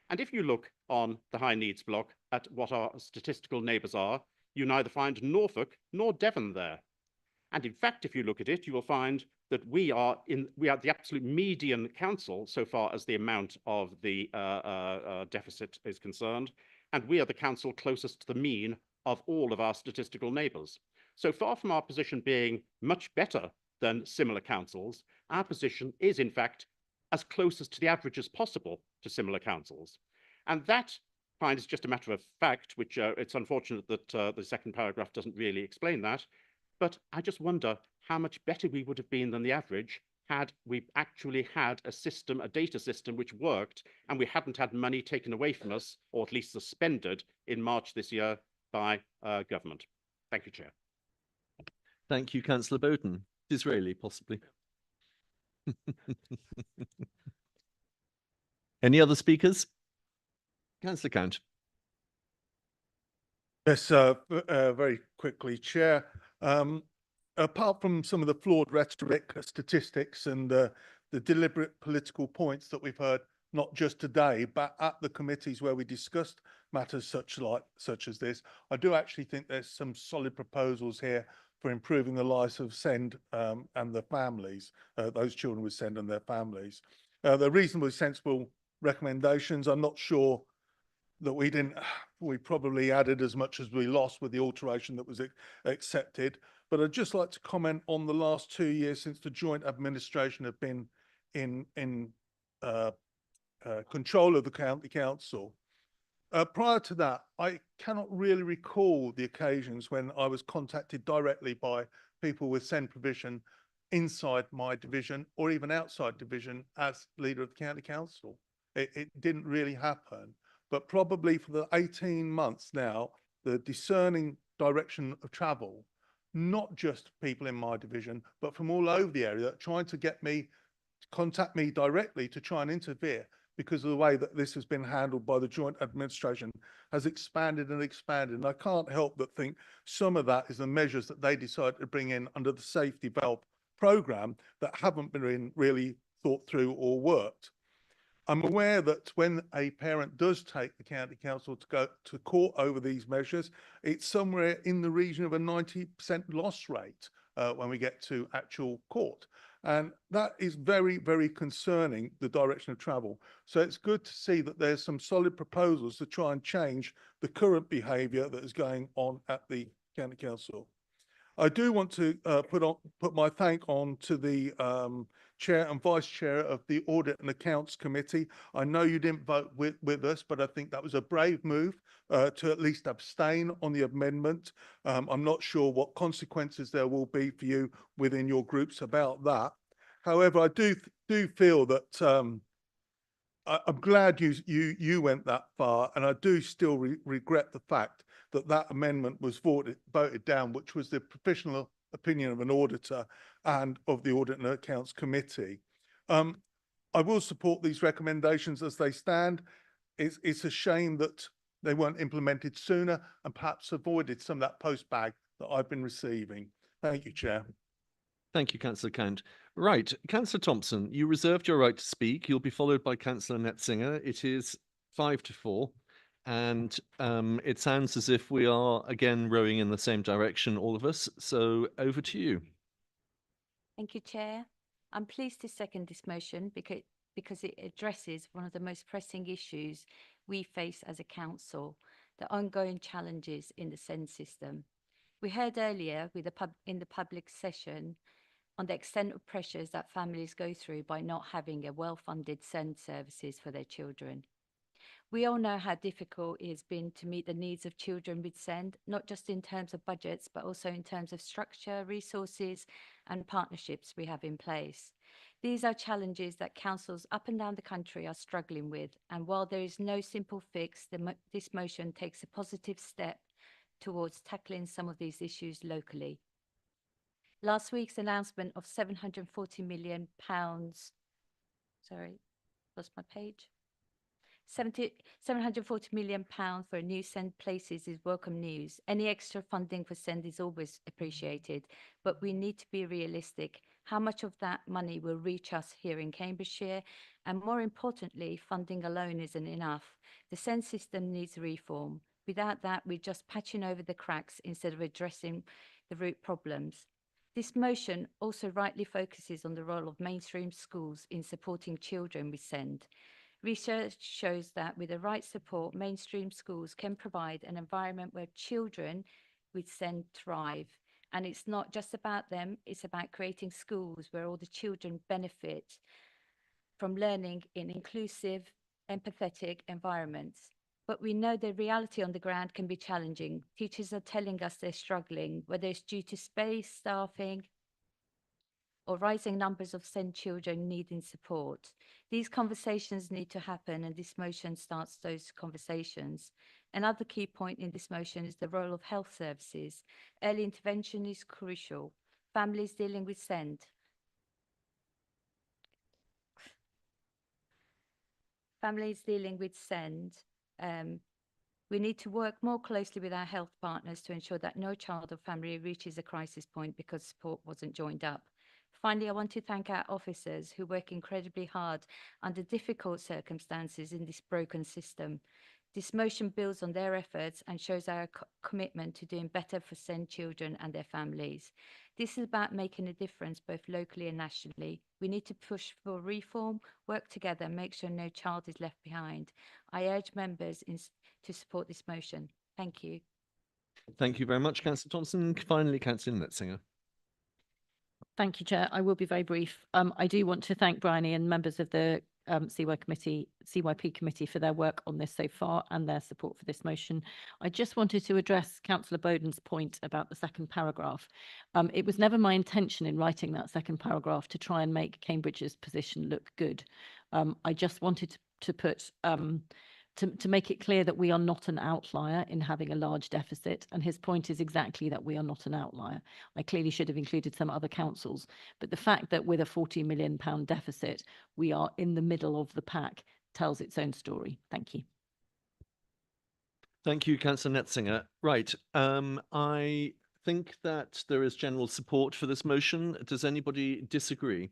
And if you look on the high needs block at what our statistical neighbours are, you neither find Norfolk nor Devon there. And in fact, if you look at it, you will find that we are the absolute median council so far as the amount of the deficit is concerned, and we are the council closest to the mean of all of our statistical neighbours. So far from our position being much better than similar councils, our position is in fact as close as to the average as possible to similar councils. And that kind is just a matter of fact, which it's unfortunate that the second paragraph doesn't really explain that. But I just wonder how much better we would have been than the average had we actually had a system, a data system which worked, and we hadn't had money taken away from us, or at least suspended in March this year by government. Thank you, Chair. Thank you, Councillor Bowden. Disraeli, possibly. Any other speakers? Councillor Count. Yes, very quickly, Chair. Apart from some of the flawed rhetoric, statistics, and the deliberate political points that we've heard, not just today, but at the committees where we discussed matters such as this, I do actually think there's some solid proposals here for improving the lives of SEND and the families, those children with SEND and their families. They're reasonably sensible recommendations. I'm not sure that we probably added as much as we lost with the alteration that was accepted. But I'd just like to comment on the last 2 years since the joint administration have been in control of the county council. Prior to that, I cannot really recall the occasions when I was contacted directly by people with SEND provision inside my division or even outside division as leader of the county council. It didn't really happen. But probably for the 18 months now, the discerning direction of travel, not just people in my division, but from all over the area, trying to get me, contact me directly to try and interfere, because of the way that this has been handled by the joint administration has expanded and expanded. And I can't help but think some of that is the measures that they decided to bring in under the safety valve programme that haven't been really thought through or worked. I'm aware that when a parent does take the county council to go to court over these measures, it's somewhere in the region of a 90% loss rate when we get to actual court. And that is very, very concerning, the direction of travel. So it's good to see that there's some solid proposals to try and change the current behaviour that is going on at the county council. I do want to put my thank on to the chair and vice chair of the Audit and Accounts Committee. I know you didn't vote with us, but I think that was a brave move to at least abstain on the amendment. I'm not sure what consequences there will be for you within your groups about that. However, I do feel that I'm glad you went that far, and I do still regret the fact that that amendment was voted down, which was the professional opinion of an auditor and of the Audit and Accounts Committee. I will support these recommendations as they stand. It's a shame that they weren't implemented sooner and perhaps avoided some of that post bag that I've been receiving. Thank you, Chair. Thank you, Councillor Count. Right, Councillor Thompson, you reserved your right to speak. You'll be followed by Councillor Netzinger. It is 5 to 4, and it sounds as if we are again rowing in the same direction, all of us. So over to you. Thank you, Chair. I'm pleased to second this motion because it addresses one of the most pressing issues we face as a council, the ongoing challenges in the SEND system. We heard earlier in the public session on the extent of pressures that families go through by not having a well-funded SEND services for their children. We all know how difficult it has been to meet the needs of children with SEND, not just in terms of budgets, but also in terms of structure, resources, and partnerships we have in place. These are challenges that councils up and down the country are struggling with, and while there is no simple fix, this motion takes a positive step towards tackling some of these issues locally. Last week's announcement of £740 million, sorry, lost my page. £740 million for a new SEND places is welcome news. Any extra funding for SEND is always appreciated, but we need to be realistic. How much of that money will reach us here in Cambridgeshire? And more importantly, funding alone isn't enough. The SEND system needs reform. Without that, we're just patching over the cracks instead of addressing the root problems. This motion also rightly focuses on the role of mainstream schools in supporting children with SEND. Research shows that with the right support, mainstream schools can provide an environment where children with SEND thrive. And it's not just about them, it's about creating schools where all the children benefit from learning in inclusive, empathetic environments. But we know the reality on the ground can be challenging. Teachers are telling us they're struggling, whether it's due to space, staffing, or rising numbers of SEND children needing support. These conversations need to happen, and this motion starts those conversations. Another key point in this motion is the role of health services. Early intervention is crucial. Families dealing with SEND. We need to work more closely with our health partners to ensure that no child or family reaches a crisis point because support wasn't joined up. Finally, I want to thank our officers who work incredibly hard under difficult circumstances in this broken system. This motion builds on their efforts and shows our commitment to doing better for SEND children and their families. This is about making a difference both locally and nationally. We need to push for reform, work together, and make sure no child is left behind. I urge members to support this motion. Thank you. Thank you very much, Councillor Thompson. Finally, Councillor Netzinger. Thank you, Chair. I will be very brief. I do want to thank Bryony and members of the CYP committee for their work on this so far and their support for this motion. I just wanted to address Councillor Bowden's point about the second paragraph. It was never my intention in writing that second paragraph to try and make Cambridge's position look good. I just wanted to put to make it clear that we are not an outlier in having a large deficit, and his point is exactly that we are not an outlier. I clearly should have included some other councils, but the fact that with a £40 million deficit, we are in the middle of the pack tells its own story. Thank you. Thank you, Councillor Netzinger. Right. I think that there is general support for this motion. Does anybody disagree?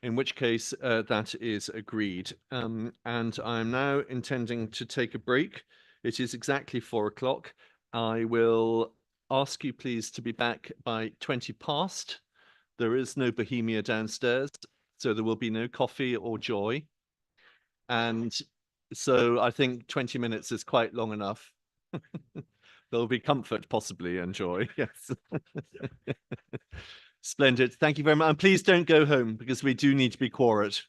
In which case, that is agreed. And I'm now intending to take a break. It is exactly 4 o'clock. I will ask you please to be back by 20 past. There is no Bohemia downstairs, so there will be no coffee or joy. And so I think 20 minutes is quite long enough. There'll be comfort possibly and joy, yes. Splendid, thank you very much. And please don't go home because we do need to be quiet.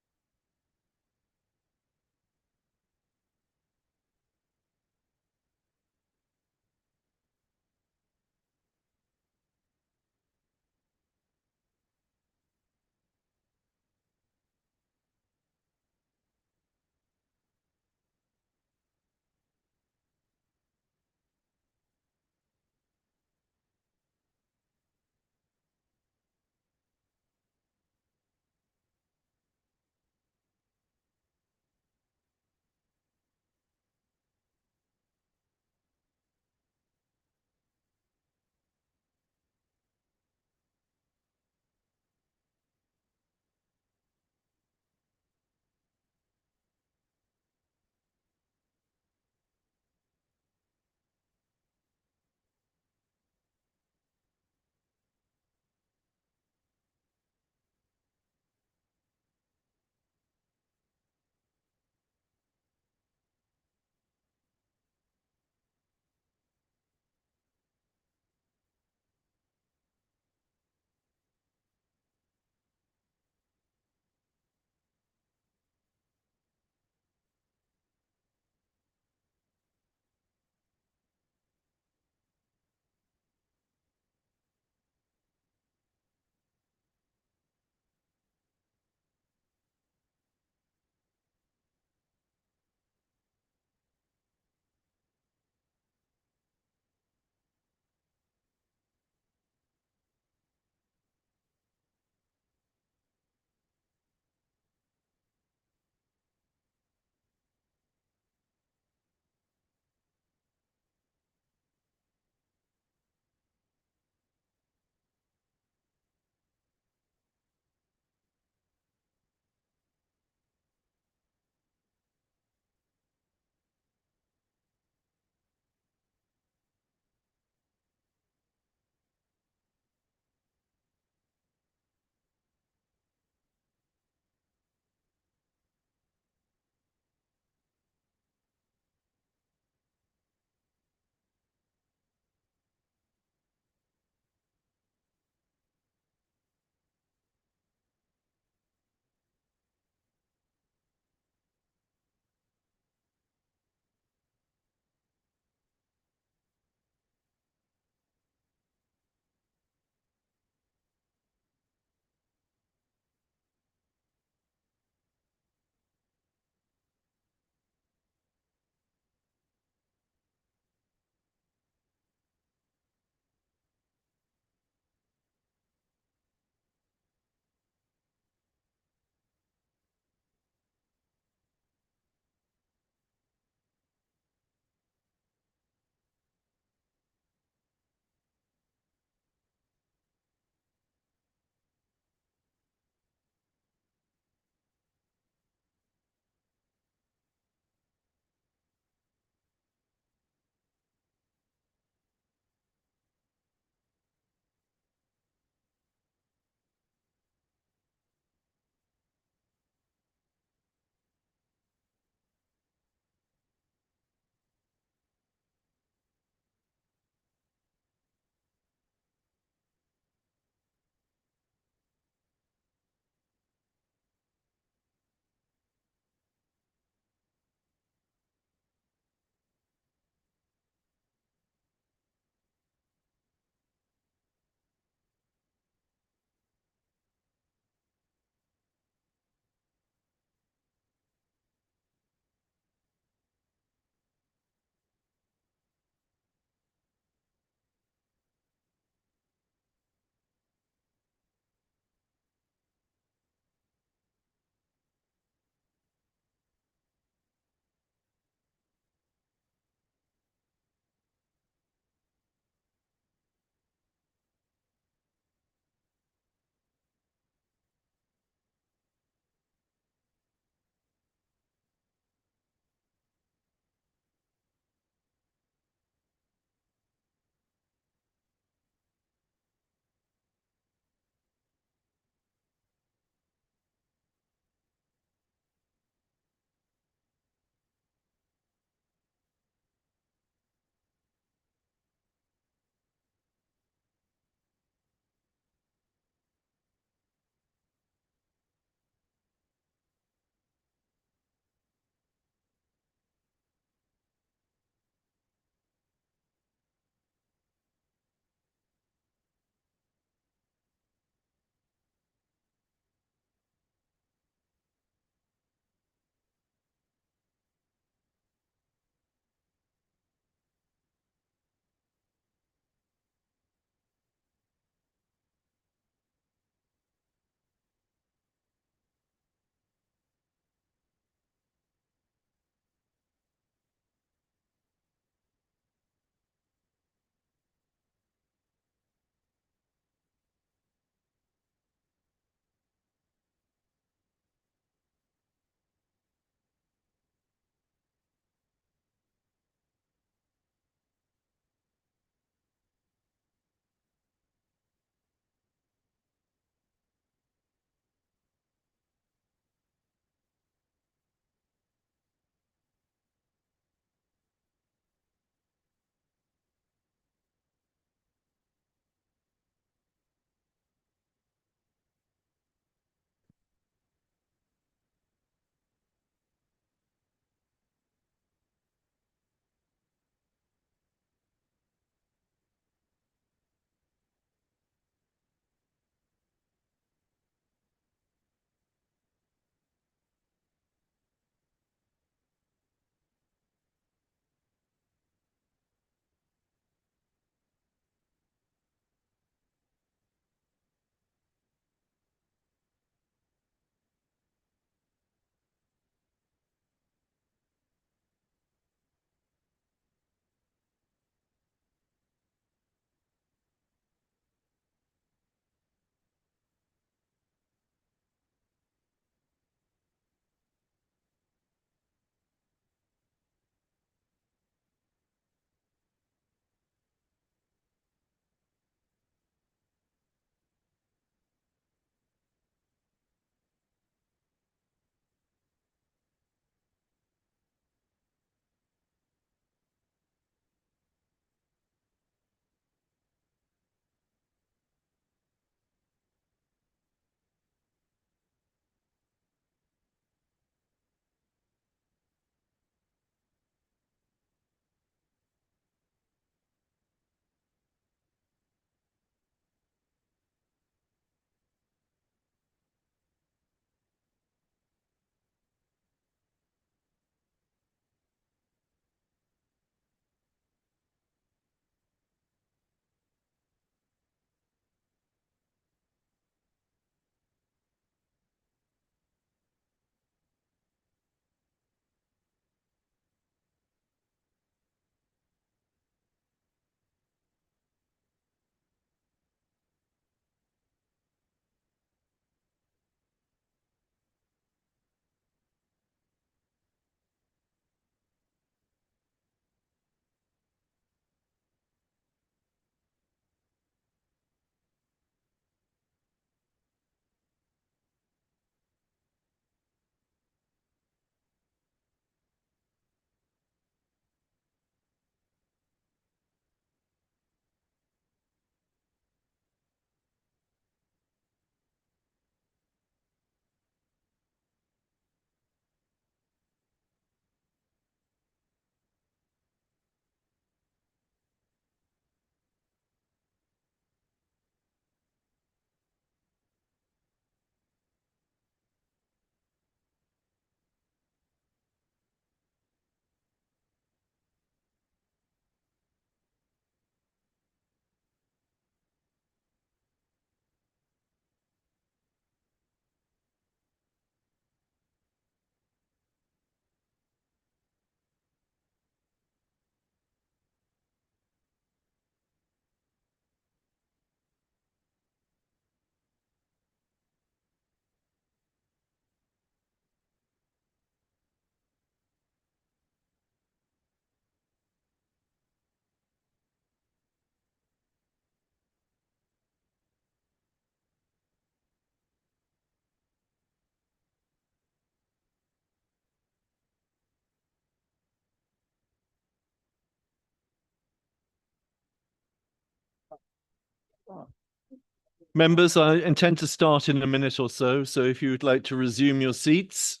Members, I intend to start in a minute or so. So if you would like to resume your seats,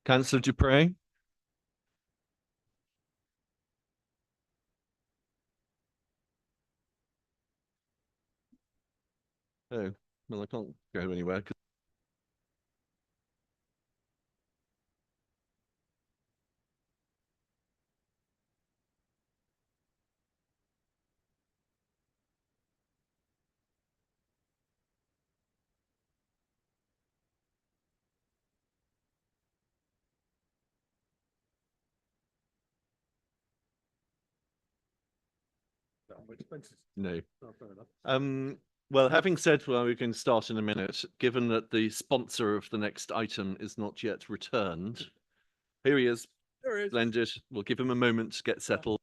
Councillor Dupre. Oh, well, I can't go anywhere. No. Well, having said, well, we can start in a minute, given that the sponsor of the next item is not yet returned. Here he is. There he is. Splendid. We'll give him a moment to get settled.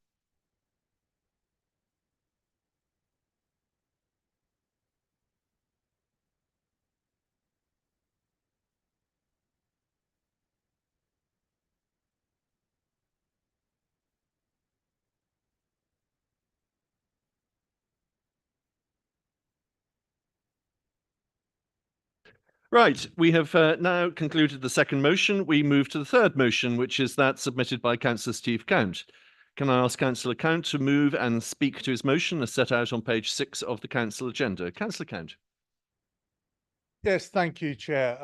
Right, we have now concluded the second motion. We move to the third motion, which is that submitted by Councillor Steve Count. Can I ask Councillor Count to move and speak to his motion as set out on page 6 of the Council agenda? Councillor Count. Yes, thank you, Chair.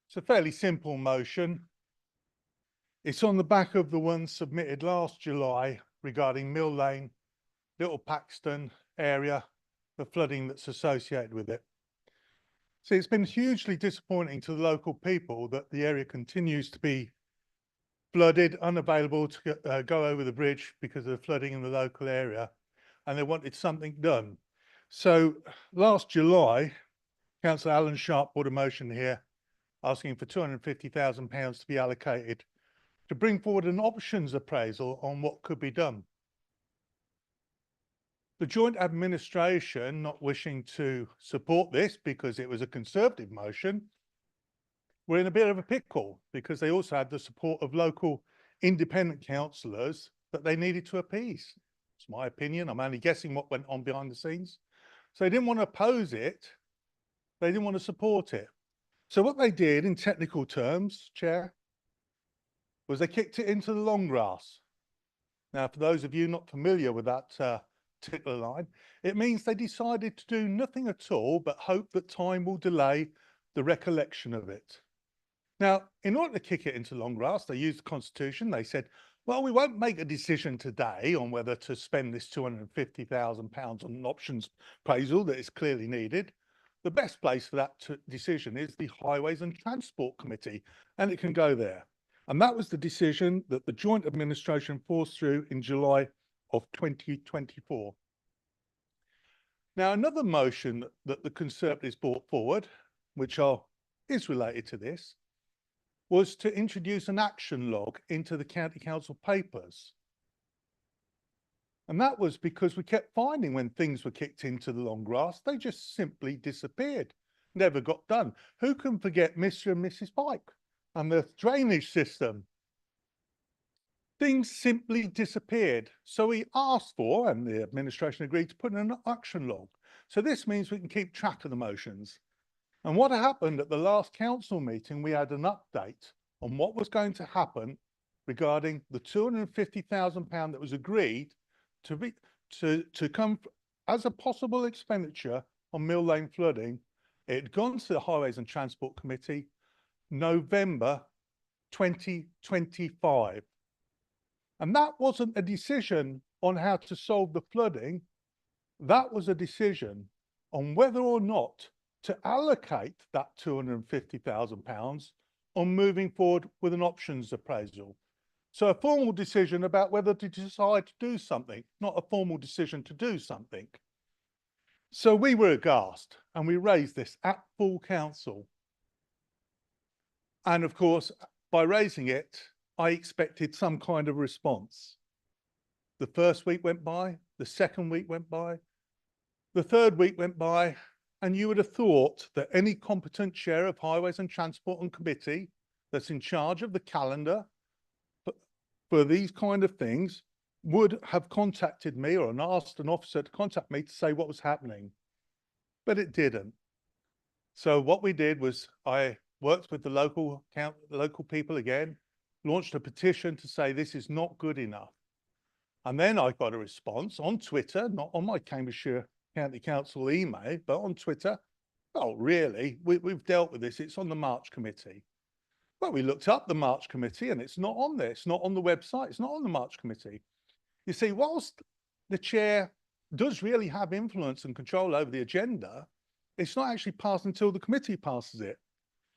It's a fairly simple motion. It's on the back of the one submitted last July regarding Mill Lane, Little Paxton area, the flooding that's associated with it. See, it's been hugely disappointing to the local people that the area continues to be flooded, unavailable to go over the bridge because of the flooding in the local area, and they wanted something done. So last July, Councillor Alan Sharp brought a motion here asking for £250,000 to be allocated to bring forward an options appraisal on what could be done. The joint administration, not wishing to support this because it was a Conservative motion, were in a bit of a pickle because they also had the support of local independent councillors that they needed to appease. It's my opinion. I'm only guessing what went on behind the scenes. So they didn't want to oppose it. They didn't want to support it. So what they did in technical terms, Chair, was they kicked it into the long grass. Now, for those of you not familiar with that particular line, it means they decided to do nothing at all but hope that time will delay the recollection of it. Now, in order to kick it into long grass, they used the Constitution. They said, well, we won't make a decision today on whether to spend this £250,000 on an options appraisal that is clearly needed. The best place for that decision is the Highways and Transport Committee, and it can go there. And that was the decision that the joint administration forced through in July of 2024. Now, another motion that the Conservatives brought forward, which is related to this, was to introduce an action log into the county council papers. And that was because we kept finding when things were kicked into the long grass, they just simply disappeared, never got done. Who can forget Mr. and Mrs. Pike and the drainage system? Things simply disappeared. So we asked for, and the administration agreed to put in an action log. So this means we can keep track of the motions. And what happened at the last council meeting, we had an update on what was going to happen regarding the £250,000 that was agreed to come as a possible expenditure on Mill Lane flooding. It had gone to the Highways and Transport Committee November 2025. And that wasn't a decision on how to solve the flooding. That was a decision on whether or not to allocate that £250,000 on moving forward with an options appraisal. So a formal decision about whether to decide to do something, not a formal decision to do something. So we were aghast and we raised this at full council. And of course, by raising it, I expected some kind of response. The first week went by, the second week went by, the third week went by, and you would have thought that any competent chair of Highways and Transport and Committee that's in charge of the calendar for these kind of things would have contacted me or asked an officer to contact me to say what was happening, but it didn't. So what we did was I worked with the local people again, launched a petition to say this is not good enough. And then I got a response on Twitter, not on my Cambridgeshire County Council email, but on Twitter. Oh, really? We've dealt with this. It's on the March Committee. Well, we looked up the March Committee and it's not on there. It's not on the website. It's not on the March Committee. You see, whilst the chair does really have influence and control over the agenda, it's not actually passed until the committee passes it.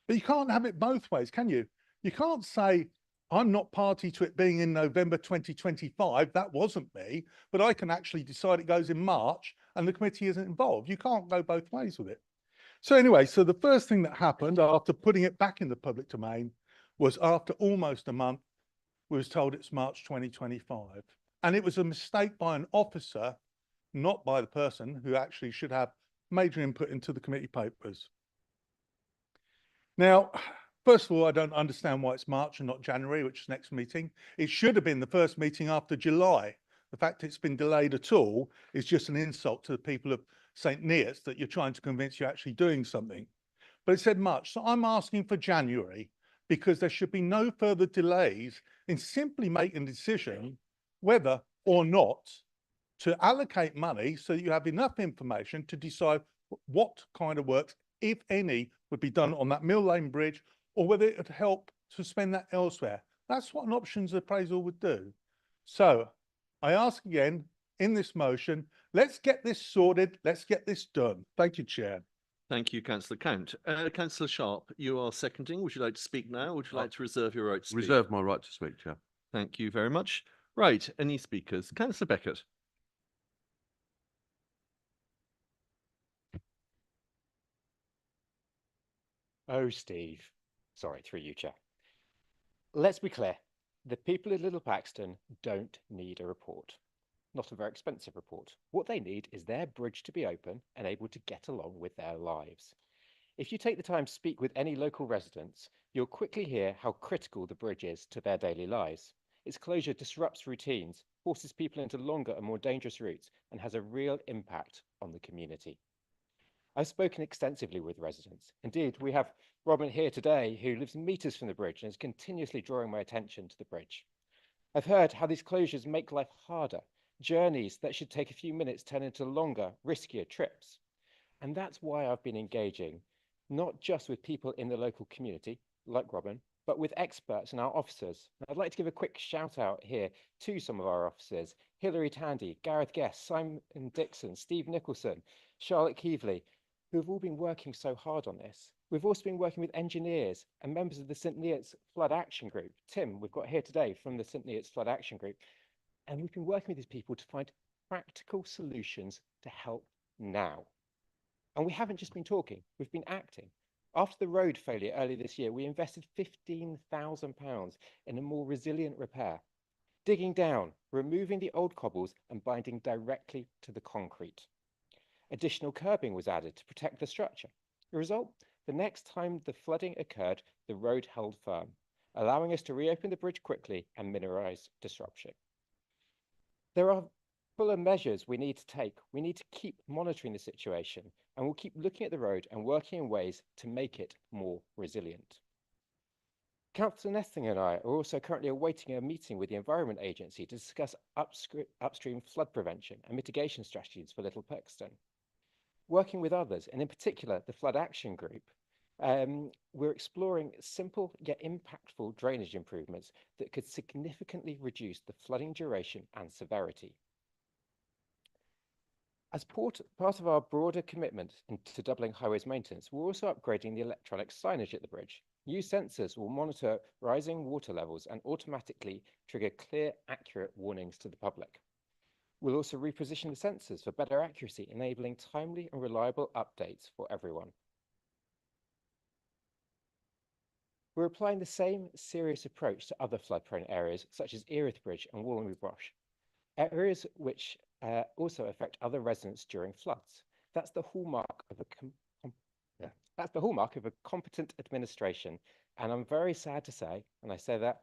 But you can't have it both ways, can you? You can't say, I'm not party to it being in November 2025. That wasn't me, but I can actually decide it goes in March and the committee isn't involved. You can't go both ways with it. So anyway, so the first thing that happened after putting it back in the public domain was after almost a month, we was told it's March 2025. And it was a mistake by an officer, not by the person who actually should have major input into the committee papers. Now, first of all, I don't understand why it's March and not January, which is next meeting. It should have been the first meeting after July. The fact it's been delayed at all is just an insult to the people of St. Neots that you're trying to convince you're actually doing something. But it said March, so I'm asking for January because there should be no further delays in simply making a decision whether or not to allocate money so that you have enough information to decide what kind of works, if any, would be done on that Mill Lane Bridge, or whether it would help to spend that elsewhere. That's what an options appraisal would do. So I ask again in this motion, let's get this sorted, let's get this done. Thank you, Chair. Thank you, Councillor Count. Councillor Sharp, you are seconding. Would you like to speak now, or would you like to reserve your right to speak? Reserve my right to speak, Chair. Thank you very much. Right, any speakers? Councillor Beckett. Oh, Steve. Sorry, through you, Chair. Let's be clear. The people in Little Paxton don't need a report. Not a very expensive report. What they need is their bridge to be open and able to get along with their lives. If you take the time to speak with any local residents, you'll quickly hear how critical the bridge is to their daily lives. Its closure disrupts routines, forces people into longer and more dangerous routes, and has a real impact on the community. I've spoken extensively with residents. Indeed, we have Robin here today who lives meters from the bridge and is continuously drawing my attention to the bridge. I've heard how these closures make life harder. Journeys that should take a few minutes turn into longer, riskier trips. And that's why I've been engaging, not just with people in the local community, like Robin, but with experts and our officers. And I'd like to give a quick shout out here to some of our officers, Hilary Tandy, Gareth Guest, Simon Dixon, Steve Nicholson, Charlotte Keevely, who have all been working so hard on this. We've also been working with engineers and members of the St. Neots Flood Action Group. Tim, we've got here today from the St. Neots Flood Action Group. And we've been working with these people to find practical solutions to help now. And we haven't just been talking, we've been acting. After the road failure earlier this year, we invested £15,000 in a more resilient repair, digging down, removing the old cobbles and binding directly to the concrete. Additional curbing was added to protect the structure. The result, the next time the flooding occurred, the road held firm, allowing us to reopen the bridge quickly and minimize disruption. There are fuller measures we need to take. We need to keep monitoring the situation, and we'll keep looking at the road and working in ways to make it more resilient. Councillor Nethling and I are also currently awaiting a meeting with the Environment Agency to discuss upstream flood prevention and mitigation strategies for Little Paxton. Working with others, and in particular the Flood Action Group, we're exploring simple yet impactful drainage improvements that could significantly reduce the flooding duration and severity. As part of our broader commitment to doubling highways maintenance, we're also upgrading the electronic signage at the bridge. New sensors will monitor rising water levels and automatically trigger clear, accurate warnings to the public. We'll also reposition the sensors for better accuracy, enabling timely and reliable updates for everyone. We're applying the same serious approach to other flood-prone areas, such as Erith Bridge and Wallenby Brush, areas which also affect other residents during floods. That's the hallmark of a competent administration, and I'm very sad to say, and I say that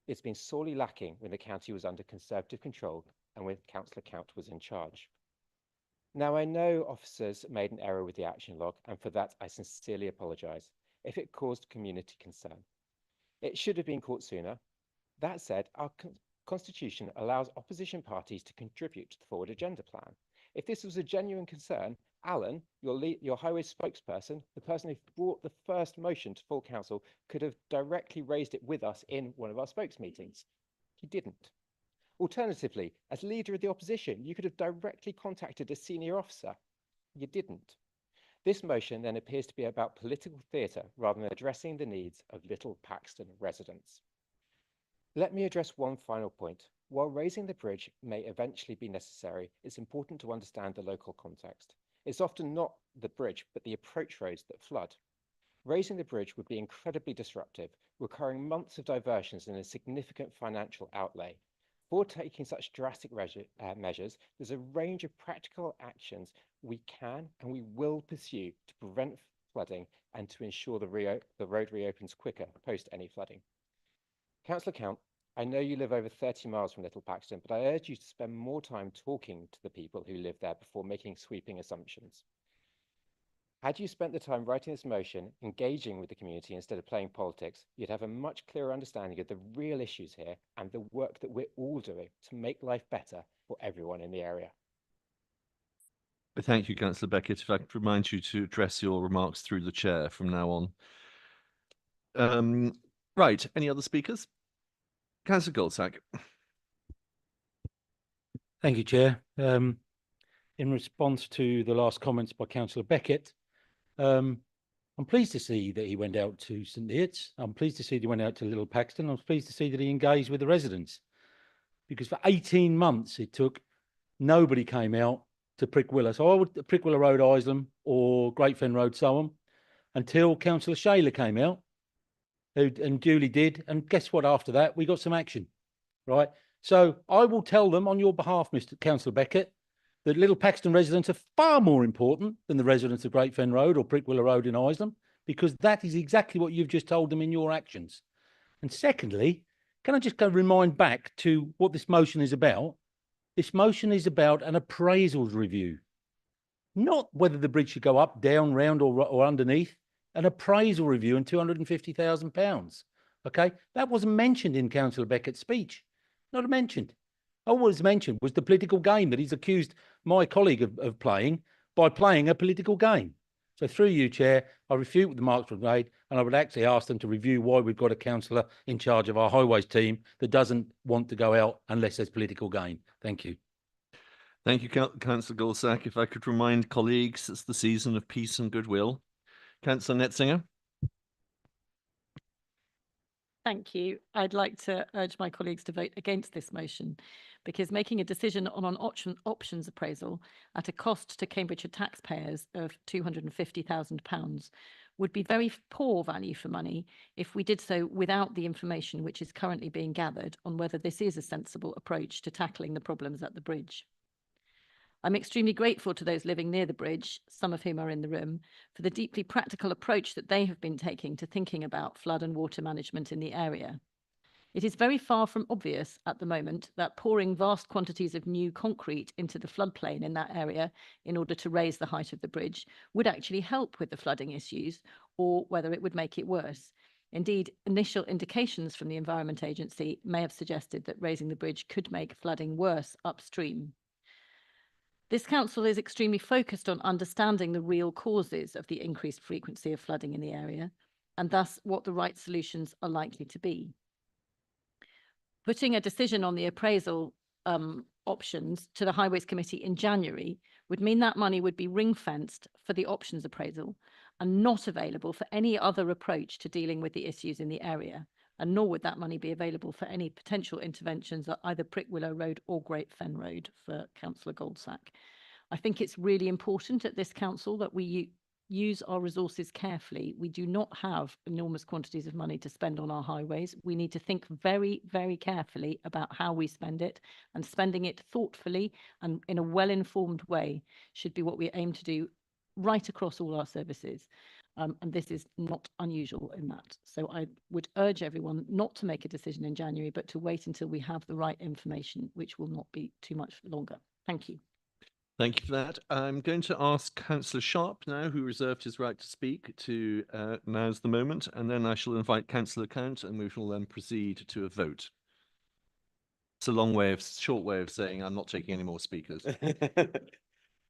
It's been sorely lacking when the county was under Conservative control and when Councillor Count was in charge. Now, I know officers made an error with the action log, and for that I sincerely apologise if it caused community concern. It should have been caught sooner. That said, our constitution allows opposition parties to contribute to the forward agenda plan. If this was a genuine concern, Alan, your highway spokesperson, the person who brought the first motion to full council, could have directly raised it with us in one of our spokes meetings. He didn't. Alternatively, as leader of the opposition, you could have directly contacted a senior officer. You didn't. This motion then appears to be about political theatre rather than addressing the needs of Little Paxton residents. Let me address one final point. While raising the bridge may eventually be necessary, it's important to understand the local context. It's often not the bridge, but the approach roads that flood. Raising the bridge would be incredibly disruptive, requiring months of diversions and a significant financial outlay. For taking such drastic measures, there's a range of practical actions we can and we will pursue to prevent flooding and to ensure the road reopens quicker post any flooding. Councillor Count, I know you live over 30 miles from Little Paxton, but I urge you to spend more time talking to the people who live there before making sweeping assumptions. Had you spent the time writing this motion, engaging with the community instead of playing politics, you'd have a much clearer understanding of the real issues here and the work that we're all doing to make life better for everyone in the area. Thank you, Councillor Beckett. If I could remind you to address your remarks through the chair from now on. Right, any other speakers? Councillor Goldsack. Thank you, Chair. In response to the last comments by Councillor Beckett, I'm pleased to see that he went out to St Neots. I'm pleased to see that he went out to Little Paxton. I'm pleased to see that he engaged with the residents, because for 18 months it took, nobody came out to Prickwillow. So I would Prickwillow Road, Isleham, or Great Fen Road, Soham, until Councillor Shayler came out, and Julie did. And guess what? After that, we got some action, right? So I will tell them on your behalf, Mr. Councillor Beckett, that Little Paxton residents are far more important than the residents of Great Fen Road or Prickwillow Road in Isleham, because that is exactly what you've just told them in your actions. And secondly, can I just go remind back to what this motion is about? This motion is about an appraisals review, not whether the bridge should go up, down, round, or underneath. An appraisal review and £250,000. Okay, that wasn't mentioned in Councillor Beckett's speech. Not mentioned. All was mentioned was the political game that he's accused my colleague of playing by playing a political game. So through you, Chair, I refute what the remarks were made, and I would actually ask them to review why we've got a councillor in charge of our highways team that doesn't want to go out unless there's political gain. Thank you. Thank you, Councillor Goldsack. If I could remind colleagues, it's the season of peace and goodwill. Councillor Netzinger. Thank you. I'd like to urge my colleagues to vote against this motion, because making a decision on an options appraisal at a cost to Cambridgeshire taxpayers of £250,000 would be very poor value for money if we did so without the information which is currently being gathered on whether this is a sensible approach to tackling the problems at the bridge. I'm extremely grateful to those living near the bridge, some of whom are in the room, for the deeply practical approach that they have been taking to thinking about flood and water management in the area. It is very far from obvious at the moment that pouring vast quantities of new concrete into the floodplain in that area in order to raise the height of the bridge would actually help with the flooding issues, or whether it would make it worse. Indeed, initial indications from the Environment Agency may have suggested that raising the bridge could make flooding worse upstream. This council is extremely focused on understanding the real causes of the increased frequency of flooding in the area, and thus what the right solutions are likely to be. Putting a decision on the appraisal options to the Highways Committee in January would mean that money would be ring-fenced for the options appraisal and not available for any other approach to dealing with the issues in the area, and nor would that money be available for any potential interventions at either Prickwillow Road or Great Fen Road for Councillor Goldsack. I think it's really important at this council that we use our resources carefully. We do not have enormous quantities of money to spend on our highways. We need to think very, very carefully about how we spend it, and spending it thoughtfully and in a well-informed way should be what we aim to do right across all our services. And this is not unusual in that. So I would urge everyone not to make a decision in January, but to wait until we have the right information, which will not be too much longer. Thank you. Thank you for that. I'm going to ask Councillor Sharp now, who reserved his right to speak, to now's the moment, and then I shall invite Councillor Count, and we shall then proceed to a vote. It's a short way of saying I'm not taking any more speakers.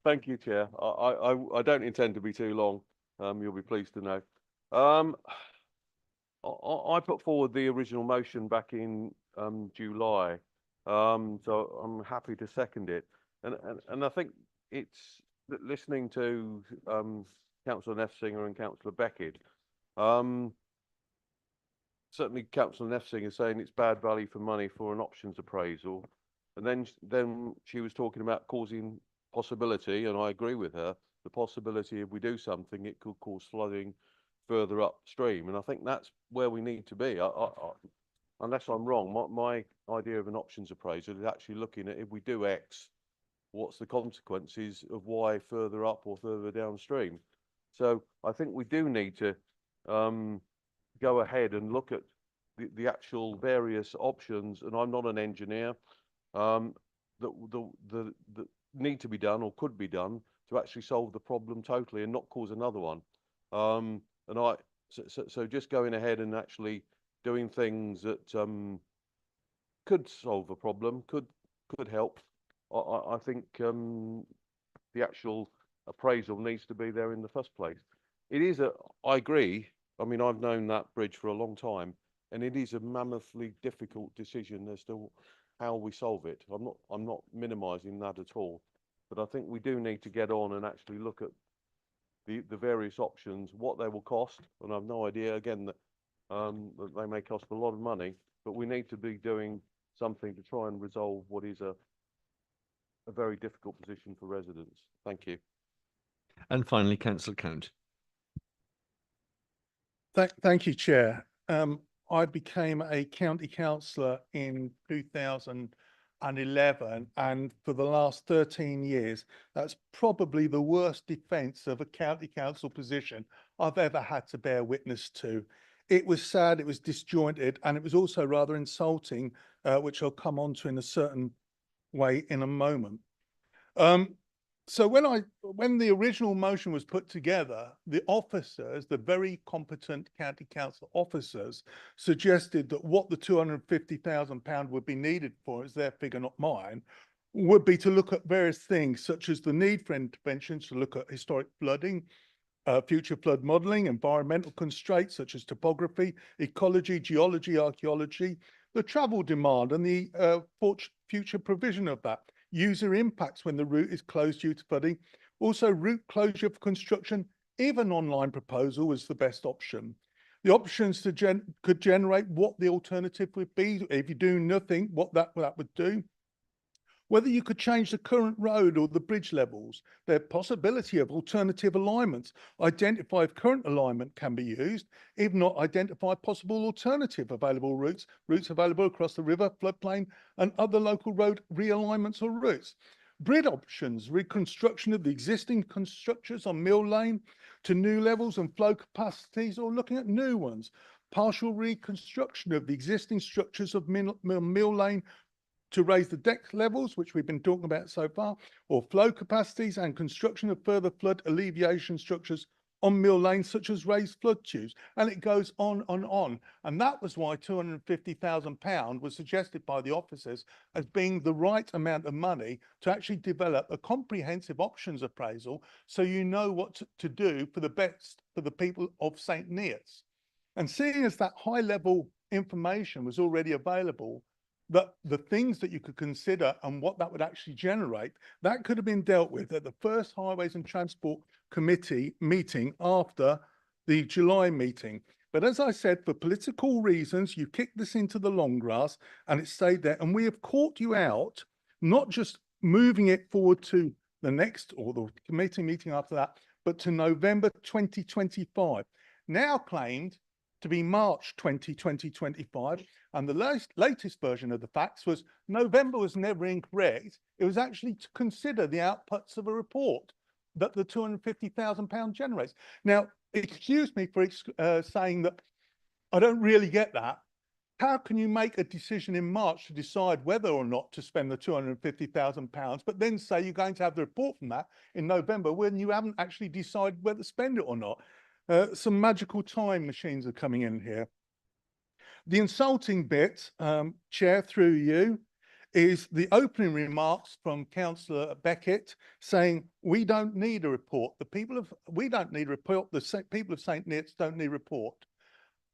Thank you, Chair. I don't intend to be too long. You'll be pleased to know. I put forward the original motion back in July, so I'm happy to second it. And I think it's listening to Councillor Neffsinger and Councillor Beckett. Certainly, Councillor Neffsinger is saying it's bad value for money for an options appraisal, and then she was talking about causing possibility, and I agree with her. The possibility if we do something, it could cause flooding further upstream, and I think that's where we need to be. Unless I'm wrong, my idea of an options appraisal is actually looking at if we do X, what's the consequences of Y further up or further downstream. So I think we do need to go ahead and look at the actual various options, and I'm not an engineer, that need to be done or could be done to actually solve the problem totally and not cause another one. So just going ahead and actually doing things that could solve a problem, could help. I think the actual appraisal needs to be there in the first place. It is I agree. I mean, I've known that bridge for a long time, and it is a mammothly difficult decision as to how we solve it. I'm not minimising that at all, but I think we do need to get on and actually look at the various options, what they will cost, and I've no idea again that they may cost a lot of money, but we need to be doing something to try and resolve what is a very difficult position for residents. Thank you. And finally, Councillor Count. Thank you, Chair. I became a county councillor in 2011, and for the last 13 years, that's probably the worst defence of a county council position I've ever had to bear witness to. It was sad, it was disjointed, and it was also rather insulting, which I'll come on to in a certain way in a moment. So when the original motion was put together, the officers, the very competent county council officers, suggested that what the £250,000 would be needed for, is their figure, not mine, would be to look at various things such as the need for interventions, to look at historic flooding, future flood modelling, environmental constraints such as topography, ecology, geology, archaeology, the travel demand and the future provision of that. User impacts when the route is closed due to flooding. Also, route closure for construction, if an online proposal was the best option. The options could generate what the alternative would be if you do nothing, what that would do. Whether you could change the current road or the bridge levels, the possibility of alternative alignments, identify if current alignment can be used, if not, identify possible alternative available routes available across the river, floodplain, and other local road realignments or routes. Bridge options, reconstruction of the existing structures on Mill Lane to new levels and flow capacities, or looking at new ones. Partial reconstruction of the existing structures of Mill Lane to raise the deck levels, which we've been talking about so far, or flow capacities and construction of further flood alleviation structures on Mill Lane, such as raised flood tubes. And it goes on and on. And that was why £250,000 was suggested by the officers as being the right amount of money to actually develop a comprehensive options appraisal, so you know what to do for the best for the people of St. Neots. And seeing as that high level information was already available, that the things that you could consider and what that would actually generate, that could have been dealt with at the first Highways and Transport Committee meeting after the July meeting. But as I said, for political reasons, you kicked this into the long grass and it stayed there. And we have caught you out, not just moving it forward to the next or the committee meeting after that, but to November 2025, now claimed to be March 2025. And the latest version of the facts was November was never incorrect. It was actually to consider the outputs of a report that the £250,000 generates. Now, excuse me for saying that I don't really get that. How can you make a decision in March to decide whether or not to spend the £250,000, but then say you're going to have the report from that in November when you haven't actually decided whether to spend it or not? Some magical time machines are coming in here. The insulting bit, Chair, through you, is the opening remarks from Councillor Beckett saying we don't need a report. We don't need a report. The people of St Neots don't need a report.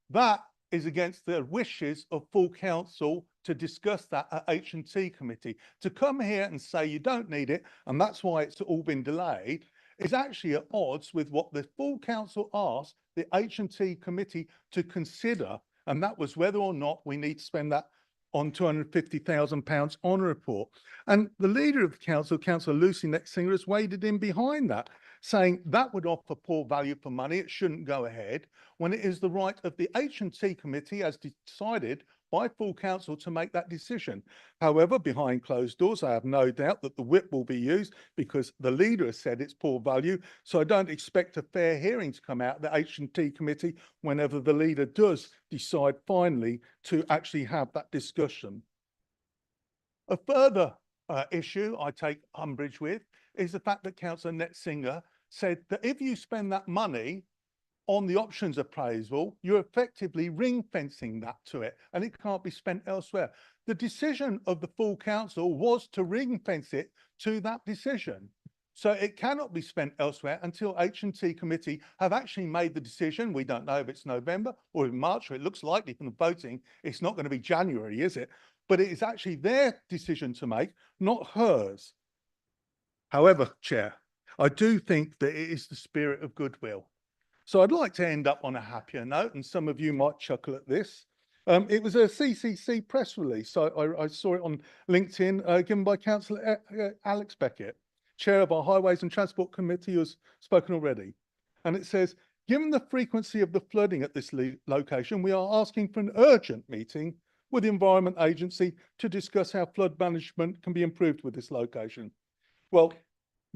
That is against the wishes of full council to discuss that at H&T committee. To come here and say you don't need it, and that's why it's all been delayed, is actually at odds with what the full council asked the H&T committee to consider, and that was whether or not we need to spend that on £250,000 on a report. And the leader of the council, Councillor Lucy Nexinger, has waded in behind that, saying that would offer poor value for money, it shouldn't go ahead, when it is the right of the H&T committee, as decided by full council, to make that decision. However, behind closed doors, I have no doubt that the whip will be used because the leader has said it's poor value. So I don't expect a fair hearing to come out of the H&T committee whenever the leader does decide finally to actually have that discussion. A further issue I take umbrage with is the fact that Councillor Netsinger said that if you spend that money on the options appraisal, you're effectively ring fencing that to it and it can't be spent elsewhere. The decision of the full council was to ring fence it to that decision. So it cannot be spent elsewhere until H&T committee have actually made the decision. We don't know if it's November or in March, or it looks likely from the voting, it's not going to be January, is it? But it is actually their decision to make, not hers. However, Chair, I do think that it is the spirit of goodwill. So I'd like to end up on a happier note, and some of you might chuckle at this. It was a CCC press release. So I saw it on LinkedIn, given by Councillor Alex Beckett, Chair of our Highways and Transport Committee, who's spoken already. And it says, given the frequency of the flooding at this location, we are asking for an urgent meeting with the Environment Agency to discuss how flood management can be improved with this location. Well,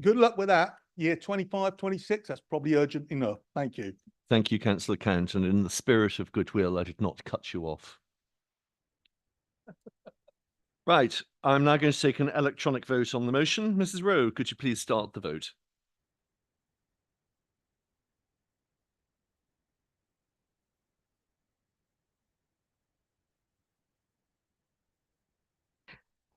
good luck with that. Year 25, 26, that's probably urgent enough. Thank you. Thank you, Councillor Count. And in the spirit of goodwill, I did not cut you off. Right, I'm now going to take an electronic vote on the motion. Mrs. Rowe, could you please start the vote?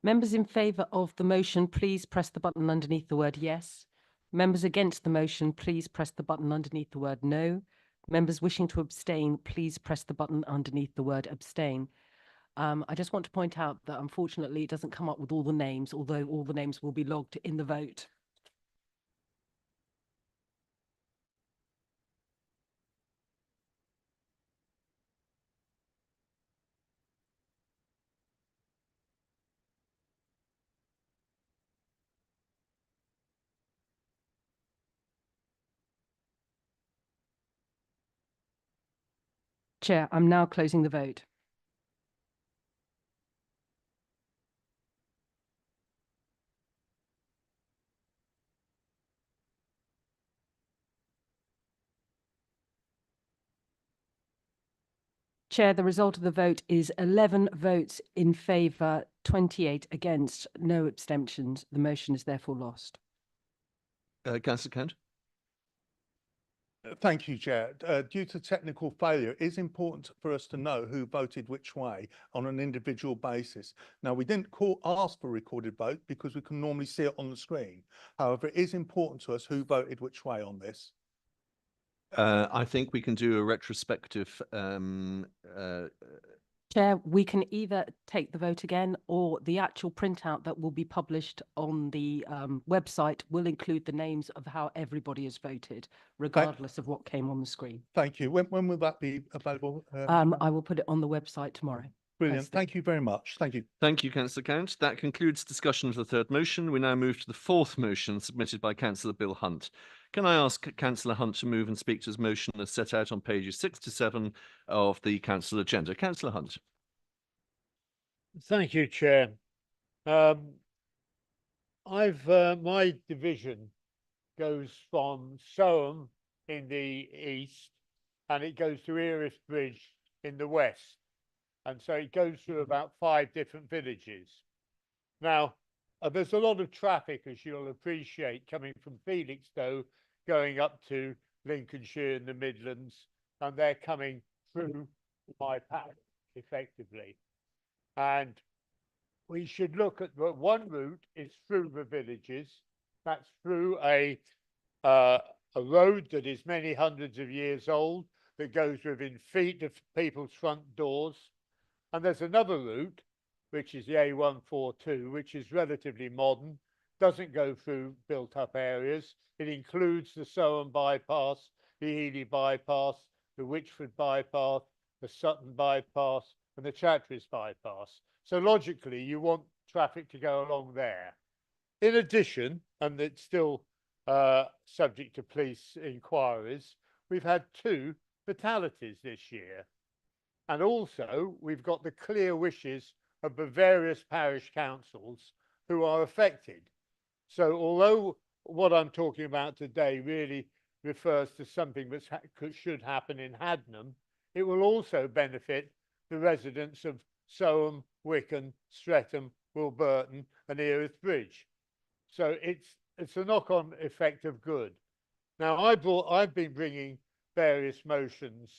Members in favour of the motion, please press the button underneath the word yes. Members against the motion, please press the button underneath the word no. Members wishing to abstain, please press the button underneath the word abstain. I just want to point out that unfortunately it doesn't come up with all the names, although all the names will be logged in the vote. Chair, I'm now closing the vote. Chair, the result of the vote is 11 votes in favour, 28 against, no abstentions. The motion is therefore lost. Councillor Count. Thank you, Chair. Due to technical failure, it is important for us to know who voted which way on an individual basis. Now, we didn't ask for a recorded vote because we can normally see it on the screen. However, it is important to us who voted which way on this. I think we can do a retrospective. Chair, we can either take the vote again, or the actual printout that will be published on the website will include the names of how everybody has voted, regardless of what came on the screen. Thank you. When will that be available? I will put it on the website tomorrow. Brilliant. Thank you very much. Thank you. Thank you, Councillor Count. That concludes discussion of the third motion. We now move to the fourth motion submitted by Councillor Bill Hunt. Can I ask Councillor Hunt to move and speak to his motion as set out on pages 6 to 7 of the Council agenda? Councillor Hunt. Thank you, Chair. My division goes from Soham in the east, and it goes to Erith Bridge in the west. And so it goes through about 5 different villages. Now, there's a lot of traffic, as you'll appreciate, coming from Felixstowe, going up to Lincolnshire and the Midlands, and they're coming through my patch effectively. And we should look at one route is through the villages. That's through a road that is many hundreds of years old, that goes within feet of people's front doors. And there's another route, which is the A142, which is relatively modern, doesn't go through built up areas. It includes the Soham bypass, the Ely bypass, the Wychford bypass, the Sutton bypass, and the Chatteris bypass. So logically, you want traffic to go along there. In addition, and it's still subject to police inquiries, we've had 2 fatalities this year. And also, we've got the clear wishes of the various parish councils who are affected. So although what I'm talking about today really refers to something that should happen in Hadnam, it will also benefit the residents of Soham, Wickham, Streatham, Wilburton and Erith Bridge. So it's a knock-on effect of good. Now, I've been bringing various motions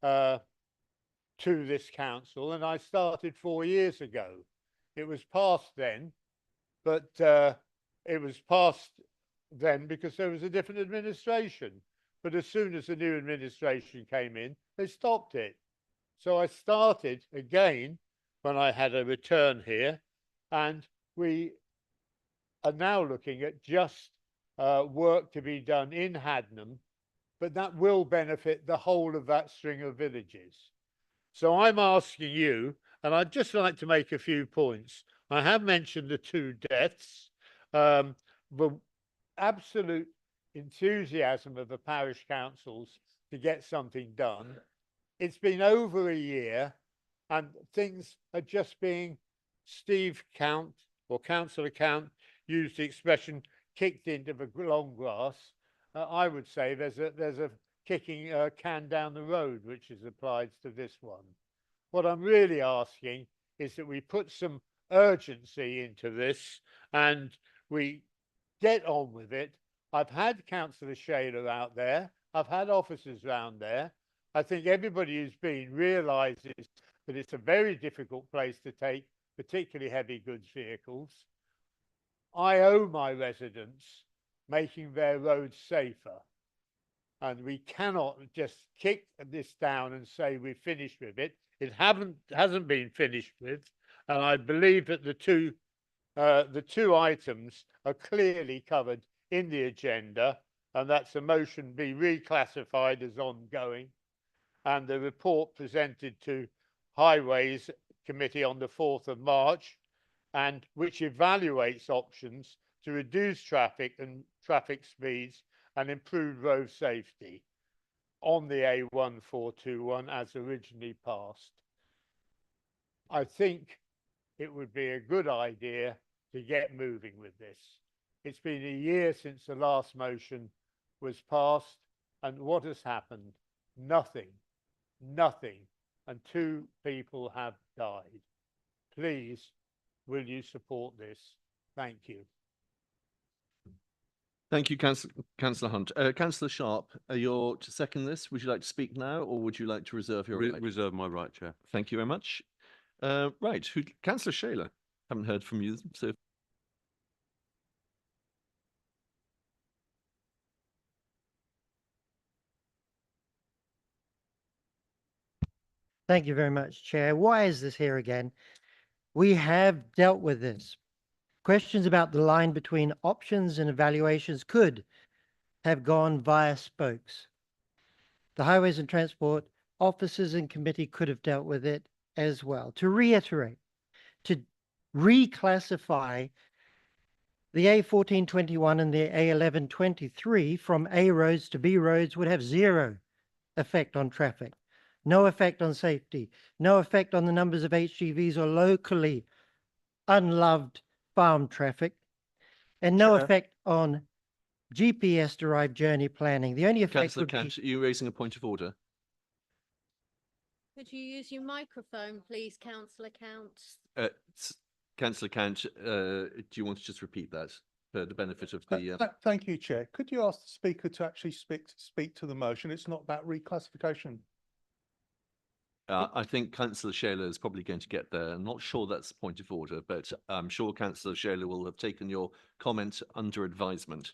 to this council, and I started 4 years ago. It was passed then, but it was passed then because there was a different administration. But as soon as the new administration came in, they stopped it. So I started again when I had a return here, and we are now looking at just work to be done in Hadnam, but that will benefit the whole of that string of villages. So I'm asking you, and I'd just like to make a few points. I have mentioned the 2 deaths, the absolute enthusiasm of the parish councils to get something done. It's been over a year and things are just being, Steve Count or Councillor Count used the expression kicked into the long grass. I would say there's a kicking a can down the road, which is applied to this one. What I'm really asking is that we put some urgency into this and we get on with it. I've had Councillor Shaler out there. I've had officers around there. I think everybody who's been realises that it's a very difficult place to take particularly heavy goods vehicles. I owe my residents making their roads safer. And we cannot just kick this down and say we've finished with it. It hasn't been finished with. And I believe that the two items are clearly covered in the agenda, and that's a motion be reclassified as ongoing, and the report presented to Highways Committee on the 4th of March, and which evaluates options to reduce traffic and traffic speeds and improve road safety on the A1421 as originally passed. I think it would be a good idea to get moving with this. It's been a year since the last motion was passed, and what has happened? Nothing, and 2 people have died. Please, will you support this? Thank you. Thank you, Councillor Hunt. Councillor Sharp, you're to second this. Would you like to speak now, or would you like to reserve your right? Reserve my right, Chair. Thank you very much. Right, Councillor Shaler, haven't heard from you, so. Thank you very much, Chair. Why is this here again? We have dealt with this. Questions about the line between options and evaluations could have gone via spokes. The Highways and Transport officers and committee could have dealt with it as well. To reiterate, to reclassify the A1421 and the A1123 from A roads to B roads would have 0 effect on traffic, no effect on safety, no effect on the numbers of HGVs or locally unloved farm traffic, and no effect on GPS-derived journey planning. The only effect Councillor would be... Cant, are you raising a point of order? Could you use your microphone, please, Councillor Counts? Councillor Cant, do you want to just repeat that for the benefit of the? Thank you, Chair. Could you ask the Speaker to actually speak to the motion? It's not about reclassification. I think Councillor Shaler is probably going to get there. I'm not sure that's point of order, but I'm sure Councillor Shaler will have taken your comment under advisement.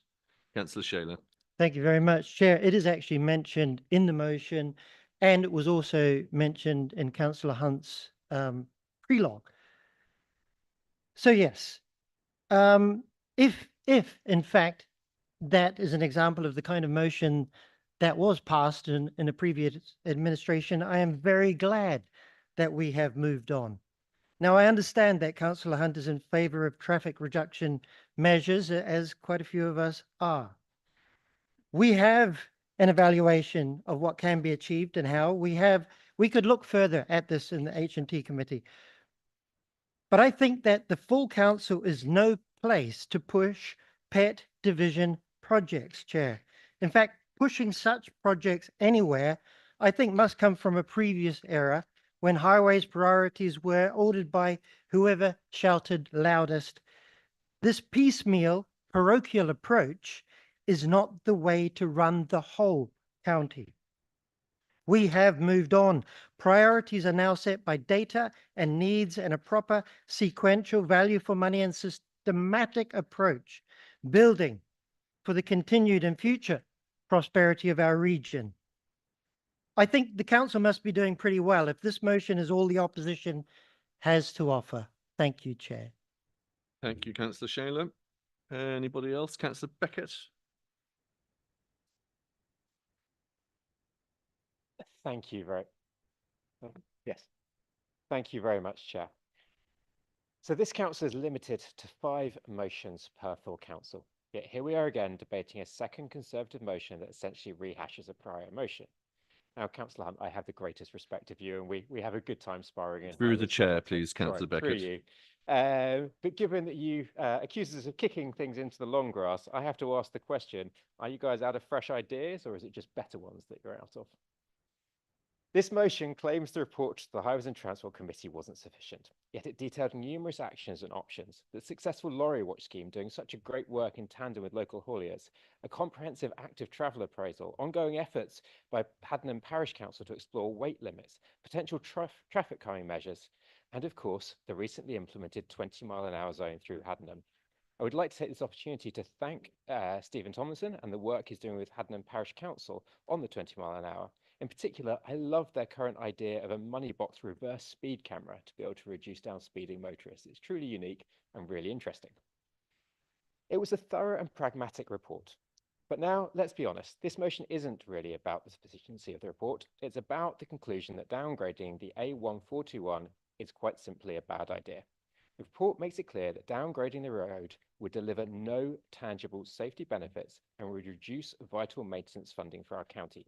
Councillor Shaler. Thank you very much, Chair. It is actually mentioned in the motion, and it was also mentioned in Councillor Hunt's pre-log. So yes, if in fact that is an example of the kind of motion that was passed in a previous administration, I am very glad that we have moved on. Now, I understand that Councillor Hunt is in favour of traffic reduction measures, as quite a few of us are. We have an evaluation of what can be achieved and how. We could look further at this in the H&T committee. But I think that the full council is no place to push pet division projects, Chair. In fact, pushing such projects anywhere, I think must come from a previous era when highways priorities were ordered by whoever shouted loudest. This piecemeal, parochial approach is not the way to run the whole county. We have moved on. Priorities are now set by data and needs and a proper sequential value for money and systematic approach, building for the continued and future prosperity of our region. I think the council must be doing pretty well if this motion is all the opposition has to offer. Thank you, Chair. Thank you, Councillor Shaler. Anybody else? Councillor Beckett. Thank you yes. Thank you very much, Chair. So this council is limited to 5 motions per full council. Yet here we are again debating a second Conservative motion that essentially rehashes a prior motion. Now, Councillor Hunt, I have the greatest respect of you, and we have a good time sparring. Through the chair, please, Councillor Beckett. Through you. But given that you accuse us of kicking things into the long grass, I have to ask the question, are you guys out of fresh ideas, or is it just better ones that you're out of? This motion claims the report to the Highways and Transport Committee wasn't sufficient, yet it detailed numerous actions and options. The successful Lorry Watch scheme doing such a great work in tandem with local hauliers, a comprehensive active travel appraisal, ongoing efforts by Haddenham Parish Council to explore weight limits, potential traffic calming measures, and of course, the recently implemented 20-mile-an-hour zone through Haddenham. I would like to take this opportunity to thank Stephen Tomlinson and the work he's doing with Haddenham Parish Council on the 20-mile-an-hour. In particular, I love their current idea of a money box reverse speed camera to be able to reduce down speeding motorists. It's truly unique and really interesting. It was a thorough and pragmatic report. But now, let's be honest, this motion isn't really about the sufficiency of the report. It's about the conclusion that downgrading the A1421 is quite simply a bad idea. The report makes it clear that downgrading the road would deliver no tangible safety benefits and would reduce vital maintenance funding for our county.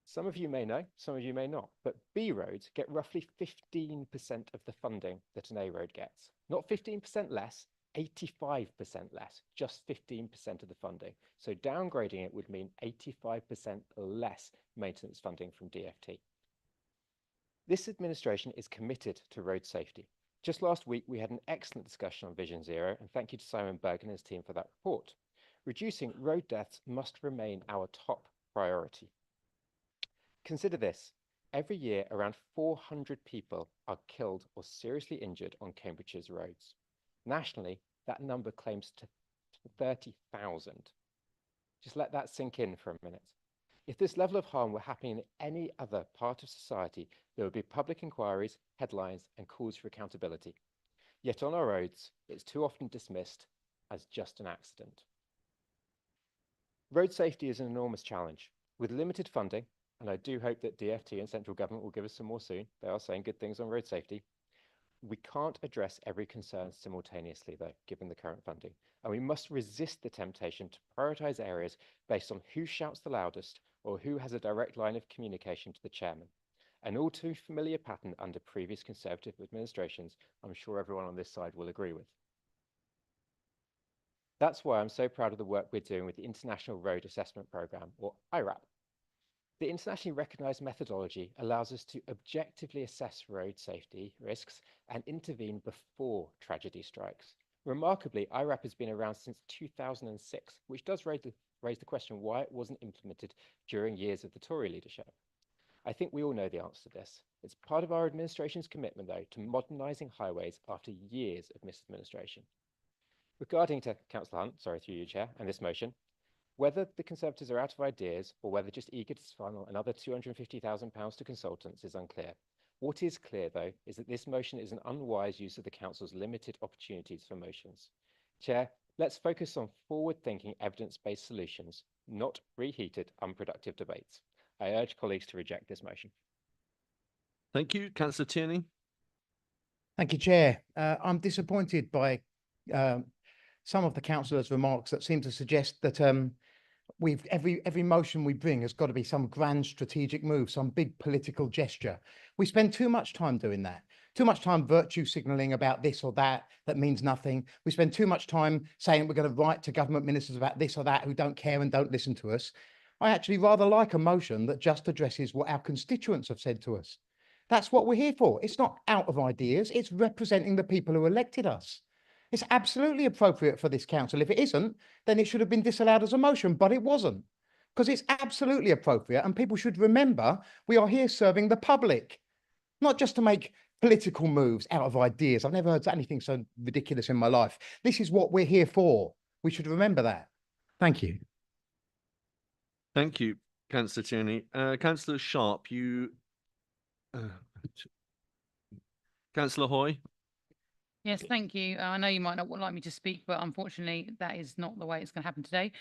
Some of you may know, some of you may not, but B roads get roughly 15% of the funding that an A road gets. Not 15% less, 85% less, just 15% of the funding. So downgrading it would mean 85% less maintenance funding from DFT. This administration is committed to road safety. Just last week, we had an excellent discussion on Vision Zero, and thank you to Simon Berg and his team for that report. Reducing road deaths must remain our top priority. Consider this, every year around 400 people are killed or seriously injured on Cambridgeshire's roads. Nationally, that number claims to 30,000. Just let that sink in for a minute. If this level of harm were happening in any other part of society, there would be public inquiries, headlines, and calls for accountability. Yet on our roads, it's too often dismissed as just an accident. Road safety is an enormous challenge. With limited funding, and I do hope that DFT and central government will give us some more soon. They are saying good things on road safety. We can't address every concern simultaneously, though, given the current funding. And we must resist the temptation to prioritise areas based on who shouts the loudest or who has a direct line of communication to the chairman. An all too familiar pattern under previous Conservative administrations, I'm sure everyone on this side will agree with. That's why I'm so proud of the work we're doing with the International Road Assessment Programme, or IRAP. The internationally recognised methodology allows us to objectively assess road safety risks and intervene before tragedy strikes. Remarkably, IRAP has been around since 2006, which does raise the question why it wasn't implemented during years of the Tory leadership. I think we all know the answer to this. It's part of our administration's commitment, though, to modernising highways after years of misadministration. Regarding to Councillor Hunt, sorry, through you, Chair, and this motion, whether the Conservatives are out of ideas or whether just eager to funnel another £250,000 to consultants is unclear. What is clear, though, is that this motion is an unwise use of the Council's limited opportunities for motions. Chair, let's focus on forward-thinking, evidence-based solutions, not reheated, unproductive debates. I urge colleagues to reject this motion. Thank you. Councillor Tierney. Thank you, Chair. I'm disappointed by some of the councillors' remarks that seem to suggest that every motion we bring has got to be some grand strategic move, some big political gesture. We spend too much time doing that. Too much time virtue signalling about this or that means nothing. We spend too much time saying we're going to write to government ministers about this or that who don't care and don't listen to us. I actually rather like a motion that just addresses what our constituents have said to us. That's what we're here for. It's not out of ideas. It's representing the people who elected us. It's absolutely appropriate for this council. If it isn't, then it should have been disallowed as a motion, but it wasn't, because it's absolutely appropriate. And people should remember we are here serving the public, not just to make political moves out of ideas. I've never heard anything so ridiculous in my life. This is what we're here for. We should remember that. Thank you. Thank you, Councillor Tierney. Councillor Sharp, Councillor Hoy. Yes, thank you. I know you might not like me to speak, but unfortunately, that is not the way it's going to happen today.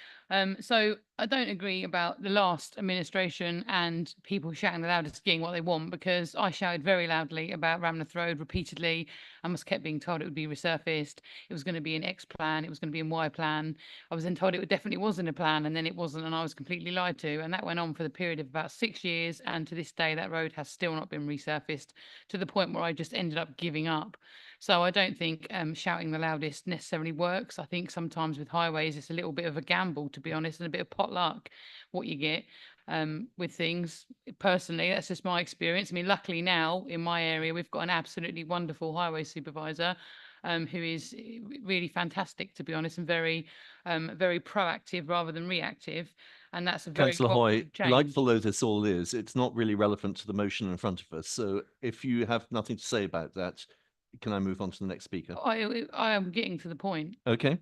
So I don't agree about the last administration and people shouting the loudest getting what they want, because I shouted very loudly about Ramnath Road repeatedly. I was kept being told it would be resurfaced. It was going to be an X plan. It was going to be a Y plan. I was then told it definitely wasn't a plan, and then it wasn't, and I was completely lied to. And that went on for the period of about 6 years. And to this day, that road has still not been resurfaced, to the point where I just ended up giving up. So I don't think shouting the loudest necessarily works. I think sometimes with highways, it's a little bit of a gamble, to be honest, and a bit of potluck what you get with things. Personally, that's just my experience. I mean, luckily now in my area, we've got an absolutely wonderful highway supervisor who is really fantastic, to be honest, and very proactive rather than reactive. And that's a very Councillor Hoy, change. delightful though this all is, it's not really relevant to the motion in front of us. So if you have nothing to say about that, can I move on to the next speaker? I am getting to the point. Okay,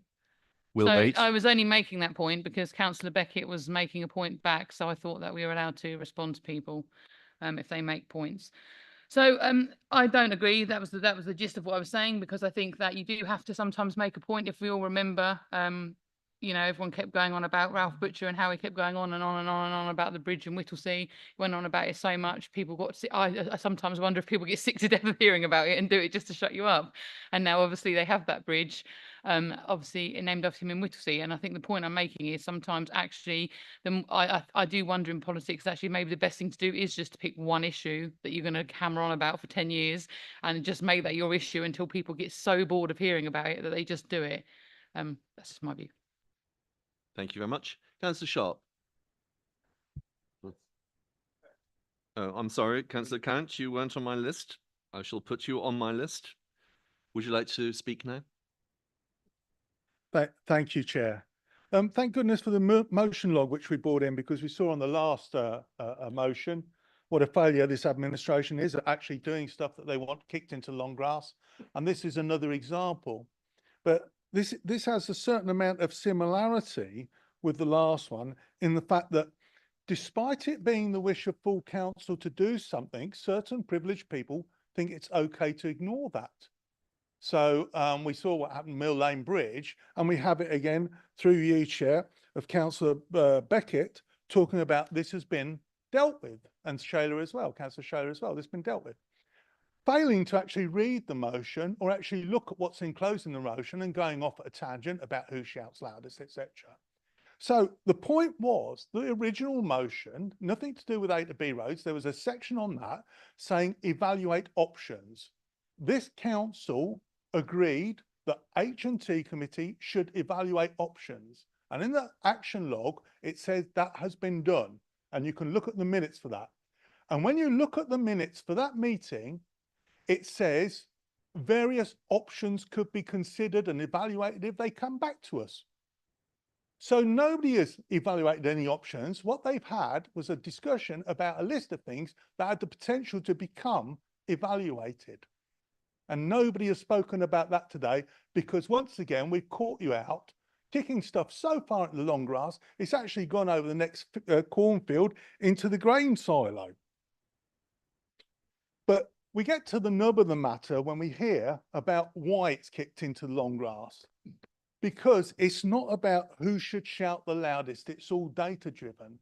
we'll wait. I was only making that point because Councillor Beckett was making a point back, so I thought that we were allowed to respond to people if they make points. So I don't agree. That was the gist of what I was saying, because I think that you do have to sometimes make a point. If we all remember, you know, everyone kept going on about Ralph Butcher and how he kept going on and on and on and on about the bridge in Whittlesea. He went on about it so much, people got sick. I sometimes wonder if people get sick to death of hearing about it and do it just to shut you up. And now obviously they have that bridge, obviously named after him in Whittlesea. And I think the point I'm making is sometimes actually, I do wonder in politics, actually maybe the best thing to do is just to pick one issue that you're going to hammer on about for 10 years and just make that your issue until people get so bored of hearing about it that they just do it. That's just my view. Thank you very much. Councillor Sharp. Oh, I'm sorry, Councillor Count, you weren't on my list. I shall put you on my list. Would you like to speak now? Thank you, Chair. Thank goodness for the motion log which we brought in, because we saw on the last motion what a failure this administration is at actually doing stuff that they want kicked into long grass. And this is another example. But this has a certain amount of similarity with the last one, in the fact that despite it being the wish of full council to do something, certain privileged people think it's okay to ignore that. So we saw what happened Mill Lane Bridge, and we have it again through you, Chair, of Councillor Beckett, talking about this has been dealt with, and Shayla as well, Councillor Shayla as well, this has been dealt with. Failing to actually read the motion or actually look at what's enclosed in the motion and going off at a tangent about who shouts loudest, etc. So the point was the original motion, nothing to do with A to B roads. There was a section on that saying evaluate options. This council agreed that H&T committee should evaluate options. And in the action log, it says that has been done. And you can look at the minutes for that. And when you look at the minutes for that meeting, it says various options could be considered and evaluated if they come back to us. So nobody has evaluated any options. What they've had was a discussion about a list of things that had the potential to become evaluated. And nobody has spoken about that today because once again, we've caught you out, kicking stuff so far into the long grass, it's actually gone over the next cornfield into the grain silo. But we get to the nub of the matter when we hear about why it's kicked into the long grass. Because it's not about who should shout the loudest, it's all data driven.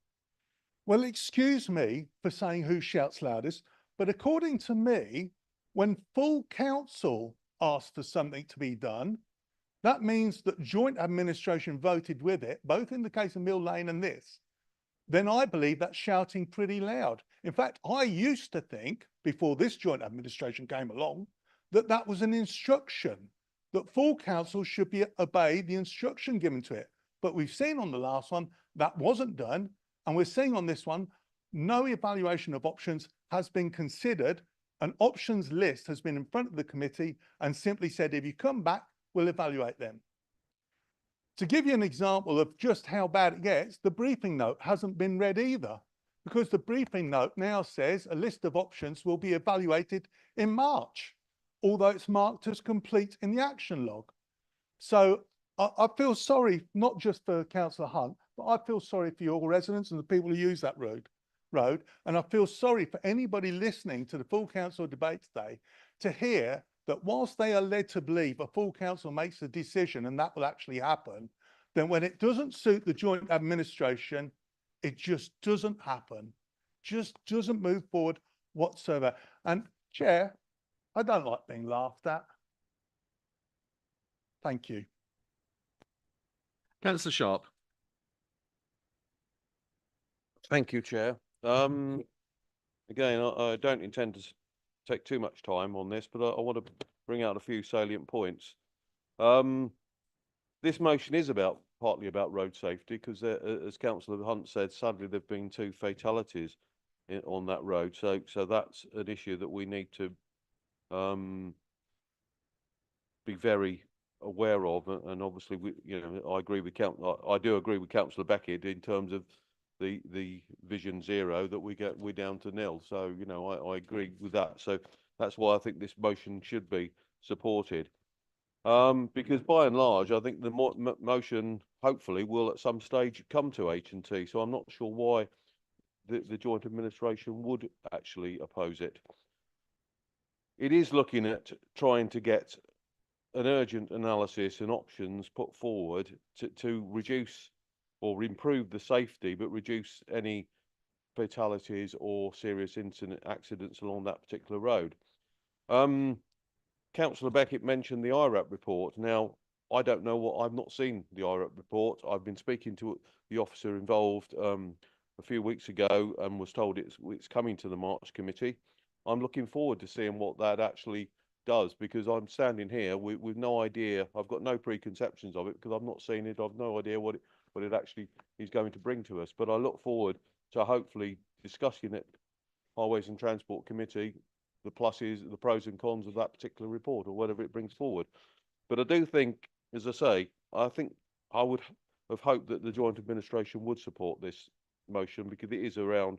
Well, excuse me for saying who shouts loudest, but according to me, when full council asked for something to be done, that means that joint administration voted with it, both in the case of Mill Lane and this, then I believe that's shouting pretty loud. In fact, I used to think, before this joint administration came along, that that was an instruction, that full council should obey the instruction given to it. But we've seen on the last one, that wasn't done. And we're seeing on this one, no evaluation of options has been considered. An options list has been in front of the committee and simply said, if you come back, we'll evaluate them. To give you an example of just how bad it gets, the briefing note hasn't been read either, because the briefing note now says a list of options will be evaluated in March, although it's marked as complete in the action log. So I feel sorry, not just for Councillor Hunt, but I feel sorry for your residents and the people who use that road. And I feel sorry for anybody listening to the full council debate today to hear that whilst they are led to believe a full council makes a decision and that will actually happen, then when it doesn't suit the joint administration, it just doesn't happen, just doesn't move forward whatsoever. And Chair, I don't like being laughed at. Thank you. Councillor Sharp. Thank you, Chair. Again, I don't intend to take too much time on this, but I want to bring out a few salient points. This motion is partly about road safety, because as Councillor Hunt said, sadly there've been 2 fatalities on that road. So that's an issue that we need to be very aware of. And obviously, I do agree with Councillor Beckett in terms of the vision 0 that we're down to nil. So I agree with that. So that's why I think this motion should be supported. Because by and large, I think the motion hopefully will at some stage come to H&T. So I'm not sure why the joint administration would actually oppose it. It is looking at trying to get an urgent analysis and options put forward to reduce or improve the safety, but reduce any fatalities or serious accidents along that particular road. Councillor Beckett mentioned the IRAP report. Now, I don't know I've not seen the IRAP report. I've been speaking to the officer involved a few weeks ago and was told it's coming to the March committee. I'm looking forward to seeing what that actually does, because I'm standing here with no idea. I've got no preconceptions of it because I've not seen it. I've no idea what it actually is going to bring to us. But I look forward to hopefully discussing it, Highways and Transport Committee, the pluses, the pros and cons of that particular report or whatever it brings forward. But I do think, as I say, I think I would have hoped that the joint administration would support this motion, because it is around,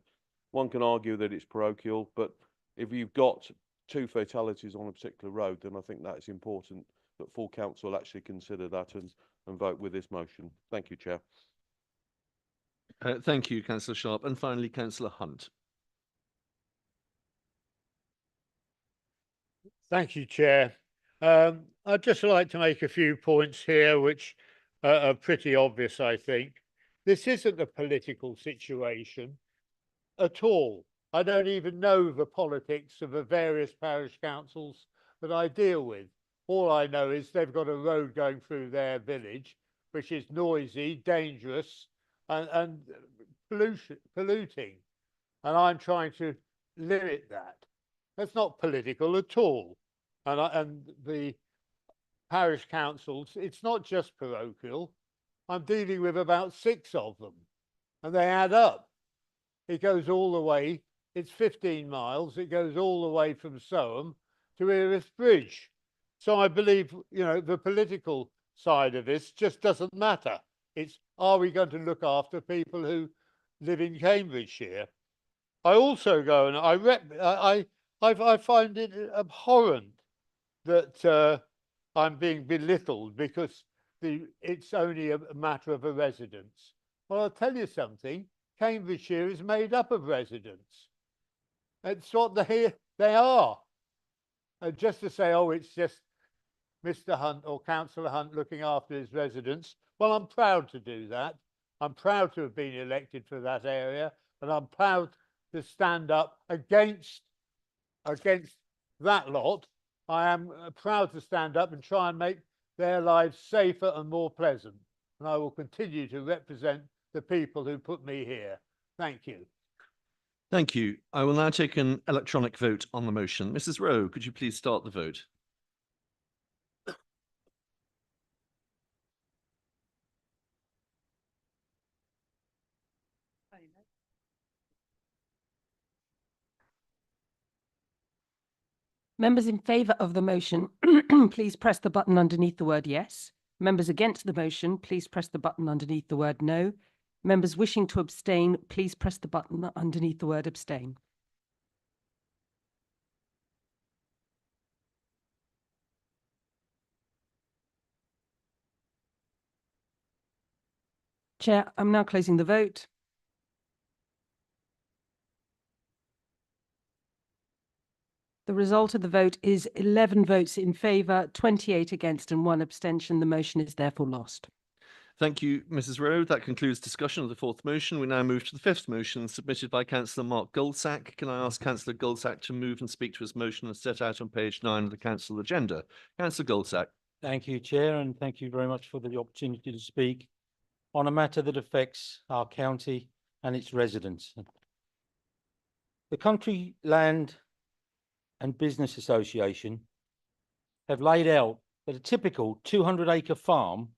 one can argue that it's parochial, but if you've got 2 fatalities on a particular road, then I think that is important that full council actually consider that and vote with this motion. Thank you, Chair. Thank you, Councillor Sharp. And finally, Councillor Hunt. Thank you, Chair. I'd just like to make a few points here which are pretty obvious, I think. This isn't a political situation at all. I don't even know the politics of the various parish councils that I deal with. All I know is they've got a road going through their village, which is noisy, dangerous, and polluting. And I'm trying to limit that. That's not political at all. And the parish councils, it's not just parochial. I'm dealing with about 6 of them, and they add up. It goes all the way, it's 15 miles, it goes all the way from Soham to Erith Bridge. So I believe, you know, the political side of this just doesn't matter. It's, are we going to look after people who live in Cambridgeshire? I also go and I find it abhorrent that I'm being belittled because it's only a matter of a residence. Well, I'll tell you something. Cambridgeshire is made up of residents. It's what they are. And just to say, oh, it's just Mr. Hunt or Councillor Hunt looking after his residents. Well, I'm proud to do that. I'm proud to have been elected for that area, and I'm proud to stand up against that lot. I am proud to stand up and try and make their lives safer and more pleasant. And I will continue to represent the people who put me here. Thank you. Thank you. I will now take an electronic vote on the motion. Mrs. Rowe, could you please start the vote? Members in favour of the motion, please press the button underneath the word yes. Members against the motion, please press the button underneath the word no. Members wishing to abstain, please press the button underneath the word abstain. Chair, I'm now closing the vote. The result of the vote is 11 votes in favour, 28 against and 1 abstention. The motion is therefore lost. Thank you, Mrs. Rowe. That concludes discussion of the fourth motion. We now move to the fifth motion submitted by Councillor Mark Goldsack. Can I ask Councillor Goldsack to move and speak to his motion as set out on page 9 of the Council agenda? Councillor Goldsack. Thank you, Chair, and thank you very much for the opportunity to speak on a matter that affects our county and its residents. The Country Land and Business Association have laid out that a typical 200-acre farm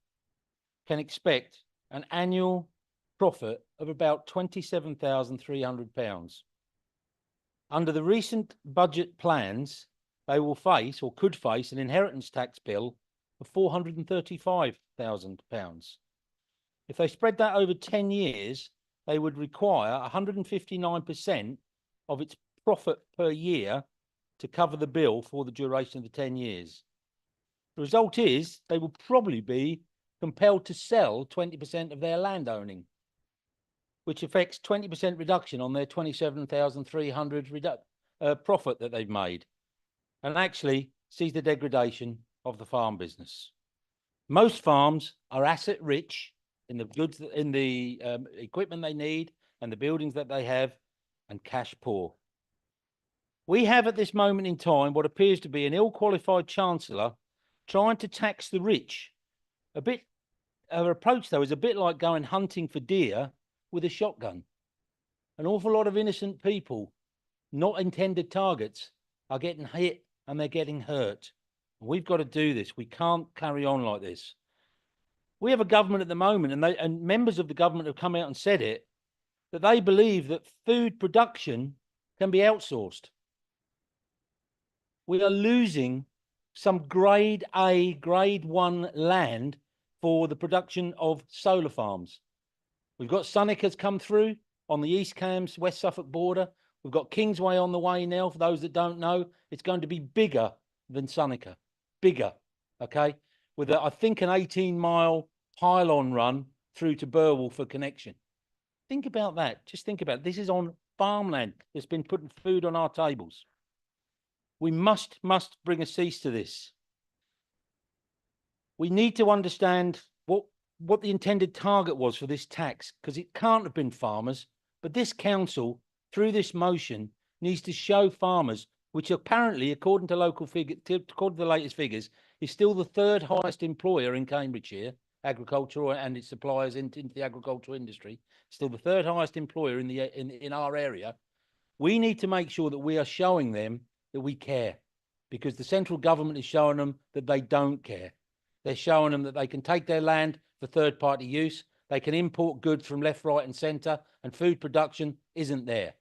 can expect an annual profit of about £27,300. Under the recent budget plans, they will face or could face an inheritance tax bill of £435,000. If they spread that over 10 years, they would require 159% of its profit per year to cover the bill for the duration of the 10 years. The result is they will probably be compelled to sell 20% of their land owning, which affects 20% reduction on their 27,300 profit that they've made, and actually sees the degradation of the farm business. Most farms are asset rich in the goods, in the equipment they need and the buildings that they have, and cash poor. We have at this moment in time what appears to be an ill-qualified chancellor trying to tax the rich. Her approach, though, is a bit like going hunting for deer with a shotgun. An awful lot of innocent people, not intended targets, are getting hit and they're getting hurt. We've got to do this. We can't carry on like this. We have a government at the moment, and members of the government have come out and said it, that they believe that food production can be outsourced. We are losing some grade A, grade 1 land for the production of solar farms. We've got Sunnica's come through on the East Cambs, West Suffolk border. We've got Kingsway on the way now. For those that don't know, it's going to be bigger than Sunnica, bigger, okay? With, I think, an 18-mile pylon run through to Burwell for connection. Think about that. Just think about it. This is on farmland that's been putting food on our tables. We must bring a cease to this. We need to understand what the intended target was for this tax, because it can't have been farmers, but this council, through this motion, needs to show farmers, which apparently, according to according to the latest figures, is still the third highest employer in Cambridgeshire, agriculture and its suppliers into the agricultural industry, still the third highest employer in our area. We need to make sure that we are showing them that we care, because the central government is showing them that they don't care. They're showing them that they can take their land for third-party use. They can import goods from left, right and centre, and food production isn't there.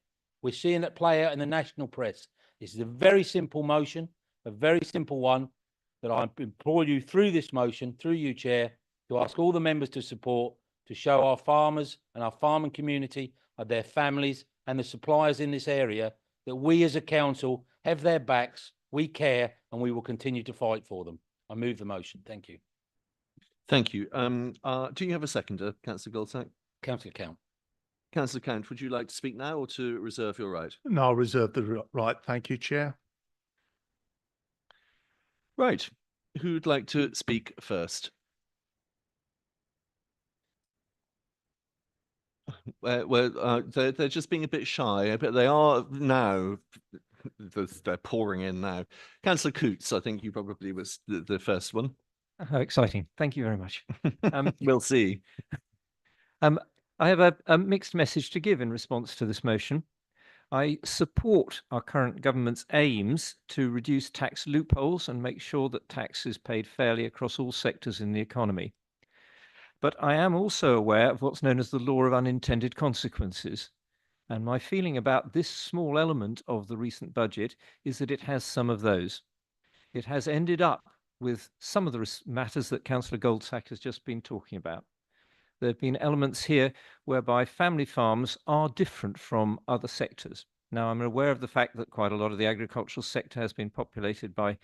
We're seeing it play out in the national press. This is a very simple motion, a very simple one, that I implore you through this motion, through you, Chair, to ask all the members to support, to show our farmers and our farming community, their families and the suppliers in this area, that we as a council have their backs, we care, and we will continue to fight for them. I move the motion. Thank you. Thank you. Do you have a seconder, Councillor Goldsack? Councillor Count. Councillor Count, would you like to speak now or to reserve your right? No, I'll reserve the right. Thank you, Chair. Right. Who'd like to speak first? They're just being a bit shy, but they are now. They're pouring in now. Councillor Coots, I think you probably was the first one. How exciting. Thank you very much. We'll see. I have a mixed message to give in response to this motion. I support our current government's aims to reduce tax loopholes and make sure that tax is paid fairly across all sectors in the economy. But I am also aware of what's known as the law of unintended consequences. And my feeling about this small element of the recent budget is that it has some of those. It has ended up with some of the matters that Councillor Goldsack has just been talking about. There have been elements here whereby family farms are different from other sectors. Now, I'm aware of the fact that quite a lot of the agricultural sector has been populated by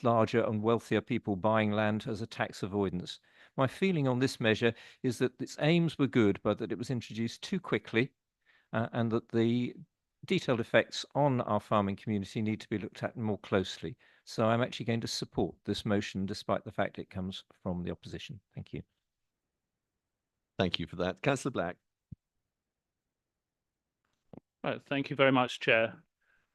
larger and wealthier people buying land as a tax avoidance. My feeling on this measure is that its aims were good, but that it was introduced too quickly and that the detailed effects on our farming community need to be looked at more closely. So I'm actually going to support this motion, despite the fact it comes from the opposition. Thank you. Thank you for that. Councillor Black. Right, thank you very much, Chair.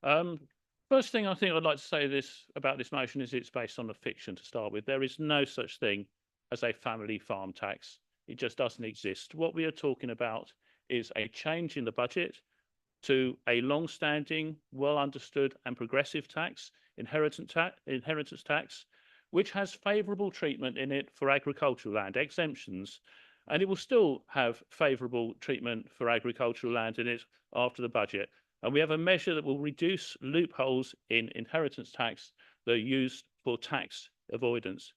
First thing I think I'd like to say about this motion is it's based on a fiction to start with. There is no such thing as a family farm tax. It just doesn't exist. What we are talking about is a change in the budget to a long-standing, well-understood and progressive tax, inheritance tax, which has favourable treatment in it for agricultural land, exemptions, and it will still have favourable treatment for agricultural land in it after the budget. And we have a measure that will reduce loopholes in inheritance tax that are used for tax avoidance.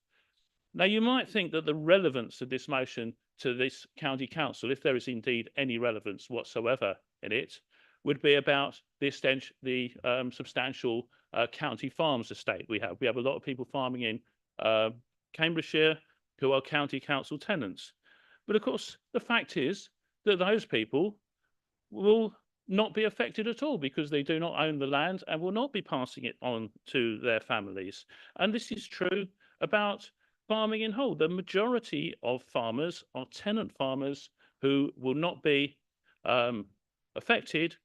Now, you might think that the relevance of this motion to this county council, if there is indeed any relevance whatsoever in it, would be about the substantial county farms estate we have. We have a lot of people farming in Cambridgeshire who are county council tenants. But of course, the fact is that those people will not be affected at all because they do not own the land and will not be passing it on to their families. And this is true about farming in whole. The majority of farmers are tenant farmers who will not be affected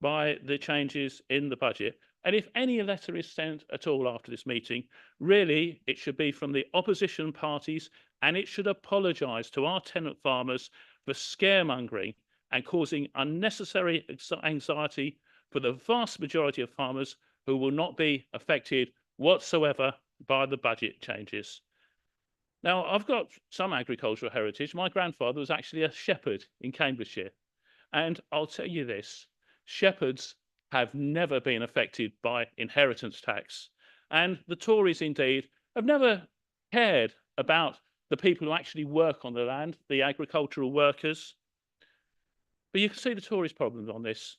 by the changes in the budget. And if any letter is sent at all after this meeting, really it should be from the opposition parties, and it should apologise to our tenant farmers for scaremongering and causing unnecessary anxiety for the vast majority of farmers who will not be affected whatsoever by the budget changes. Now, I've got some agricultural heritage. My grandfather was actually a shepherd in Cambridgeshire. And I'll tell you this, shepherds have never been affected by inheritance tax. And the Tories, indeed, have never cared about the people who actually work on the land, the agricultural workers. But you can see the Tories' problems on this.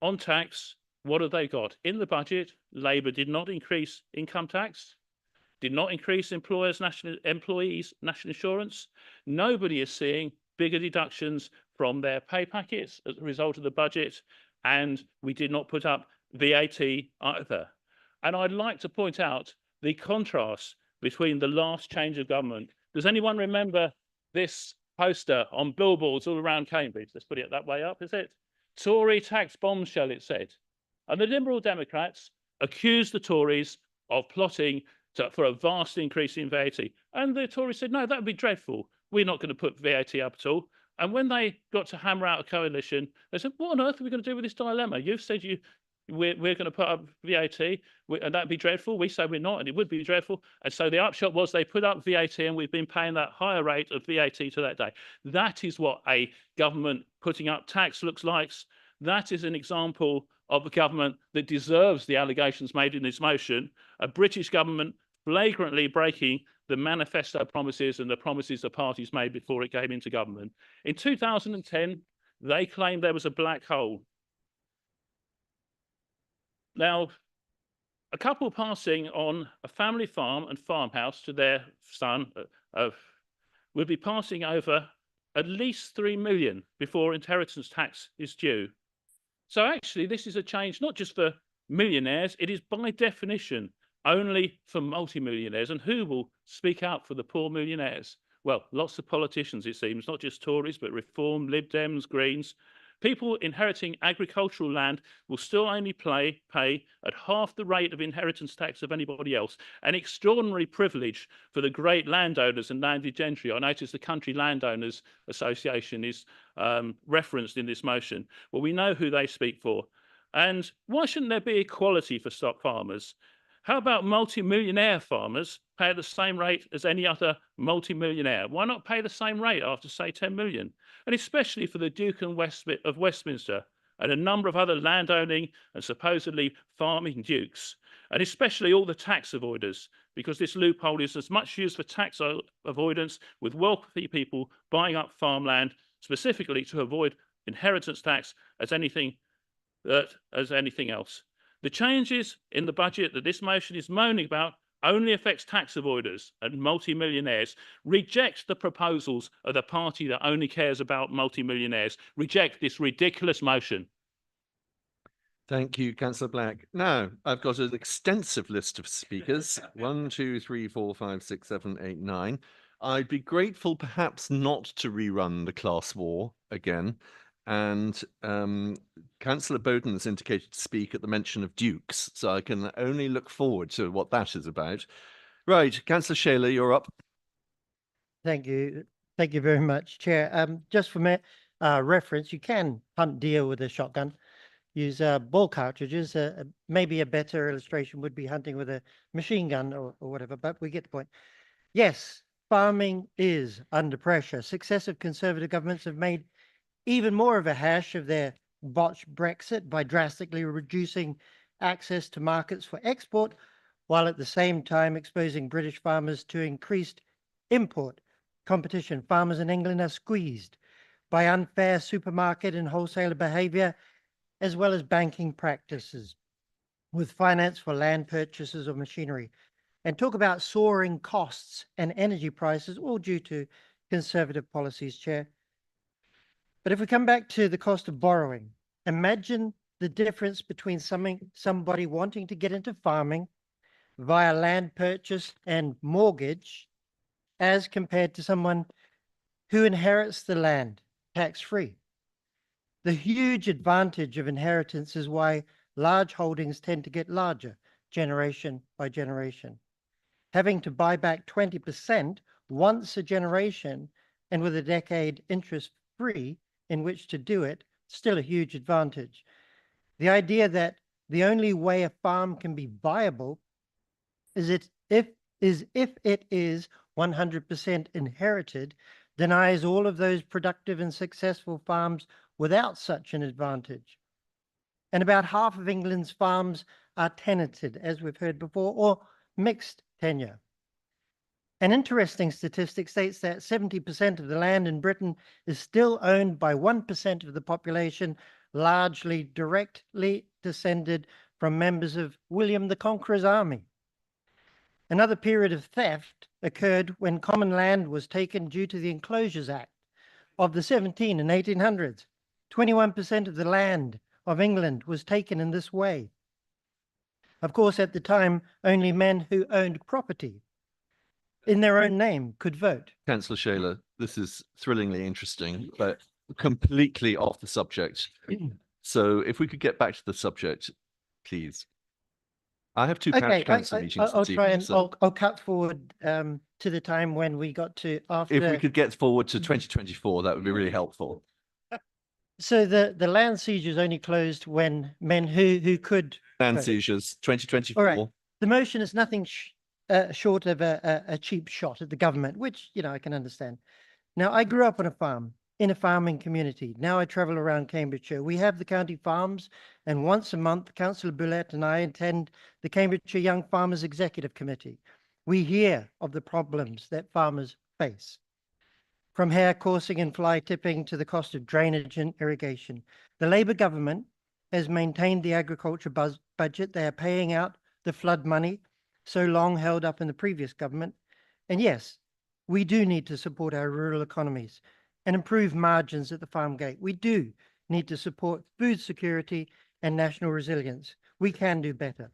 On tax, what have they got? In the budget, Labour did not increase income tax, did not increase employees' national insurance. Nobody is seeing bigger deductions from their pay packets as a result of the budget, and we did not put up VAT either. And I'd like to point out the contrast between the last change of government. Does anyone remember this poster on billboards all around Cambridge? Let's put it that way up, is it? Tory tax bombshell, it said. And the Liberal Democrats accused the Tories of plotting for a vast increase in VAT. And the Tories said, no, that would be dreadful. We're not going to put VAT up at all. And when they got to hammer out a coalition, they said, what on earth are we going to do with this dilemma? You've said we're going to put up VAT, and that'd be dreadful. We say we're not, and it would be dreadful. And so the upshot was they put up VAT, and we've been paying that higher rate of VAT to that day. That is what a government putting up tax looks like. That is an example of a government that deserves the allegations made in this motion. A British government flagrantly breaking the manifesto promises and the promises the parties made before it came into government. In 2010, they claimed there was a black hole. Now, a couple passing on a family farm and farmhouse to their son will be passing over at least 3 million before inheritance tax is due. So actually, this is a change not just for millionaires, it is by definition only for multimillionaires. And who will speak out for the poor millionaires? Well, lots of politicians, it seems, not just Tories, but Reform, Lib Dems, Greens. People inheriting agricultural land will still only pay at half the rate of inheritance tax of anybody else. An extraordinary privilege for the great landowners and landed gentry. I notice the Country Landowners Association is referenced in this motion. Well, we know who they speak for. And why shouldn't there be equality for stock farmers? How about multi-millionaire farmers pay at the same rate as any other multi-millionaire? Why not pay the same rate after, say, 10 million? And especially for the Duke of Westminster and a number of other landowning and supposedly farming dukes, and especially all the tax avoiders, because this loophole is as much used for tax avoidance with wealthy people buying up farmland specifically to avoid inheritance tax as anything else. The changes in the budget that this motion is moaning about only affects tax avoiders and multi-millionaires. Reject the proposals of the party that only cares about multi-millionaires. Reject this ridiculous motion. Thank you, Councillor Black. Now, I've got an extensive list of speakers. 1, 2, 3, 4, 5, 6, 7, 8, 9. I'd be grateful perhaps not to rerun the class war again. And Councillor Bowden has indicated to speak at the mention of dukes, so I can only look forward to what that is about. Right, Councillor Shaler, you're up. Thank you. Thank you very much, Chair. Just for reference, you can hunt deer with a shotgun. Use ball cartridges. Maybe a better illustration would be hunting with a machine gun or whatever, but we get the point. Yes, farming is under pressure. Successive Conservative governments have made even more of a hash of their botched Brexit by drastically reducing access to markets for export, while at the same time exposing British farmers to increased import competition. Farmers in England are squeezed by unfair supermarket and wholesaler behavior, as well as banking practices with finance for land purchases of machinery. And talk about soaring costs and energy prices, all due to Conservative policies, Chair. But if we come back to the cost of borrowing, imagine the difference between somebody wanting to get into farming via land purchase and mortgage as compared to someone who inherits the land tax-free. The huge advantage of inheritance is why large holdings tend to get larger generation by generation. Having to buy back 20% once a generation and with a decade interest-free in which to do it, still a huge advantage. The idea that the only way a farm can be viable is if it is 100% inherited, denies all of those productive and successful farms without such an advantage. And about half of England's farms are tenanted, as we've heard before, or mixed tenure. An interesting statistic states that 70% of the land in Britain is still owned by 1% of the population, largely directly descended from members of William the Conqueror's army. Another period of theft occurred when common land was taken due to the Enclosures Act of the 1700s and 1800s. 21% of the land of England was taken in this way. Of course, at the time, only men who owned property in their own name could vote. Councillor Shaler, this is thrillingly interesting, but completely off the subject. So if we could get back to the subject, please. I have two parish council meetings I'll this try evening, and so I'll cut forward to the time when we got to after. if we could get forward to 2024, that would be really helpful. So the land sieges only closed when men who could Land vote. seizures, All right. 2024. The motion is nothing short of a cheap shot at the government, which, you know, I can understand. Now, I grew up on a farm, in a farming community. Now I travel around Cambridgeshire. We have the county farms, and once a month, Councillor Boulette and I attend the Cambridgeshire Young Farmers Executive Committee. We hear of the problems that farmers face, from hair coursing and fly tipping to the cost of drainage and irrigation. The Labour government has maintained the agriculture budget. They are paying out the flood money so long held up in the previous government. And yes, we do need to support our rural economies and improve margins at the farm gate. We do need to support food security and national resilience. We can do better.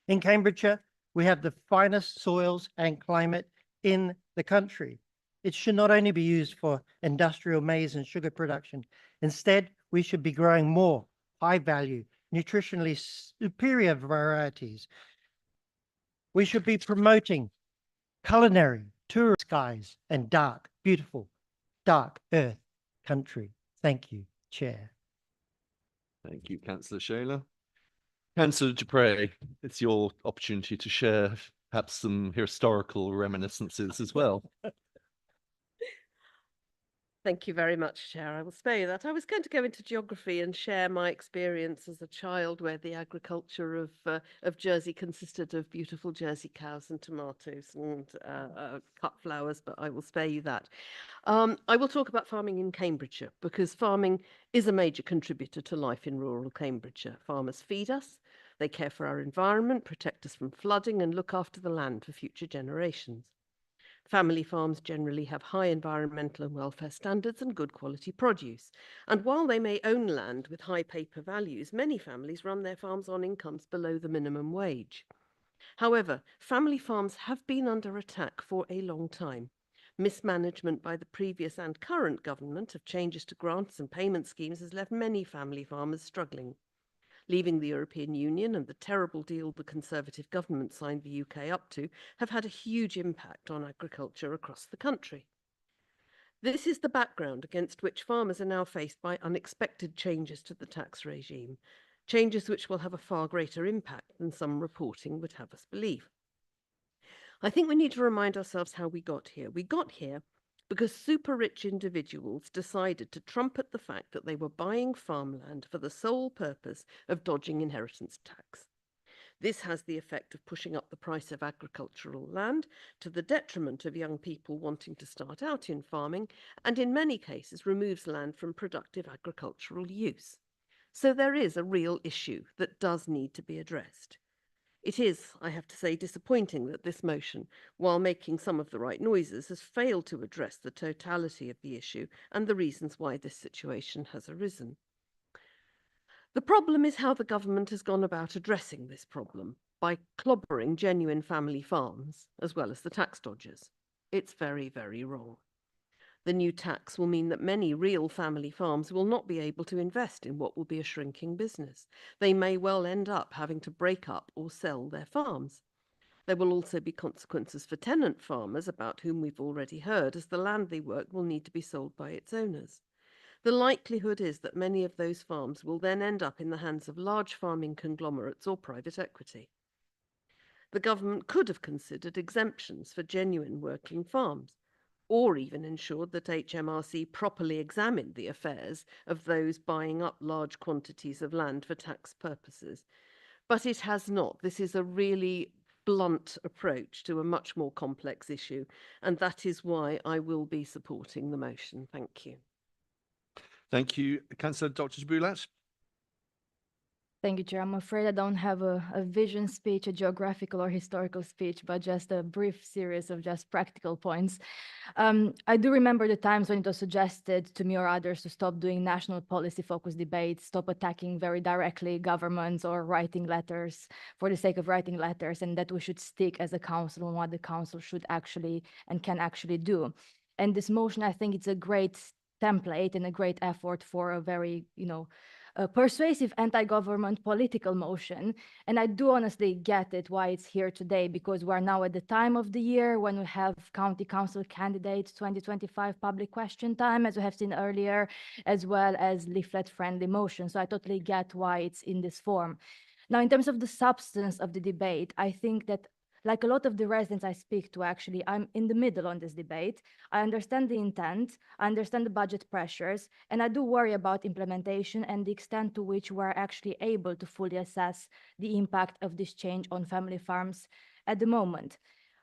In Cambridgeshire, we have the finest soils and climate in the country. It should not only be used for industrial maize and sugar production. Instead, we should be growing more high-value, nutritionally superior varieties. We should be promoting culinary, tourist skies, and dark, beautiful, dark earth country. Thank you, Chair. Thank you, Councillor Shaler. Councillor Dupre, it's your opportunity to share perhaps some historical reminiscences as well. Thank you very much, Chair. I will spare you that. I was going to go into geography and share my experience as a child where the agriculture of Jersey consisted of beautiful Jersey cows and tomatoes and cut flowers, but I will spare you that. I will talk about farming in Cambridgeshire because farming is a major contributor to life in rural Cambridgeshire. Farmers feed us, they care for our environment, protect us from flooding and look after the land for future generations. Family farms generally have high environmental and welfare standards and good quality produce. And while they may own land with high paper values, many families run their farms on incomes below the minimum wage. However, family farms have been under attack for a long time. Mismanagement by the previous and current government of changes to grants and payment schemes has left many family farmers struggling. Leaving the European Union and the terrible deal the Conservative government signed the UK up to have had a huge impact on agriculture across the country. This is the background against which farmers are now faced by unexpected changes to the tax regime, changes which will have a far greater impact than some reporting would have us believe. I think we need to remind ourselves how we got here. We got here because super rich individuals decided to trumpet the fact that they were buying farmland for the sole purpose of dodging inheritance tax. This has the effect of pushing up the price of agricultural land to the detriment of young people wanting to start out in farming, and in many cases removes land from productive agricultural use. So there is a real issue that does need to be addressed. It is, I have to say, disappointing that this motion, while making some of the right noises, has failed to address the totality of the issue and the reasons why this situation has arisen. The problem is how the government has gone about addressing this problem by clobbering genuine family farms as well as the tax dodgers. It's very, very wrong. The new tax will mean that many real family farms will not be able to invest in what will be a shrinking business. They may well end up having to break up or sell their farms. There will also be consequences for tenant farmers, about whom we've already heard, as the land they work will need to be sold by its owners. The likelihood is that many of those farms will then end up in the hands of large farming conglomerates or private equity. The government could have considered exemptions for genuine working farms, or even ensured that HMRC properly examined the affairs of those buying up large quantities of land for tax purposes. But it has not. This is a really blunt approach to a much more complex issue, and that is why I will be supporting the motion. Thank you. Thank you, Councillor Dr. Boulat. Thank you, Chair. I'm afraid I don't have a vision speech, a geographical or historical speech, but just a brief series of just practical points. I do remember the times when it was suggested to me or others to stop doing national policy-focused debates, stop attacking very directly governments or writing letters for the sake of writing letters, and that we should stick as a council on what the council should actually and can actually do. And this motion, I think it's a great template and a great effort for a very, a persuasive anti-government political motion. And I do honestly get it why it's here today, because we're now at the time of the year when we have county council candidates 2025 public question time, as we have seen earlier, as well as leaflet-friendly motion. So I totally get why it's in this form. Now, in terms of the substance of the debate, I think that like a lot of the residents I speak to, actually, I'm in the middle on this debate. I understand the intent, I understand the budget pressures, and I do worry about implementation and the extent to which we're actually able to fully assess the impact of this change on family farms at the moment.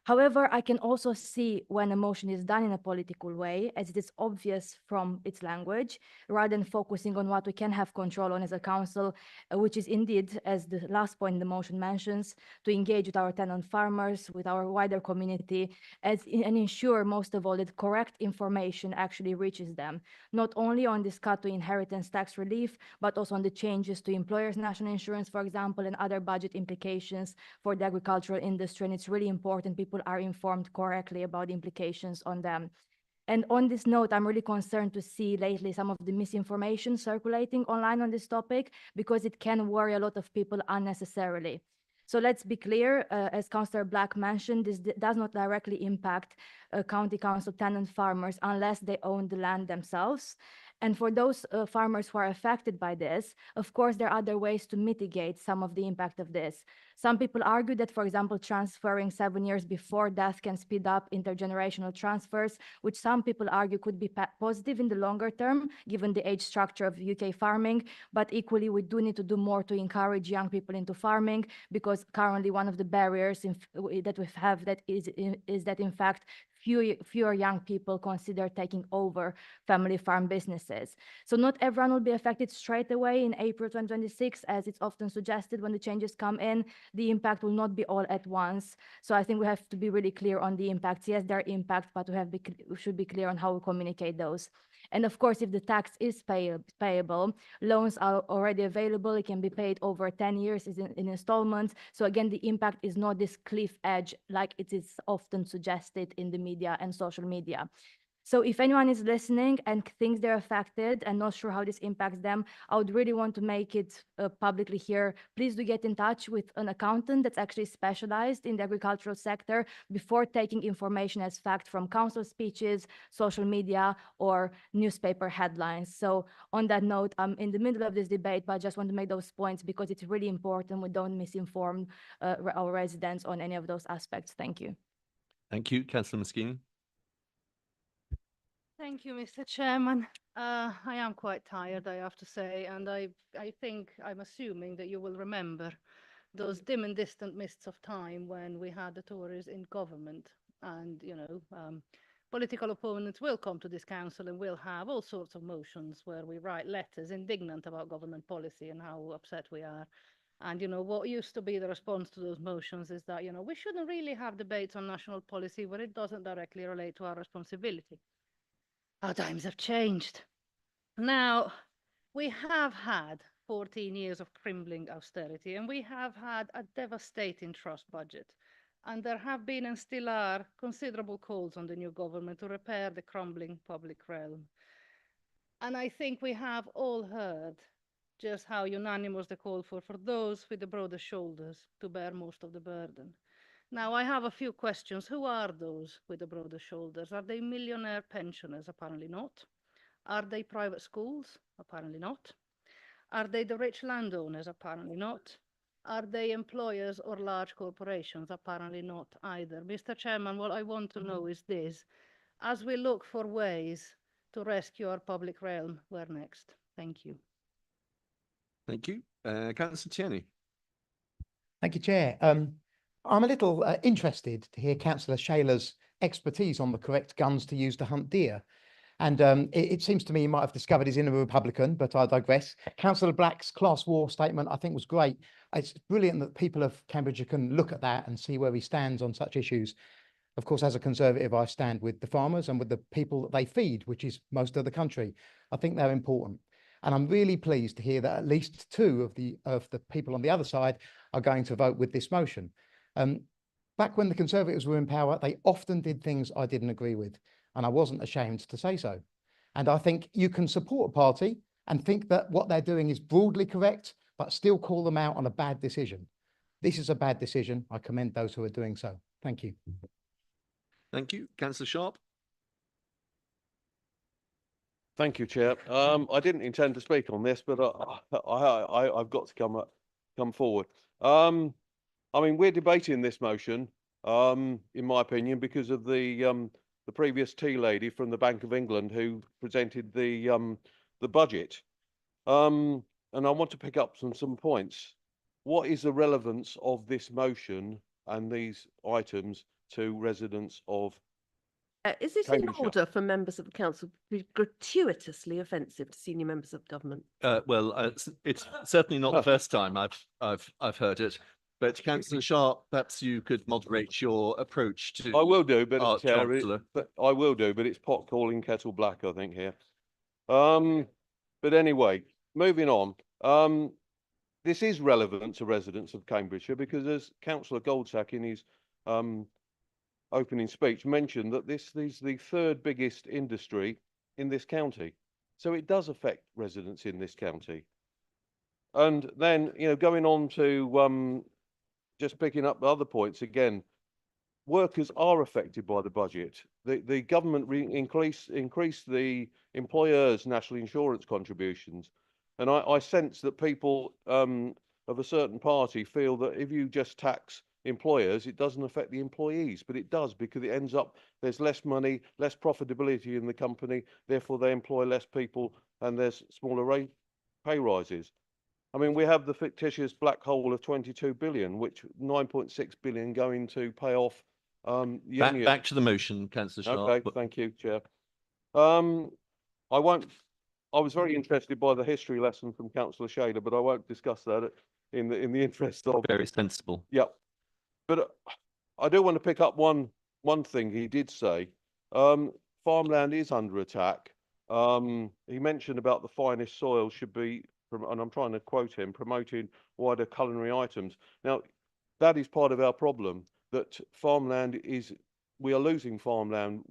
However, I can also see when a motion is done in a political way, as it is obvious from its language, rather than focusing on what we can have control on as a council, which is indeed, as the last point in the motion mentions, to engage with our tenant farmers, with our wider community, and ensure, most of all, that correct information actually reaches them, not only on this cut to inheritance tax relief, but also on the changes to employers' national insurance, for example, and other budget implications for the agricultural industry. And it's really important people are informed correctly about the implications on them. And on this note, I'm really concerned to see lately some of the misinformation circulating online on this topic, because it can worry a lot of people unnecessarily. So let's be clear, as Councillor Black mentioned, this does not directly impact county council tenant farmers unless they own the land themselves. And for those farmers who are affected by this, of course, there are other ways to mitigate some of the impact of this. Some people argue that, for example, transferring 7 years before death can speed up intergenerational transfers, which some people argue could be positive in the longer term, given the age structure of UK farming. But equally, we do need to do more to encourage young people into farming, because currently one of the barriers that we have is that, in fact, fewer young people consider taking over family farm businesses. So not everyone will be affected straight away in April 2026, as it's often suggested when the changes come in. The impact will not be all at once. So I think we have to be really clear on the impacts. Yes, there are impacts, but we should be clear on how we communicate those. And of course, if the tax is payable, loans are already available. It can be paid over 10 years in installments. So again, the impact is not this cliff edge like it is often suggested in the media and social media. So if anyone is listening and thinks they're affected and not sure how this impacts them, I would really want to make it publicly here. Please do get in touch with an accountant that's actually specialized in the agricultural sector before taking information as fact from council speeches, social media, or newspaper headlines. So on that note, I'm in the middle of this debate, but I just want to make those points because it's really important we don't misinform our residents on any of those aspects. Thank you. Thank you, Councillor Moschini. Thank you, Mr. Chairman. I am quite tired, I have to say, and I think I'm assuming that you will remember those dim and distant mists of time when we had the Tories in government, and political opponents will come to this council and will have all sorts of motions where we write letters indignant about government policy and how upset we are. And what used to be the response to those motions is that we shouldn't really have debates on national policy where it doesn't directly relate to our responsibility. Our times have changed. Now, we have had 14 years of crumbling austerity, and we have had a devastating trust budget. And there have been and still are considerable calls on the new government to repair the crumbling public realm. And I think we have all heard just how unanimous the call for those with the broader shoulders to bear most of the burden. Now, I have a few questions. Who are those with the broader shoulders? Are they millionaire pensioners? Apparently not. Are they private schools? Apparently not. Are they the rich landowners? Apparently not. Are they employers or large corporations? Apparently not either. Mr. Chairman, what I want to know is this. As we look for ways to rescue our public realm, where next? Thank you. Thank you. Councillor Tierney. Thank you, Chair. I'm a little interested to hear Councillor Shayler's expertise on the correct guns to use to hunt deer. And it seems to me he might have discovered he's in a Republican, but I digress. Councillor Black's class war statement, I think, was great. It's brilliant that people of Cambridgeshire can look at that and see where he stands on such issues. Of course, as a Conservative, I stand with the farmers and with the people that they feed, which is most of the country. I think they're important. And I'm really pleased to hear that at least two of the people on the other side are going to vote with this motion. Back when the Conservatives were in power, they often did things I didn't agree with, and I wasn't ashamed to say so. And I think you can support a party and think that what they're doing is broadly correct, but still call them out on a bad decision. This is a bad decision. I commend those who are doing so. Thank you. Thank you. Councillor Sharp. Thank you, Chair. I didn't intend to speak on this, but I've got to come forward. I mean, we're debating this motion, in my opinion, because of the previous tea lady from the Bank of England who presented the budget. And I want to pick up some points. What is the relevance of this motion and these items to residents of Is it in Cambridgeshire? order for members of the council to be gratuitously offensive to senior members of government? Well, it's certainly not the first time I've heard it. But Councillor Sharp, perhaps you could moderate your approach to. I will do, but Chair, Chancellor. I will do, but it's pot calling kettle black, I think here. But anyway, moving on. This is relevant to residents of Cambridgeshire because, as Councillor Goldsack in his opening speech mentioned, that this is the third biggest industry in this county, so it does affect residents in this county. And then, you know, going on to just picking up other points again, workers are affected by the budget. The government increased the employers' national insurance contributions, and I sense that people of a certain party feel that if you just tax employers, it doesn't affect the employees, but it does, because it ends up there's less money, less profitability in the company, therefore they employ less people, and there's smaller pay rises. I mean, we have the fictitious black hole of 22 billion, which 9.6 billion going to pay off. Back to the motion, Councillor Sharp. Okay, thank you, Chair. I was very interested by the history lesson from Councillor Shaler, but I won't discuss that in the interest of. Very sensible. Yeah, but I do want to pick up one thing he did say. Farmland is under attack. He mentioned about the finest soil should be, and I'm trying to quote him, promoting wider culinary items. Now, that is part of our problem, that farmland we are losing farmland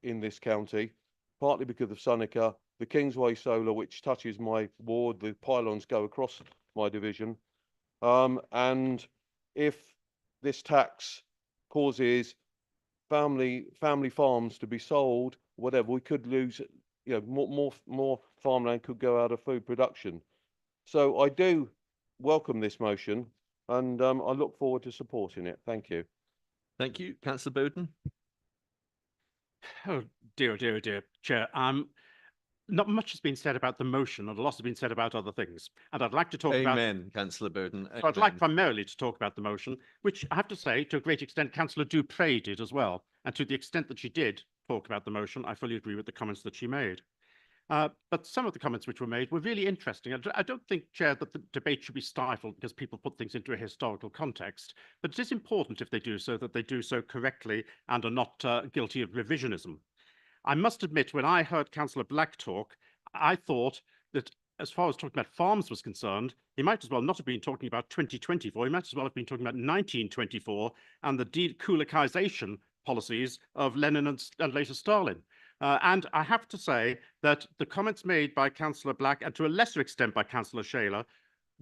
in this county, partly because of Seneca, the Kingsway Solar, which touches my ward, the pylons go across my division. And if this tax causes family farms to be sold, whatever, we could lose, you know, more farmland could go out of food production. So I do welcome this motion, and I look forward to supporting it. Thank you. Thank you. Councillor Bowden. Oh dear, dear, dear, Chair. Not much has been said about the motion, and a lot has been said about other things. And I'd like to talk about. Amen, Councillor Bowden. So I'd like primarily to talk about the motion, which I have to say, to a great extent, Councillor Dupre did as well. And to the extent that she did talk about the motion, I fully agree with the comments that she made. But some of the comments which were made were really interesting. I don't think, Chair, that the debate should be stifled because people put things into a historical context. But it is important, if they do so, that they do so correctly and are not guilty of revisionism. I must admit, when I heard Councillor Black talk, I thought that as far as talking about farms was concerned, he might as well not have been talking about 2024. He might as well have been talking about 1924 and the de-Kulikization policies of Lenin and later Stalin. And I have to say that the comments made by Councillor Black, and to a lesser extent by Councillor Shaler,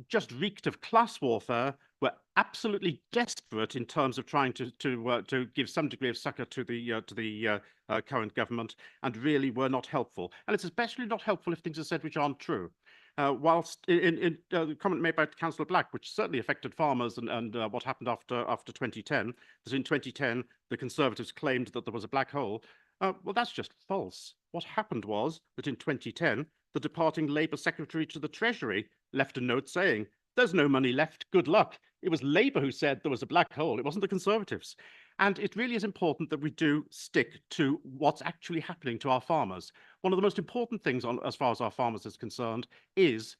just reeked of class warfare, were absolutely desperate in terms of trying to give some degree of succor to the current government, and really were not helpful. And it's especially not helpful if things are said which aren't true. Whilst in the comment made by Councillor Black, which certainly affected farmers and what happened after 2010, that in 2010 the Conservatives claimed that there was a black hole. Well, that's just false. What happened was that in 2010, the departing Labour Secretary to the Treasury left a note saying, "There's no money left, good luck." It was Labour who said there was a black hole, it wasn't the Conservatives. And it really is important that we do stick to what's actually happening to our farmers. One of the most important things as far as our farmers is concerned is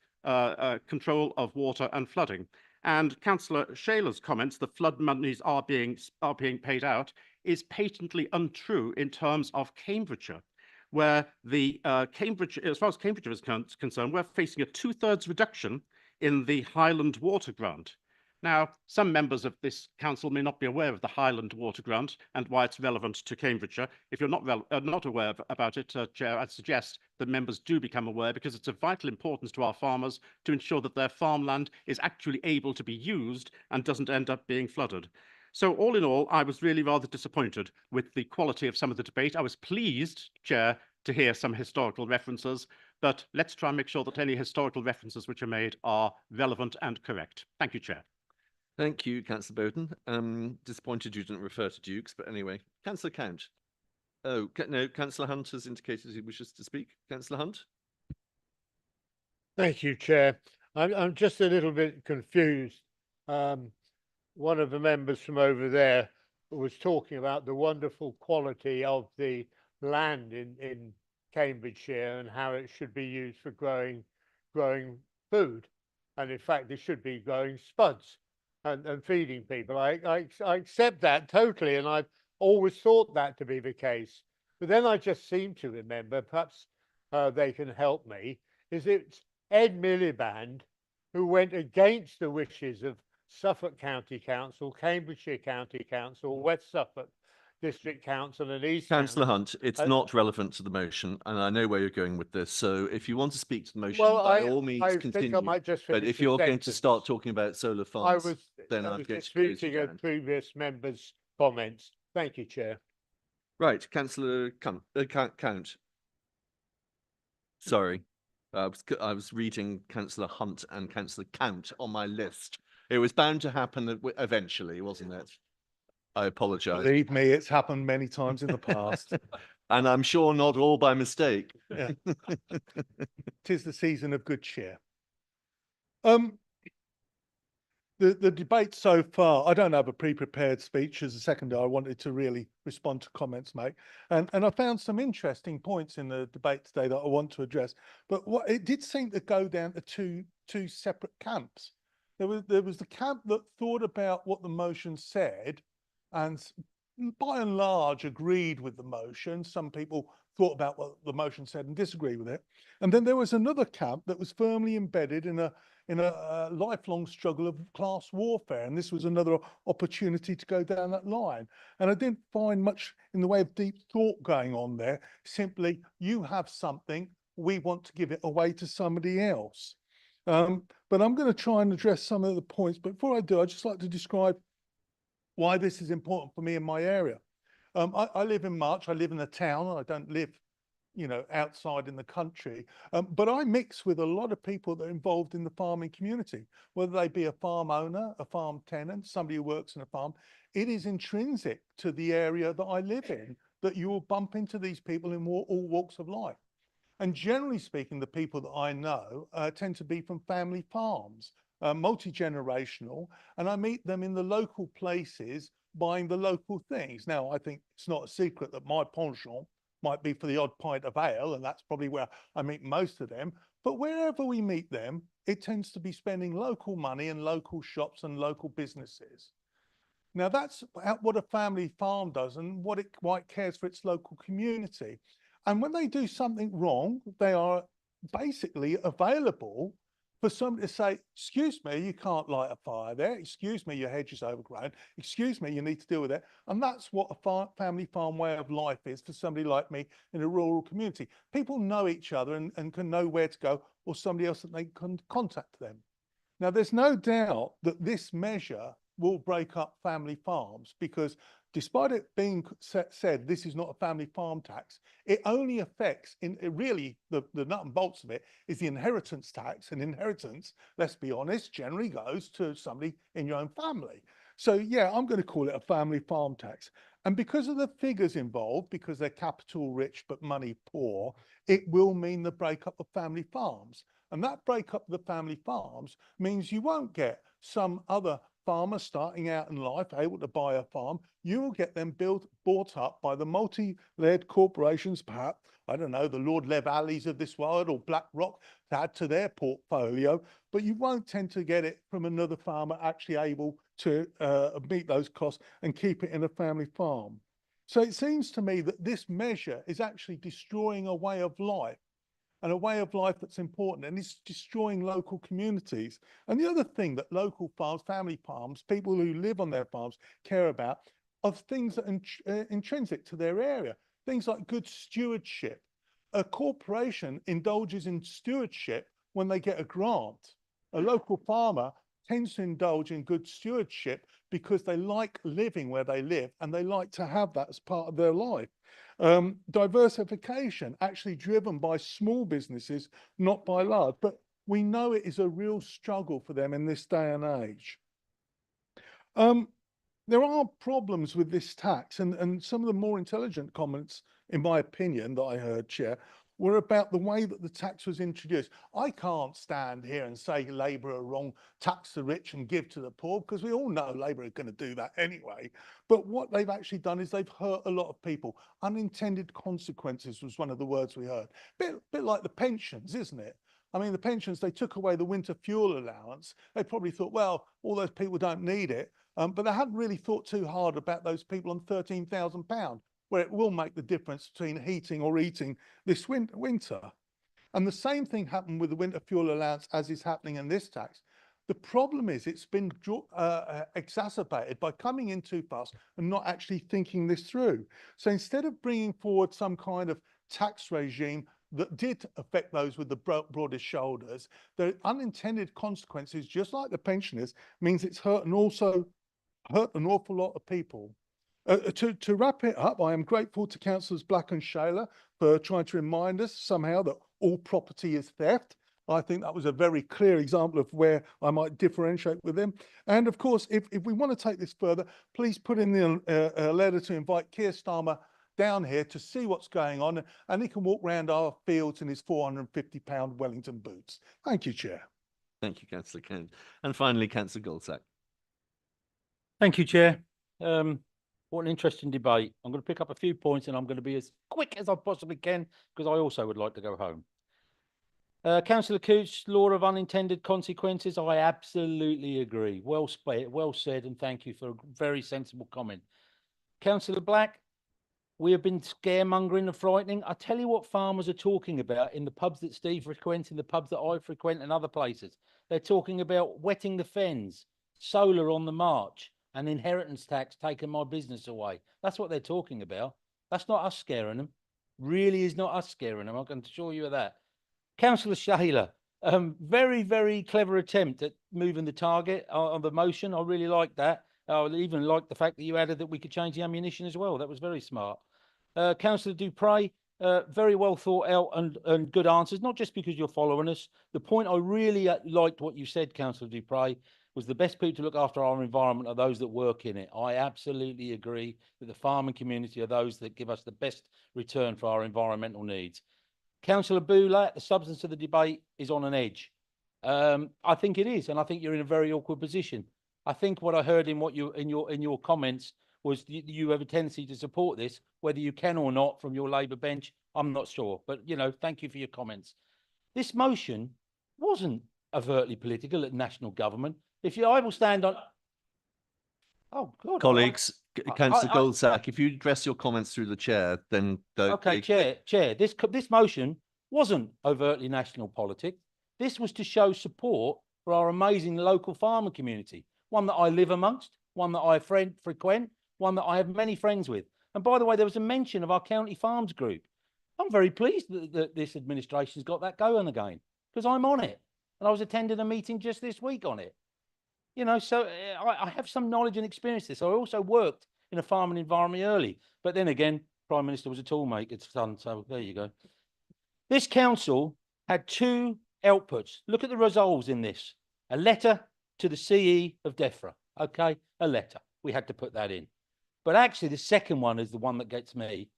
control of water and flooding. And Councillor Shaler's comments that flood monies are being paid out is patently untrue in terms of Cambridgeshire, where the as far as Cambridgeshire is concerned, we're facing a 2/3 reduction in the Highland Water Grant. Now, some members of this council may not be aware of the Highland Water Grant and why it's relevant to Cambridgeshire. If you're not aware about it, Chair, I'd suggest that members do become aware, because it's of vital importance to our farmers to ensure that their farmland is actually able to be used and doesn't end up being flooded. So all in all, I was really rather disappointed with the quality of some of the debate. I was pleased, Chair, to hear some historical references, but let's try and make sure that any historical references which are made are relevant and correct. Thank you, Chair. Thank you, Councillor Bowden. Disappointed you didn't refer to Dukes, but anyway. Councillor Count. Oh, no, Councillor Hunt has indicated he wishes to speak. Councillor Hunt? Thank you, Chair. I'm just a little bit confused. One of the members from over there was talking about the wonderful quality of the land in Cambridgeshire and how it should be used for growing food. And in fact, it should be growing spuds and feeding people. I accept that totally, and I've always thought that to be the case. But then I just seem to remember, perhaps they can help me, is it's Ed Miliband who went against the wishes of Suffolk County Council, Cambridgeshire County Council, West Suffolk District Council and East Councillor Council. Hunt, it's not relevant to the motion, and I know where you're going with this. So if you want to speak to the motion, Well, by all means, I continue. think I might just But finish if the you're going to sentence. start talking about solar I farms, was then I'm going to close disputing you a down. previous member's comments. Thank you, Chair. Right, Councillor Count. Sorry, I was reading Councillor Hunt and Councillor Count on my list. It was bound to happen eventually, wasn't it? I apologise. Believe me, it's happened many times in the past. And I'm sure not all by mistake. Yeah. 'Tis the season of good cheer. The debate so far, I don't have a pre-prepared speech. As a seconder, I wanted to really respond to comments, mate. And I found some interesting points in the debate today that I want to address. But what it did seem to go down to two separate camps. There was the camp that thought about what the motion said and by and large agreed with the motion. Some people thought about what the motion said and disagreed with it. And then there was another camp that was firmly embedded in a lifelong struggle of class warfare. And this was another opportunity to go down that line. And I didn't find much in the way of deep thought going on there. Simply, you have something, we want to give it away to somebody else. But I'm going to try and address some of the points. But before I do, I'd just like to describe why this is important for me in my area. I live in March, I live in a town, I don't live outside in the country. But I mix with a lot of people that are involved in the farming community, whether they be a farm owner, a farm tenant, somebody who works in a farm. It is intrinsic to the area that I live in that you will bump into these people in all walks of life. And generally speaking, the people that I know tend to be from family farms, multi-generational, and I meet them in the local places buying the local things. Now, I think it's not a secret that my penchant might be for the odd pint of ale, and that's probably where I meet most of them. But wherever we meet them, it tends to be spending local money in local shops and local businesses. Now, that's what a family farm does and why it cares for its local community. And when they do something wrong, they are basically available for somebody to say, excuse me, you can't light a fire there. Excuse me, your hedge is overgrown. Excuse me, you need to deal with it. And that's what a family farm way of life is for somebody like me in a rural community. People know each other and can know where to go, or somebody else that they can contact them. Now, there's no doubt that this measure will break up family farms, because despite it being said this is not a family farm tax, it only affects, really the nut and bolts of it is the inheritance tax, and inheritance, let's be honest, generally goes to somebody in your own family. So yeah, I'm going to call it a family farm tax. And because of the figures involved, because they're capital rich but money poor, it will mean the breakup of family farms. And that breakup of the family farms means you won't get some other farmer starting out in life able to buy a farm. You will get them bought up by the multi-led corporations, perhaps, I don't know, the Lord Lev Alleys of this world or BlackRock to add to their portfolio, but you won't tend to get it from another farmer actually able to meet those costs and keep it in a family farm. So it seems to me that this measure is actually destroying a way of life. and a way of life that's important, and it's destroying local communities. And the other thing that local farms, family farms, people who live on their farms care about are things that are intrinsic to their area. Things like good stewardship. A corporation indulges in stewardship when they get a grant. A local farmer tends to indulge in good stewardship because they like living where they live and they like to have that as part of their life. Diversification actually driven by small businesses, not by large, but we know it is a real struggle for them in this day and age. There are problems with this tax, and some of the more intelligent comments, in my opinion, that I heard, Chair, were about the way that the tax was introduced. I can't stand here and say Labour are wrong, tax the rich and give to the poor, because we all know Labour are going to do that anyway. But what they've actually done is they've hurt a lot of people. Unintended consequences was one of the words we heard. Bit like the pensions, isn't it? I mean, the pensions, they took away the winter fuel allowance. They probably thought, well, all those people don't need it. But they hadn't really thought too hard about those people on £13,000, where it will make the difference between heating or eating this winter. And the same thing happened with the winter fuel allowance as is happening in this tax. The problem is it's been exacerbated by coming in too fast and not actually thinking this through. So instead of bringing forward some kind of tax regime that did affect those with the broadest shoulders, the unintended consequences, just like the pensioners, means it's hurt an awful lot of people. To wrap it up, I am grateful to Councillors Black and Shayler for trying to remind us somehow that all property is theft. I think that was a very clear example of where I might differentiate with them. And of course, if we want to take this further, please put in the letter to invite Keir Starmer down here to see what's going on, and he can walk around our fields in his £450 Wellington boots. Thank you, Chair. Thank you, Councillor Kent. And finally, Councillor Goldsack. Thank you, Chair. What an interesting debate. I'm going to pick up a few points and I'm going to be as quick as I possibly can because I also would like to go home. Councillor Cooch, law of unintended consequences. I absolutely agree. Well said, and thank you for a very sensible comment. Councillor Black, we have been scaremongering and frightening. I tell you what farmers are talking about in the pubs that Steve frequents, in the pubs that I frequent and other places. They're talking about wetting the fens, solar on the march, and inheritance tax taking my business away. That's what they're talking about. That's not us scaring them. Really is not us scaring them. I can assure you of that. Councillor Shayler, very, very clever attempt at moving the target on the motion. I really like that. I even like the fact that you added that we could change the ammunition as well. That was very smart. Councillor Dupre, very well thought out and good answers, not just because you're following us. The point I really liked what you said, Councillor Dupre, was the best people to look after our environment are those that work in it. I absolutely agree that the farming community are those that give us the best return for our environmental needs. Councillor Boulat, the substance of the debate is on an edge. I think it is, and I think you're in a very awkward position. I think what I heard in your comments was you have a tendency to support this, whether you can or not from your Labour bench. I'm not sure, but thank you for your comments. This motion wasn't overtly political at national government. I will stand on. Oh, God. Colleagues, Councillor Goldsack, if you address your comments through the chair, then... Okay, Chair, this motion wasn't overtly national politics. This was to show support for our amazing local farmer community, one that I live amongst, one that I frequent, one that I have many friends with. And by the way, there was a mention of our county farms group. I'm very pleased that this administration's got that going again, because I'm on it. And I was attending a meeting just this week on it. So I have some knowledge and experience this. I also worked in a farming environment early. But then again, Prime Minister was a toolmaker's son, so there you go. This council had two outputs. Look at the resolves in this. A letter to the CE of DEFRA. Okay, a letter. We had to put that in. But actually, the second one is the one that gets me.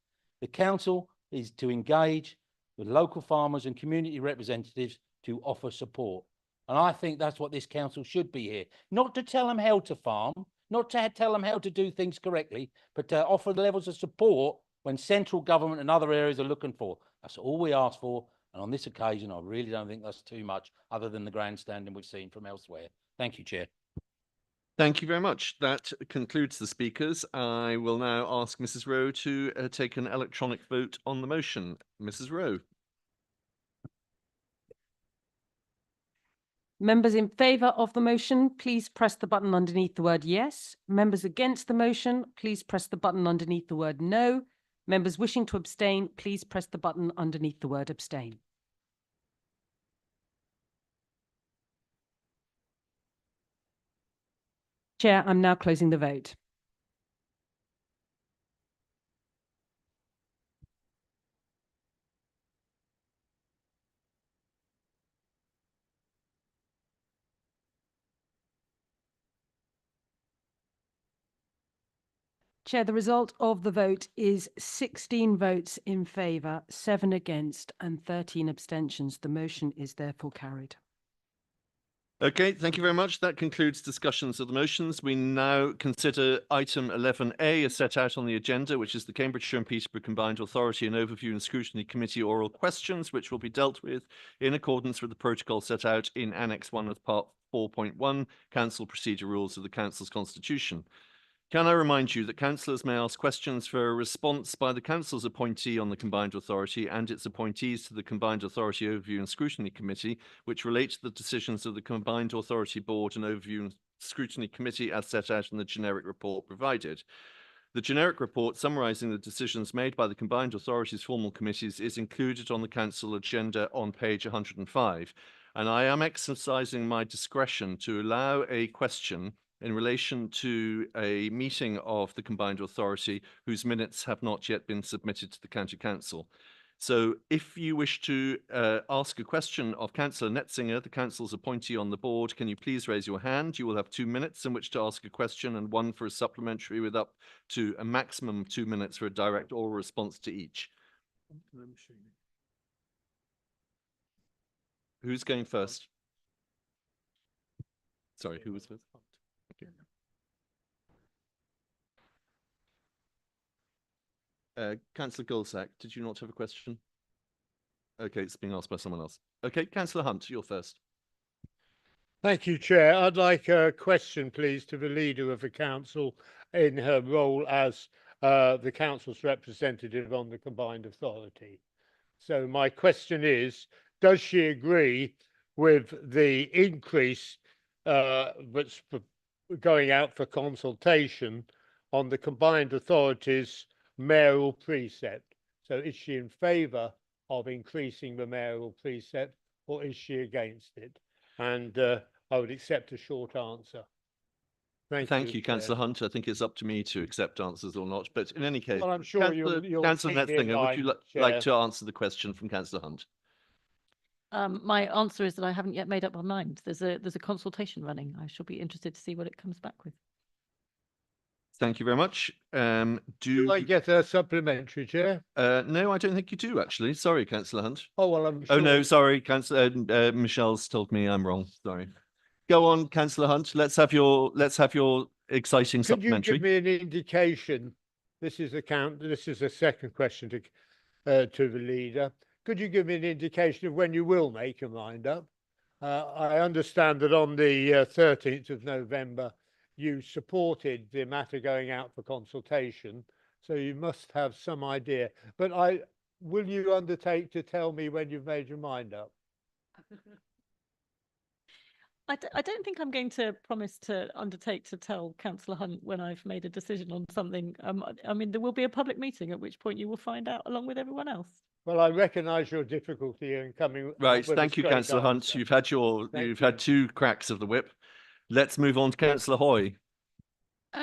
The council is to engage with local farmers and community representatives to offer support. And I think that's what this council should be here. Not to tell them how to farm, not to tell them how to do things correctly, but to offer the levels of support when central government and other areas are looking for. That's all we ask for. And on this occasion, I really don't think that's too much other than the grandstanding we've seen from elsewhere. Thank you, Chair. Thank you very much. That concludes the speakers. I will now ask Mrs. Rowe to take an electronic vote on the motion. Mrs. Rowe. Members in favour of the motion, please press the button underneath the word yes. Members against the motion, please press the button underneath the word no. Members wishing to abstain, please press the button underneath the word abstain. Chair, I'm now closing the vote. Chair, the result of the vote is 16 votes in favour, 7 against and 13 abstentions. The motion is therefore carried. Okay, thank you very much. That concludes discussions of the motions. We now consider item 11A as set out on the agenda, which is the Cambridgeshire and Peterborough Combined Authority and Overview and Scrutiny Committee oral questions, which will be dealt with in accordance with the protocol set out in Annex 1 of Part 4.1, Council Procedure Rules of the Council's Constitution. Can I remind you that councillors may ask questions for a response by the council's appointee on the Combined Authority and its appointees to the Combined Authority Overview and Scrutiny Committee, which relate to the decisions of the Combined Authority Board and Overview and Scrutiny Committee as set out in the generic report provided. The generic report summarising the decisions made by the Combined Authorities formal committees is included on the council agenda on page 105, and I am exercising my discretion to allow a question in relation to a meeting of the Combined Authority whose minutes have not yet been submitted to the County Council. So if you wish to ask a question of Councillor Netzinger, the Council's appointee on the board, can you please raise your hand? You will have 2 minutes in which to ask a question and 1 for a supplementary, with up to a maximum of 2 minutes for a direct oral response to each. Who's going first? Sorry, who was first? Councillor Goldsack, did you not have a question? Okay, it's being asked by someone else. Okay, Councillor Hunt, you're first. Thank you, Chair. I'd like a question, please, to the Leader of the Council in her role as the Council's representative on the Combined Authority. So my question is, does she agree with the increase that's going out for consultation on the Combined Authority's mayoral precept? So is she in favour of increasing the mayoral precept, or is she against it? And I would accept a short answer. Thank you, Councillor Hunt. I think it's up to me to accept answers or not. But in any case, well, I'm sure you'll Councillor keep me in Netzinger, would you mind, like Chair. to answer the question from Councillor Hunt? My answer is that I haven't yet made up my mind. There's a consultation running. I shall be interested to see what it comes back with. Thank you very much. Do I get a supplementary, Chair? No, I don't think you do, actually. Sorry, Councillor Hunt. Oh, well, I'm sure. Oh, no, sorry, Councillor Michelle's told me I'm wrong. Sorry. Go on, Councillor Hunt. Let's have your exciting Could you supplementary. give me an indication? This is a second question to the Leader. Could you give me an indication of when you will make your mind up? I understand that on the 13th of November, you supported the matter going out for consultation, so you must have some idea. But will you undertake to tell me when you've made your mind up? I don't think I'm going to promise to undertake to tell Councillor Hunt when I've made a decision on something. I mean, there will be a public meeting at which point you will find out along with everyone else. Well, I recognise your difficulty in coming. Right, with a thank you, straight Councillor Hunt. answer. You've had 2 cracks of the whip. Let's move on to Councillor Hoy.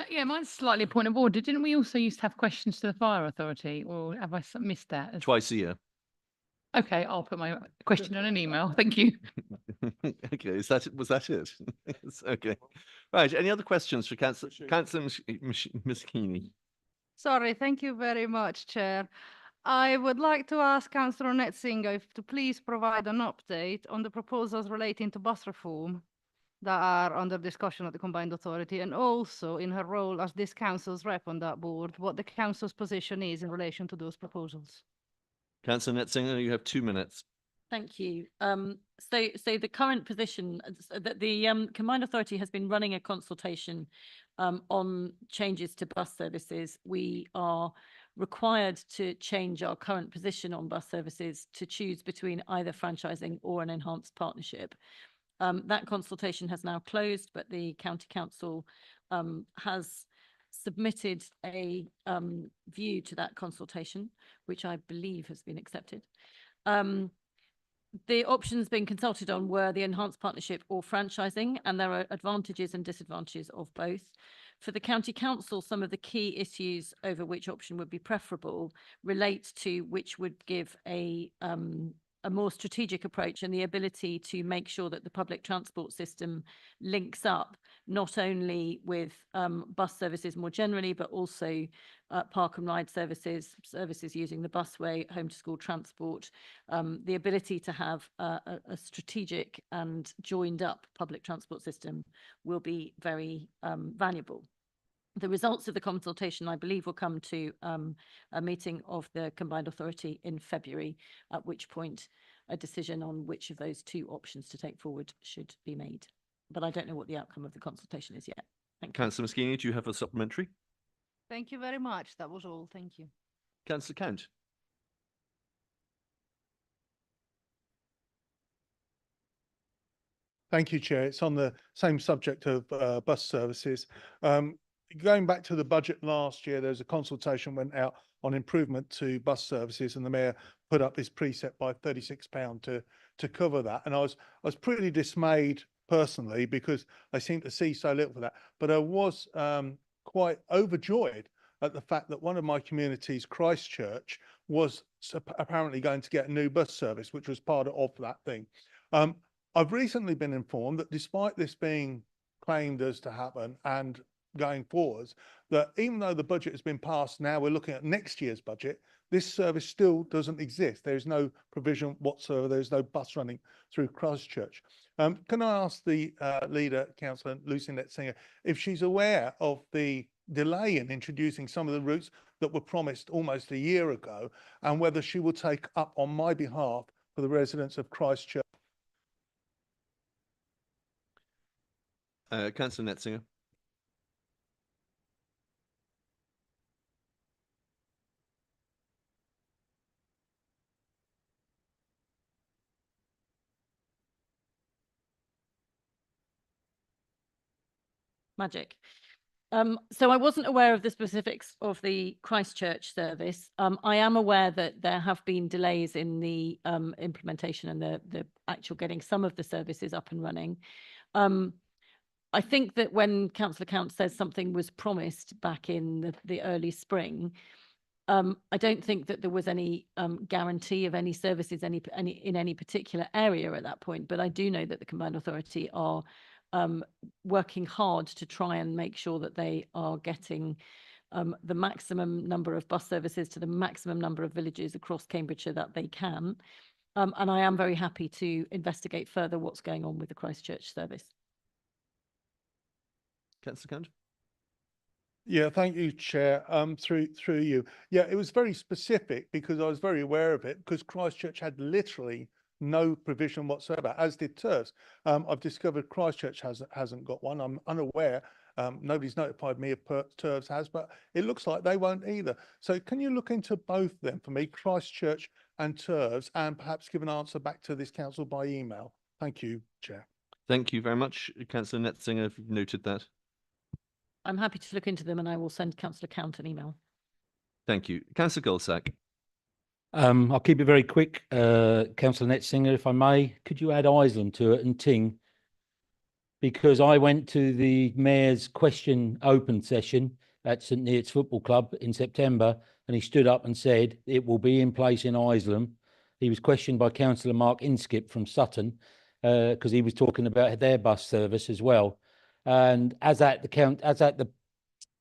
Yeah, mine's slightly a point of order. Didn't we also used to have questions to the Fire Authority, or have I missed that? Twice a year. Okay, I'll put my question on an email. Thank you. Okay, was that it? Yes, okay. Right, any other questions for Councillor Miskini? Sorry, thank you very much, Chair. I would like to ask Councillor Netzinger to please provide an update on the proposals relating to bus reform that are under discussion at the Combined Authority, and also in her role as this council's rep on that board, what the council's position is in relation to those proposals. Councillor Netzinger, you have 2 minutes. Thank you. So the current position that the Combined Authority has been running a consultation on changes to bus services. We are required to change our current position on bus services to choose between either franchising or an enhanced partnership. That consultation has now closed, but the County Council has submitted a view to that consultation, which I believe has been accepted. The options being consulted on were the enhanced partnership or franchising, and there are advantages and disadvantages of both. For the County Council, some of the key issues over which option would be preferable relate to which would give a more strategic approach and the ability to make sure that the public transport system links up not only with bus services more generally, but also park and ride services using the busway, home to school transport, the ability to have a strategic and joined up public transport system will be very valuable. The results of the consultation, I believe, will come to a meeting of the Combined Authority in February, at which point a decision on which of those two options to take forward should be made. But I don't know what the outcome of the consultation is yet. Thank you. Councillor Moschini, do you have a supplementary? Thank you very much. That was all. Thank you. Councillor Count. Thank you, Chair. It's on the same subject of bus services. Going back to the budget last year, there was a consultation went out on improvement to bus services, and the Mayor put up this precept by £36 to cover that. And I was pretty dismayed personally because I seem to see so little for that. But I was quite overjoyed at the fact that one of my communities, Christchurch, was apparently going to get a new bus service, which was part of that thing. I've recently been informed that despite this being claimed as to happen and going forwards, that even though the budget has been passed, now we're looking at next year's budget, this service still doesn't exist. There is no provision whatsoever. There's no bus running through Christchurch. Can I ask the leader, Councillor Lucy Netzinger, if she's aware of the delay in introducing some of the routes that were promised almost a year ago, and whether she will take up on my behalf for the residents of Christchurch? Councillor Netzinger. Magic. So I wasn't aware of the specifics of the Christchurch service. I am aware that there have been delays in the implementation and the actual getting some of the services up and running. I think that when Councillor Count says something was promised back in the early spring, I don't think that there was any guarantee of any services in any particular area at that point. But I do know that the Combined Authority are working hard to try and make sure that they are getting the maximum number of bus services to the maximum number of villages across Cambridgeshire that they can. And I am very happy to investigate further what's going on with the Christchurch service. Councillor Count. Yeah, thank you, Chair. Through you. Yeah, it was very specific because I was very aware of it, because Christchurch had literally no provision whatsoever, as did TERVS. I've discovered Christchurch hasn't got one. I'm unaware. Nobody's notified me if TERVS has, but it looks like they won't either. So can you look into both of them for me, Christchurch and TERVS, and perhaps give an answer back to this council by email? Thank you, Chair. Thank you very much, Councillor Netzinger. I've noted that. I'm happy to look into them, and I will send Councillor Count an email. Thank you. Councillor Goldsack. I'll keep it very quick. Councillor Netzinger, if I may, could you add Isleham to it and Ting? Because I went to the Mayor's question open session at St Neots Football Club in September, and he stood up and said it will be in place in Isleham. He was questioned by Councillor Mark Inskip from Sutton, because he was talking about their bus service as well. And as at the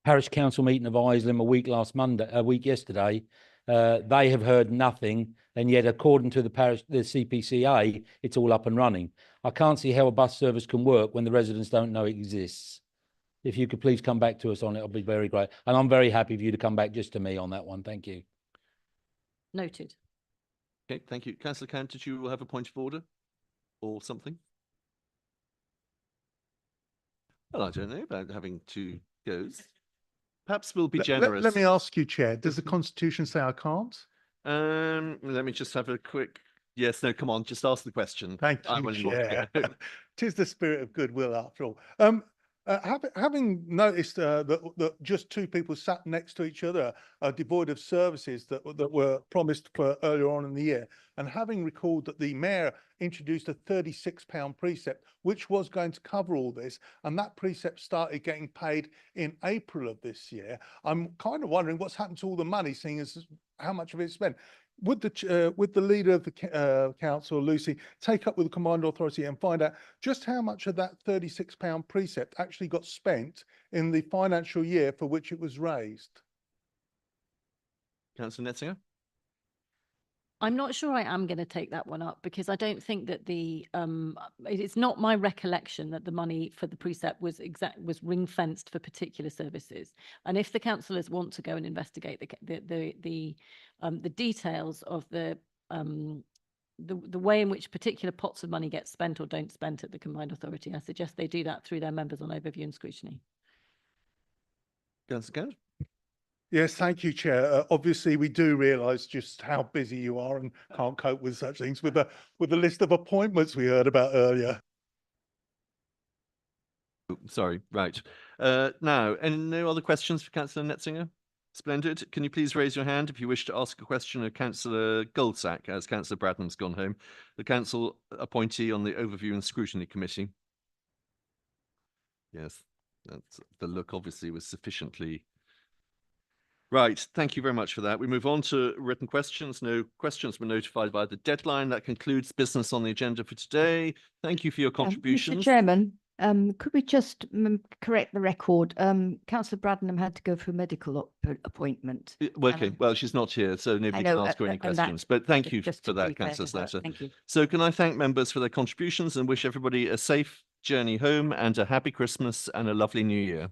parish council meeting of Isleham a week yesterday, they have heard nothing, and yet according to the CPCA, it's all up and running. I can't see how a bus service can work when the residents don't know it exists. If you could please come back to us on it, I'll be very great. And I'm very happy for you to come back just to me on that one. Thank you. Noted. Okay, thank you. Councillor Count, did you have a point of order or something? Well, I don't know about having two goes. Perhaps we'll be generous. Let me ask you, Chair, does the Constitution say I can't? Let me just have a quick... Yes, no, come on, just ask the question. Thank you, Chair. 'tis the spirit of goodwill after all. Having noticed that just two people sat next to each other are devoid of services that were promised for earlier on in the year, and having recalled that the mayor introduced a £36 precept, which was going to cover all this, and that precept started getting paid in April of this year, I'm kind of wondering what's happened to all the money, seeing as how much of it's spent. Would the leader of the council, Lucy, take up with the combined authority and find out just how much of that £36 precept actually got spent in the financial year for which it was raised? Councillor Netzinger? I'm not sure I am going to take that one up because I don't think that it's not my recollection that the money for the precept was ring fenced for particular services. And if the councillors want to go and investigate the details of the way in which particular pots of money get spent or don't spent at the combined authority, I suggest they do that through their members on overview and scrutiny. Councillor Gowd? Yes, thank you, Chair. Obviously, we do realise just how busy you are and can't cope with such things with the list of appointments we heard about earlier. Sorry, right. Now, no other questions for Councillor Netzinger? Splendid. Can you please raise your hand if you wish to ask a question of Councillor Goldsack, as Councillor Bradnam's gone home, the council appointee on the Overview and Scrutiny Committee? Yes, the look obviously was sufficiently... Right, thank you very much for that. We move on to written questions. No questions were notified by the deadline. That concludes business on the agenda for today. Thank you for your contributions. Mr. Chairman, could we just correct the record? Councillor Bradnam had to go for a medical appointment. Okay, well, she's not here, so nobody can ask her any questions. But thank you for that, Councillor Slater. Thank you. So can I thank members for their contributions and wish everybody a safe journey home and a happy Christmas and a lovely New Year.